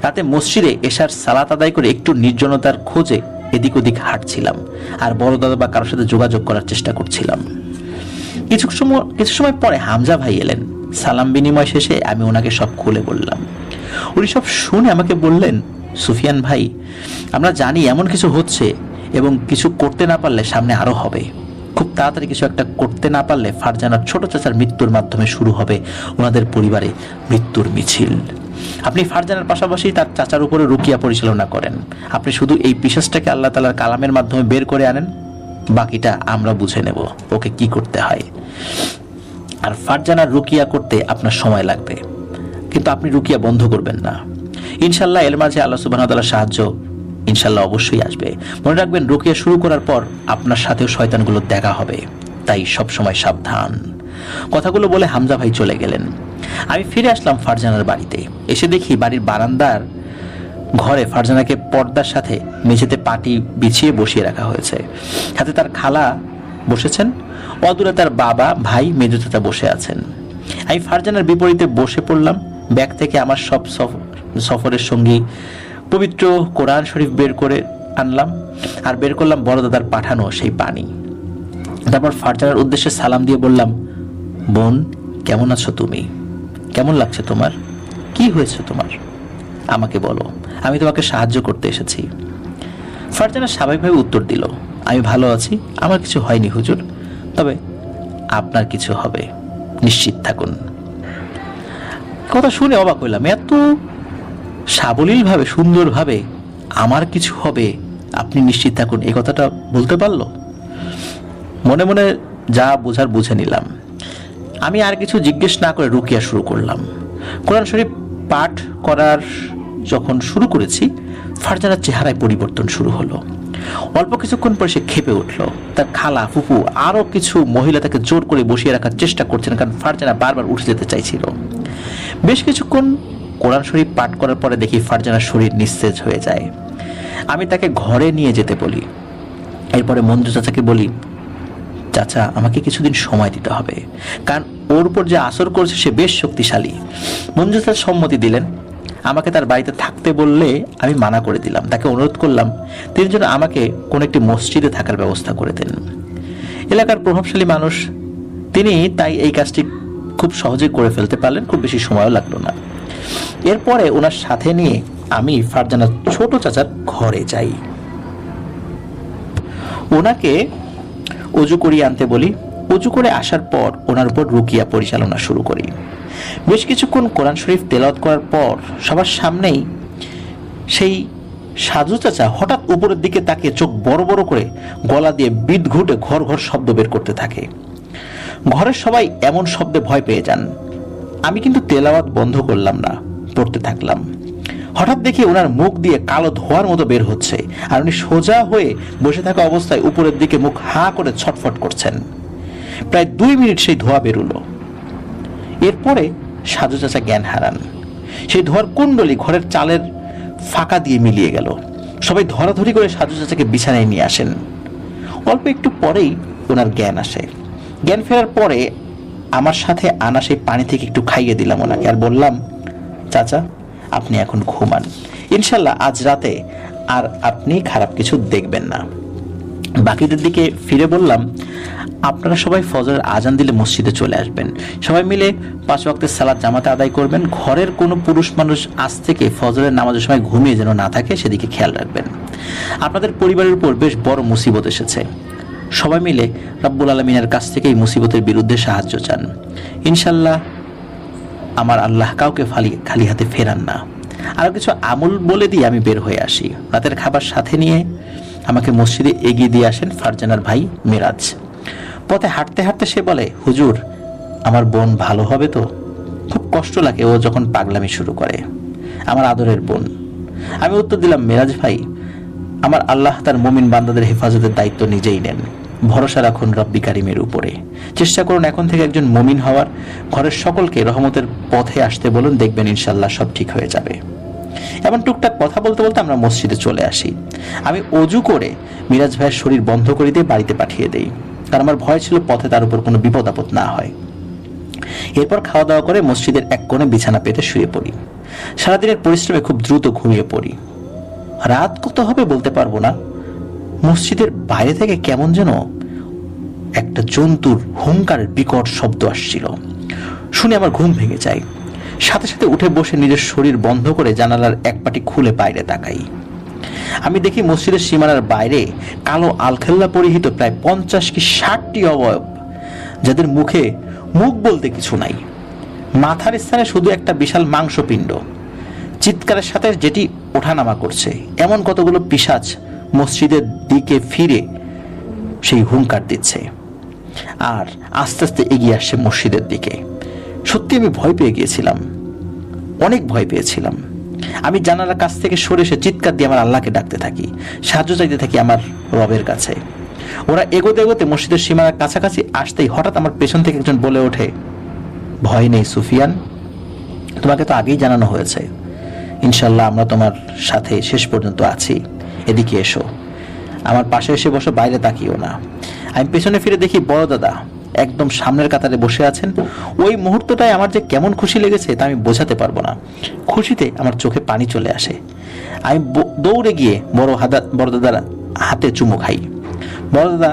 রাতে মসজিদে এশার সালাত আদায় করে একটু নির্জনতার খোঁজে এদিক ওদিক হাঁটছিলাম, আর বড় দাদা বা কারোর সাথে যোগাযোগ করার চেষ্টা করছিলাম। কিছু সময় পরে হামজা ভাই এলেন। সালাম বিনিময় শেষে আমি ওনাকে সব খুলে বললাম। উনি সব শুনে আমাকে বললেন, সুফিয়ান ভাই, আমরা জানি এমন কিছু হচ্ছে এবং কিছু করতে না পারলে সামনে আরো হবে। খুব তাড়াতাড়ি কিছু একটা করতে না পারলে ফারজানার ছোট চাচার মৃত্যুর মাধ্যমে শুরু হবে ওনাদের পরিবারে মৃত্যুর মিছিল। আপনি ফারজানার পাশাপাশি তার চাচার উপরে রুকিয়া পরিচালনা করেন। আপনি শুধু এই পিশাচটাকে আল্লাহ তাআলার কালামের মাধ্যমে বের করে আনেন, বাকিটা আমরা বুঝে নেব ওকে কি করতে হয়। আর ফারজানার রুকিয়া করতে আপনার সময় লাগবে, কিন্তু আপনি রুকিয়া বন্ধ করবেন না। ইনশাল্লাহ এর মাঝে আল্লাহ সুবহানাহু ওয়া তাআলার সাহায্য ইনশাল্লাহ অবশ্যই আসবে। মনে রাখবেন, রুকিয়া শুরু করার পর আপনার সাথেও শয়তানগুলো দেখা হবে, তাই সব সময় সাবধান। কথাগুলো বলে হামজা ভাই চলে গেলেন। আমি ফিরে আসলাম ফারজানার বাড়িতে। এসে দেখি বাড়ির বারান্দার ঘরে ফারজানাকে পর্দার সাথে মেঝেতে পাটি বিছিয়ে বসিয়ে রাখা হয়েছে। সাথে তার খালা বসেছেন, অদূরে তার বাবা, ভাই, মেজো চাচা বসে আছেন। আমি ফারজানার বিপরীতে বসে পড়লাম। ব্যাগ থেকে আমার সব সফরের সঙ্গী পবিত্র কোরআন শরীফ বের করে আনলাম, আর বের করলাম বড় দাদার পাঠানো সেই পানি। তারপর ফারজানার উদ্দেশ্যে সালাম দিয়ে বললাম, বোন, কেমন আছো তুমি? কেমন লাগছে তোমার? কি হয়েছে তোমার? আমাকে বলো, আমি তোমাকে সাহায্য করতে এসেছি। ফারজানা স্বাভাবিকভাবে উত্তর দিল, আমি ভালো আছি, আমার কিছু হয়নি হুজুর, তবে আপনার কিছু হবে, নিশ্চিত থাকুন। কথা শুনে অবাক হইলাম, এত সাবলীলভাবে সুন্দরভাবে আমার কিছু হবে, আপনি নিশ্চিত থাকুন, এই কথাটা বলতে পারলো। মনে মনে যা বোঝার বুঝে নিলাম। আমি আর কিছু জিজ্ঞেস না করে রুকিয়া শুরু করলাম। কোরআন শরীফ পাঠ করার যখন শুরু করেছি, ফারজানার চেহারায় পরিবর্তন শুরু হলো। অল্প কিছুক্ষণ পরে সে ক্ষেপে উঠল। তার খালা ফুফু আরো কিছু মহিলা তাকে জোর করে বসিয়ে রাখার চেষ্টা করছেন, কারণ ফারজানা বারবার উঠে যেতে চাইছিল। বেশ কিছুক্ষণ কোরআন শরীফ পাঠ করার পরে দেখি ফারজানার শরীর নিস্তেজ হয়ে যায়। আমি তাকে ঘরে নিয়ে যেতে বলি। এরপরে মঞ্জু চাচাকে বলি, চাচা আমাকে কিছুদিন সময় দিতে হবে, কারণ ওর উপর যে আসর করছে সে বেশ শক্তিশালী। মঞ্জু চাচা সম্মতি দিলেন। আমাকে তার বাড়িতে থাকতে বললে আমি মানা করে দিলাম। তাকে অনুরোধ করলাম তিনি যেন আমাকে কোন একটি মসজিদে থাকার ব্যবস্থা করে দেন। এলাকার প্রভাবশালী মানুষ তিনি, তাই এই কাজটি খুব সহজে করে ফেলতে পারলেন, খুব বেশি সময়ও লাগলো না। এরপরে ওনার সাথে নিয়ে আমি ফারজানার ছোট চাচার ঘরে যাই। ওনাকে অজু করিয়ে আনতে বলি। অজু করে আসার পর ওনার উপর রুকিয়া পরিচালনা শুরু করি। বেশ কিছুক্ষণ কোরআন শরীফ তেলাওয়াত করার পর সবার সামনেই সেই সাজু চাচা হঠাৎ উপরের দিকে তাকিয়ে চোখ বড় বড় করে গলা দিয়ে বিট ঘুটে ঘর ঘর শব্দ বের করতে থাকে। ঘরের সবাই এমন শব্দে ভয় পেয়ে যান। আমি কিন্তু তেলাওয়াত বন্ধ করলাম না, পড়তে থাকলাম। হঠাৎ দেখি ওনার মুখ দিয়ে কালো ধোঁয়ার মতো বের হচ্ছে, আর উনি সোজা হয়ে বসে থাকা অবস্থায় উপরের দিকে মুখ হা করে ছটফট করছেন। প্রায় 2 মিনিট সেই ধোঁয়া বেরুলো। এরপরে সাজু চাচা জ্ঞান হারান। সেই ধোঁয়ার কুণ্ডলি ঘরের চালের ফাঁকা দিয়ে মিলিয়ে গেল। সবাই ধরাধরি করে সাজু চাচাকে বিছানায় নিয়ে আসেন। অল্প একটু পরেই ওনার জ্ঞান আসে। জ্ঞান ফেরার পরে আমার সাথে আনা সেই পানি থেকে একটু খাইয়ে দিলাম ওনাকে, আর বললাম, চাচা আপনি এখন ঘুমান, ইনশাল্লাহ আজ রাতে আর আপনি খারাপ কিছু দেখবেন না। বাকিদের দিকে ফিরে বললাম, আপনারা সবাই ফজরের আজান দিলে মসজিদে চলে আসবেন। সবাই মিলে 5 ওয়াক্তের সালাত জামাতে আদায় করবেন। ঘরের কোনো পুরুষ মানুষ আজ থেকে ফজরের নামাজের সময় ঘুমিয়ে যেন না থাকে, সেদিকে খেয়াল রাখবেন। আপনাদের পরিবারের উপর বেশ বড় মুসিবত এসেছে। সবাই মিলে রব্বুল আলামিনের কাছ থেকে এই মুসিবতের বিরুদ্ধে সাহায্য চান। ইনশাল্লাহ আমার আল্লাহ কাউকে খালি হাতে ফেরান না। আরো কিছু আমল বলে দিয়ে আমি বের হয়ে আসি। রাতের খাবার সাথে নিয়ে আমাকে মসজিদে এগিয়ে দিয়ে আসেন ফারজানার ভাই মিরাজ। পথে হাঁটতে হাঁটতে সে বলে, হুজুর আমার বোন ভালো হবে তো? খুব কষ্ট লাগে ও যখন পাগলামি শুরু করে, আমার আদরের বোন। আমি উত্তর দিলাম, মিরাজ ভাই, আমার আল্লাহ তার মুমিন বান্দাদের হেফাজতের দায়িত্ব নিজেই নেন। ভরসা রাখুন রব্বি কারিমের উপরে। চেষ্টা করুন এখন থেকে একজন মুমিন হওয়ার। ঘরের সকলকে রহমতের পথে আসতে বলুন, দেখবেন ইনশাল্লাহ সব ঠিক হয়ে যাবে। এমন টুকটাক কথা বলতে বলতে আমরা মসজিদে চলে আসি। আমি অজু করে মিরাজ ভাইয়ের শরীর বন্ধ করে দিয়ে বাড়িতে পাঠিয়ে দেই, কারণ আমার ভয় ছিল পথে তার উপর কোনো বিপদ আপদ না হয়। এরপর খাওয়া দাওয়া করে মসজিদের এক কোণে বিছানা পেতে শুয়ে পড়ি। সারাদিনের পরিশ্রমে খুব দ্রুত ঘুমিয়ে পড়ি। রাত কত হবে বলতে পারবো না। মসজিদের বাইরে থেকে কেমন যেন একটা জন্তুর হুঙ্কারের বিকট শব্দ আসছিল। শুনে আমার ঘুম ভেঙে যায়। সাথে সাথে উঠে বসে নিজের শরীর বন্ধ করে জানালার এক পাটি খুলে বাইরে তাকাই। আমি দেখি মসজিদের সীমানার বাইরে কালো আলখেল্লা পরিহিত প্রায় 50 কি 60টি অবয়ব, যাদের মুখে মুখ বলতে কিছু নাই। মাথার স্থানে শুধু একটা বিশাল মাংসপিণ্ড, চিৎকারের সাথে যেটি ওঠানামা করছে। এমন কতগুলো পিশাচ মসজিদের দিকে ফিরে সেই হুঙ্কার দিচ্ছে আর আস্তে আস্তে এগিয়ে আসছে মসজিদের দিকে। সত্যি আমি ভয় পেয়ে গিয়েছিলাম, অনেক ভয় পেয়েছিলাম। আমি জানালার কাছ থেকে সরে এসে চিৎকার দিয়ে আমার আল্লাহকে ডাকতে থাকি, সাহায্য চাইতে থাকি আমার রবের কাছে। ওরা এগোতে এগোতে মসজিদের সীমানার কাছাকাছি আসতেই হঠাৎ আমার পেছন থেকে একজন বলে ওঠে, ভয় নেই সুফিয়ান, তোমাকে তো আগেই জানানো হয়েছে, ইনশাল্লাহ আমরা তোমার সাথে শেষ পর্যন্ত আছি। এদিকে এসো, আমার পাশে এসে বসো, বাইরে তাকিও না। আমি পেছনে ফিরে দেখি বড় দাদা একদম সামনের কাতারে বসে আছেন। ওই মুহূর্তটায় আমার যে কেমন খুশি লেগেছে তা আমি বোঝাতে পারবো না। খুশিতে আমার চোখে পানি চলে আসে। আমি দৌড়ে গিয়ে বড় দাদার হাতে চুমু খাই। বড় দাদা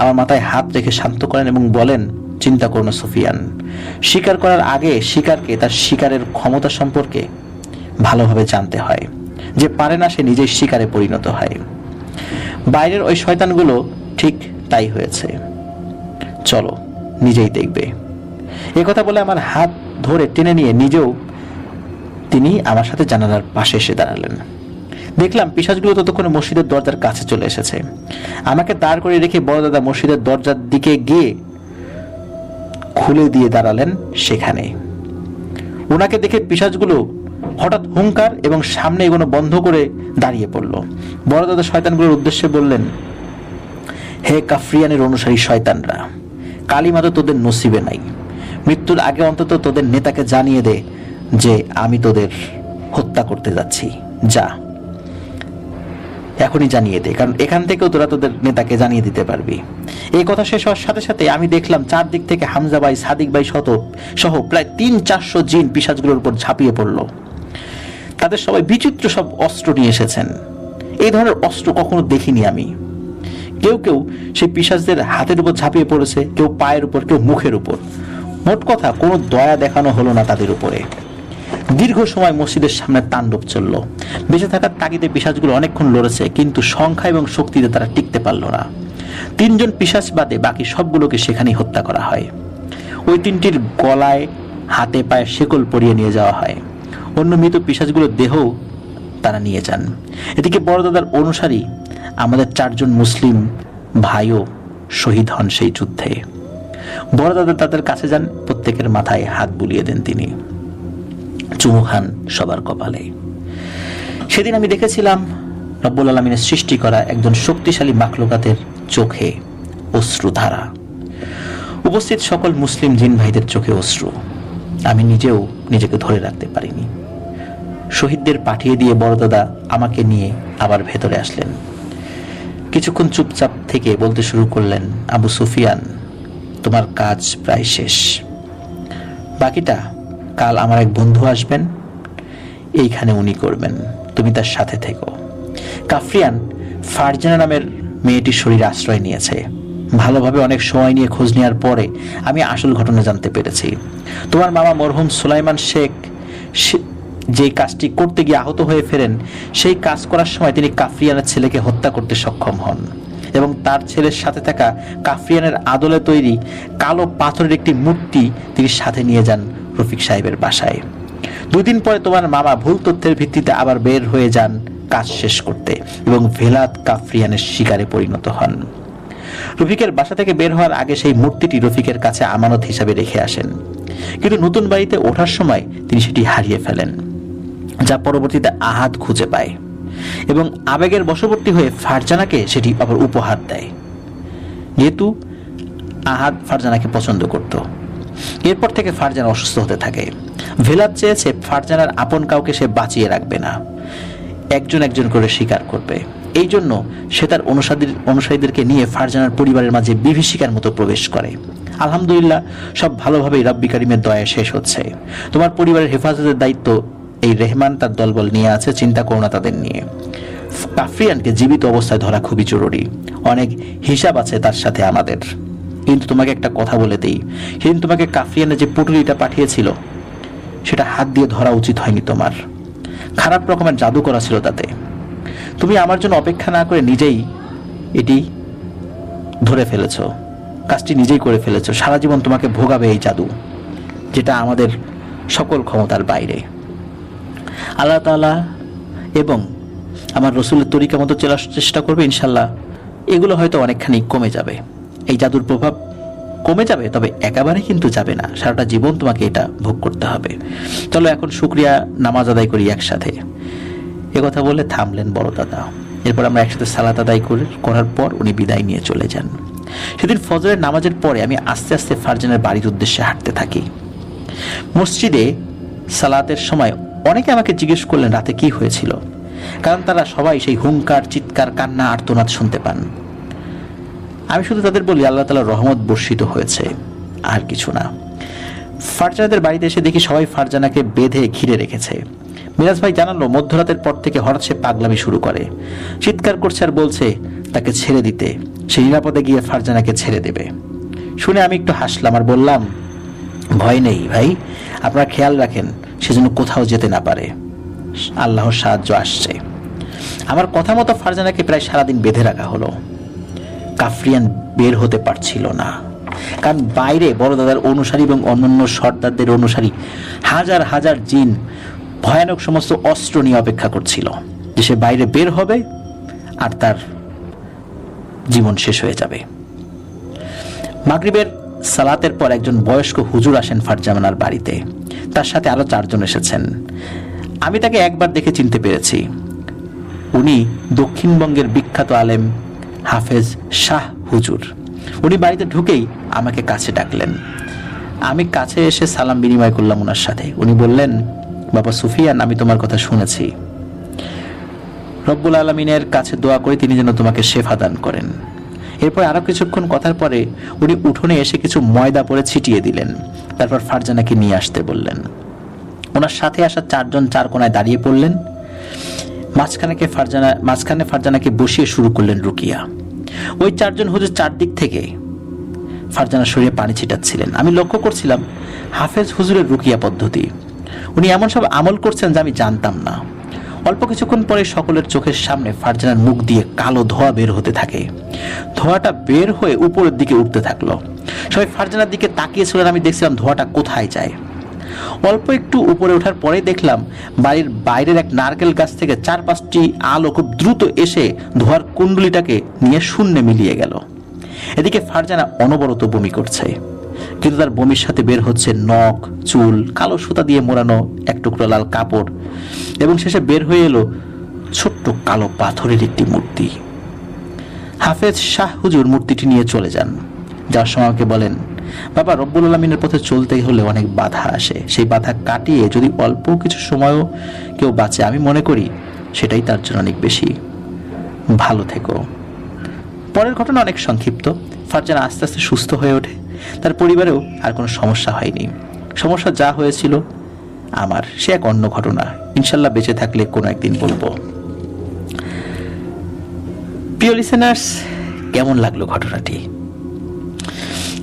আমার মাথায় হাত রেখে শান্ত করেন এবং বলেন, চিন্তা করো না সুফিয়ান, শিকার করার আগে শিকারকে তার শিকারের ক্ষমতা সম্পর্কে ভালোভাবে জানতে হয়। যে পারে না সে নিজেই শিকারে পরিণত হয়। বাইরের ওই শয়তানগুলো ঠিক তাই হয়েছে, চলো নিজেই দেখবে। এ কথা বলে আমার হাত ধরে টেনে নিয়ে নিজেও তিনি আমার সাথে জানালার পাশে এসে দাঁড়ালেন। দেখলাম পিশাচগুলো ততক্ষণে মসজিদের দরজার কাছে চলে এসেছে। আমাকে দাঁড় করে রেখে বড় দাদা মসজিদের দরজার দিকে গিয়ে খুলে দিয়ে দাঁড়ালেন সেখানে। ওনাকে দেখে পিশাচগুলো হঠাৎ হুঙ্কার এবং সামনে এগোনো বন্ধ করে দাঁড়িয়ে পড়ল। বড় দাদা শয়তানগুলোর উদ্দেশ্যে বললেন, হে কাফরিয়ানের অনুসারী শয়তানরা, কালিমা তো তোদের নসিবে নাই। মৃত্যুর আগে অন্তত তোদের নেতাকে জানিয়ে দে যে আমি তোদের হত্যা করতে যাচ্ছি। যা, এখনই জানিয়ে দে, কারণ এখান থেকেও তোরা তোদের নেতাকে জানিয়ে দিতে পারবি। এই কথা শেষ হওয়ার সাথে সাথে আমি দেখলাম চারদিক থেকে হামজা ভাই, সাদিক ভাই সহ প্রায় 300-400 জিন পিশাচগুলোর উপর ঝাঁপিয়ে পড়ল। তাদের সবাই বিচিত্র সব অস্ত্র নিয়ে এসেছেন। এই ধরনের অস্ত্র কখনো দেখিনি আমি। কেউ কেউ সেই পিশাচদের হাতের উপর ঝাঁপিয়ে পড়েছে, কেউ পায়ের উপর, কেউ মুখের উপর। মোট কথা কোনো দয়া দেখানো হলো না তাদের উপরে। দীর্ঘ সময় মসজিদের সামনে তাণ্ডব চলল। বেঁচে থাকার তাগিদে পিশাচগুলো অনেকক্ষণ লড়েছে, কিন্তু সংখ্যা এবং শক্তিতে তারা টিকতে পারল না। 3 জন পিশাচ বাদে বাকি সবগুলোকে সেখানেই হত্যা করা হয়। ওই 3টির গলায় হাতে পায়ে শেকল পরিয়ে নিয়ে যাওয়া হয়। অন্য মৃত পিশাচগুলোর দেহও তারা নিয়ে যান। এদিকে বড়দাদার অনুসারী আমাদের 4 জন মুসলিম ভাইও শহীদ হন সেই যুদ্ধে। বড়দাদা তাদের কাছে যান, প্রত্যেকের মাথায় হাত বুলিয়ে দেন তিনি, চুমু খান সবার কপালে। সেদিন আমি দেখেছিলাম রব্বুল আলামিনের সৃষ্টি করা একজন শক্তিশালী মাখলুকাতের চোখে অশ্রুধারা। উপস্থিত সকল মুসলিম জিন ভাইদের চোখে অশ্রু। আমি নিজেও নিজেকে ধরে রাখতে পারিনি। শহীদদের পাঠিয়ে দিয়ে বড়দাদা আমাকে নিয়ে আবার ভেতরে আসলেন। কিছুক্ষণ চুপচাপ থেকে বলতে শুরু করলেন, আবু সুফিয়ান, তোমার কাজ প্রায় শেষ। বাকিটা কাল আমার এক বন্ধু আসবেন, এইখানে উনি করবেন, তুমি তার সাথে থেকো। কাফরিয়ান ফারজানা নামের মেয়েটির শরীরে আশ্রয় নিয়েছে। ভালোভাবে অনেক সময় নিয়ে খোঁজ নেওয়ার পরে আমি আসল ঘটনা জানতে পেরেছি। তোমার মামা মরহুম সুলাইমান শেখ যে কাজটি করতে গিয়ে আহত হয়ে ফেরেন, সেই কাজ করার সময় তিনি কাফরিয়ানের ছেলেকে হত্যা করতে সক্ষম হন এবং তার ছেলের সাথে থাকা কাফরিয়ানের আদলে তৈরি কালো পাথরের একটি মূর্তি তিনি সাথে নিয়ে যান রফিক সাহেবের বাসায়। 2 দিন পরে তোমার মামা ভুল তথ্যের ভিত্তিতে আবার বের হয়ে যান কাজ শেষ করতে এবং ভেলাত কাফরিয়ানের শিকারে পরিণত হন। রফিকের বাসা থেকে বের হওয়ার আগে সেই মূর্তিটি রফিকের কাছে আমানত হিসাবে রেখে আসেন, কিন্তু নতুন বাড়িতে ওঠার সময় তিনি সেটি হারিয়ে ফেলেন, যা পরবর্তীতে আহাদ খুঁজে পায় এবং আবেগের বশবর্তী হয়ে ফারজানাকে সেটি আবার উপহার দেয়, যেহেতু আহাদ ফারজানাকে পছন্দ করত। এরপর থেকে ফারজানা অসুস্থ হতে থাকে। ভেলাত চেয়েছে ফারজানার আপন কাউকে সে বাঁচিয়ে রাখবে না, একজন একজন করে স্বীকার করবে। এই জন্য সে তার অনুসারীদেরকে নিয়ে ফারজানার পরিবারের মাঝে বিভীষিকার মতো প্রবেশ করে। আলহামদুলিল্লাহ, সব ভালোভাবেই রব্বি কারিমের দয়া শেষ হচ্ছে। তোমার পরিবারের হেফাজতের দায়িত্ব এই রেহমান তার দলবল নিয়ে আছে, চিন্তা করো না তাদের নিয়ে। কাফরিয়ানকে জীবিত অবস্থায় ধরা খুবই জরুরি, অনেক হিসাব আছে তার সাথে আমাদের। কিন্তু তোমাকে একটা কথা বলে দেই, সেদিন তোমাকে কাফরিয়ানের যে পুটুলিটা পাঠিয়েছিল সেটা হাত দিয়ে ধরা উচিত হয়নি তোমার। খারাপ রকমের জাদু করা ছিল তাতে। তুমি আমার জন্য অপেক্ষা না করে নিজেই এটি ধরে ফেলেছ, কাজটি নিজেই করে ফেলেছ। সারা জীবন তোমাকে ভোগাবে এই জাদু, যেটা আমাদের সকল ক্ষমতার বাইরে। আল্লাহ তাআলা এবং আমার রসুলের তরিকা মতো চলার চেষ্টা করবে, ইনশাল্লাহ এগুলো হয়তো অনেকখানি কমে যাবে, এই জাদুর প্রভাব কমে যাবে, তবে একেবারে কিন্তু যাবে না। সারাটা জীবন তোমাকে এটা ভোগ করতে হবে। চলো এখন শুকরিয়া নামাজ আদায় করি একসাথে। কথা বলে থামলেন বড় দাদা। এরপর আমরা একসাথে সালাত আদায় করার পর উনি বিদায় নিয়ে চলে যান। সেদিন ফজরের নামাজের পরে আমি আস্তে আস্তে ফারজানের বাড়ির উদ্দেশ্যে হাঁটতে থাকি। মসজিদে সালাতের সময় অনেকে আমাকে জিজ্ঞেস করলেন রাতে কি হয়েছিল, কারণ তারা সবাই সেই হুঙ্কার, চিৎকার, কান্না, আর্তনাদ শুনতে পান। আমি শুধু তাদের বলি আল্লাহ তাআলার রহমত বর্ষিত হয়েছে, আর কিছু না। ফারজানাদের বাড়িতে এসে দেখি সবাই ফারজানাকে বেঁধে ঘিরে রেখেছে। মিরাজ ভাই জানালো মধ্যরাতের পর থেকে হঠাৎ সে পাগলামি শুরু করে, চিৎকার করছে আর বলছে তাকে ছেড়ে দিতে, সে নিরাপদে গিয়ে ফারজানাকে ছেড়ে দেবে। শুনে আমি একটু হাসলাম আর বললাম, ভয় নেই ভাই, আপনারা খেয়াল রাখেন সেজন্য কোথাও যেতে না পারে, আল্লাহর সাহায্য আসছে। আমার কথা মতো ফারজানাকে প্রায় সারাদিন বেঁধে রাখা হলো। কাফরিয়ান বের হতে পারছিল না, কারণ বাইরে বড় দাদার অনুসারী এবং অন্যান্য সর্দারদের অনুসারী হাজার হাজার জিন ভয়ানক সমস্ত অস্ত্র নিয়ে অপেক্ষা করছিল যে সে বাইরে বের হবে আর তার জীবন শেষ হয়ে যাবে। মাগরিবের সালাতের পর একজন বয়স্ক হুজুর আসেন ফারজানার বাড়িতে, তার সাথে আরো 4 জন এসেছেন। আমি তাকে একবার দেখে চিনতে পেরেছি। উনি দক্ষিণবঙ্গের বিখ্যাত আলেম হাফেজ শাহ হুজুর। উনি বাড়িতে ঢুকেই আমাকে কাছে ডাকলেন। আমি কাছে এসে সালাম বিনিময় করলাম ওনার সাথে। উনি বললেন, বাবা সুফিয়ান, আমি তোমার কথা শুনেছি। রব্বুল আলমিনের কাছে দোয়া করে তিনি যেন তোমাকে শেফা দান করেন। এরপর আরো কিছুক্ষণ কথার পরে উনি উঠোনে এসে কিছু ময়দা পরে ছিটিয়ে দিলেন। তারপর ফারজানাকে নিয়ে আসতে বললেন। ওনার সাথে আসা 4 জন 4 কোণায় দাঁড়িয়ে পড়লেন। মাঝখানে ফারজানাকে বসিয়ে শুরু করলেন রুকিয়া। ওই 4 জন হুজুর চারদিক থেকে ফারজানার শরীরে পানি ছিটাচ্ছিলেন। আমি লক্ষ্য করছিলাম হাফেজ হুজুরের রুকিয়া পদ্ধতি। উনি এমন সব আমল করছেন যা আমি জানতাম না। অল্প কিছুক্ষণ পরে সকলের চোখের সামনে ফারজানার মুখ দিয়ে কালো ধোঁয়া বের হতে থাকে। ধোঁয়াটা বের হয়ে উপরের দিকে উঠতে থাকলো। সবাই ফারজানার দিকে তাকিয়েছিলেন। আমি দেখছিলাম ধোঁয়াটা কোথায় যায়। অল্প একটু উপরে ওঠার পরে দেখলাম বাড়ির বাইরের এক নারকেল গাছ থেকে 4-5টি আলো খুব দ্রুত এসে ধোঁয়ার কুণ্ডলিটাকে নিয়ে শূন্যে মিলিয়ে গেল। এদিকে ফারজানা অনবরত বমি করছে, কিন্তু তার বমির সাথে বের হচ্ছে নখ, চুল, কালো সুতা দিয়ে মোড়ানো এক টুকরো লাল কাপড়, এবং শেষে বের হয়ে এলো ছোট্ট কালো পাথরের একটি মূর্তি। হাফেজ শাহ হুজুর মূর্তিটি নিয়ে চলে যান। যাওয়ার সময় আমাকে বলেন, বাবা, রব্বুল আলমিনের পথে চলতে হলে অনেক বাধা আসে। সেই বাধা কাটিয়ে যদি অল্প কিছু সময়ও কেউ বাঁচে, আমি মনে করি সেটাই তার জন্য অনেক বেশি। ভালো থেকো। পরের ঘটনা অনেক সংক্ষিপ্ত। ফারজানা আস্তে আস্তে সুস্থ হয়ে ওঠে। তার পরিবারেও আর কোনো সমস্যা হয়নি। সমস্যা যা হয়েছিল আমার, সে এক অন্য ঘটনা। ইনশাল্লাহ বেঁচে থাকলে কোনো একদিন বলবো। প্রিয় লিসেনার্স, কেমন লাগলো ঘটনাটি?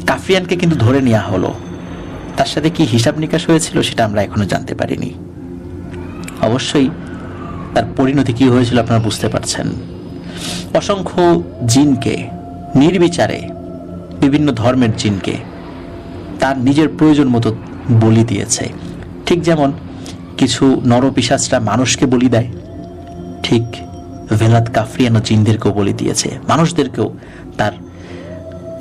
কাফরিয়ানকে কিন্তু ধরে নেওয়া হলো। তার সাথে কি হিসাব নিকাশ হয়েছিল সেটা আমরা এখনো জানতে পারিনি। অবশ্যই তার পরিণতি কি হয়েছিল আপনারা বুঝতে পারছেন। অসংখ্য জিনকে নির্বিচারে, বিভিন্ন ধর্মের জিনকে তার নিজের প্রয়োজন মতো বলি দিয়েছে। ঠিক যেমন কিছু নরপিশাচরা মানুষকে বলি দেয়, ঠিক ভেলাত কাফরিয়ানও জিনদেরকেও বলি দিয়েছে। মানুষদেরকেও তার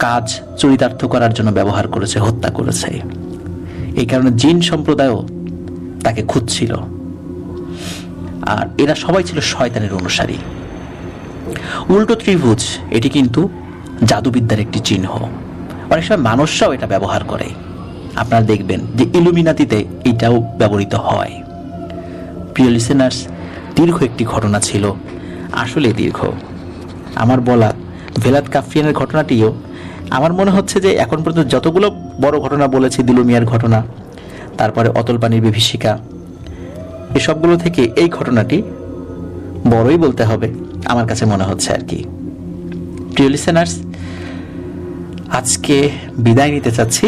কাজ চরিতার্থ করার জন্য ব্যবহার করেছে, হত্যা করেছে। এই কারণে জিন সম্প্রদায়ও তাকে খুঁজছিল। আর এরা সবাই ছিল শয়তানের অনুসারী। উল্টো ত্রিভুজ, এটি কিন্তু জাদুবিদ্যার একটি চিহ্ন। অনেক সময় মানুষরাও এটা ব্যবহার করে। আপনারা দেখবেন যে ইলুমিনাতিতে এটাও ব্যবহৃত হয়। প্রিয় লিসেনার্স, দীর্ঘ একটি ঘটনা ছিল, আসলে দীর্ঘ। আমার বলা ভেলাত কাফরিয়ানের ঘটনাটিও আমার মনে হচ্ছে যে এখন পর্যন্ত যতগুলো বড় ঘটনা বলেছি, দিলু মিয়ার ঘটনা, তারপরে অতল পানির বিভীষিকা, এসবগুলো থেকে এই ঘটনাটি বড়ই বলতে হবে আমার কাছে মনে হচ্ছে আর কি। প্রিয় লিসেনার্স, আজকে বিদায় নিতে চাচ্ছি।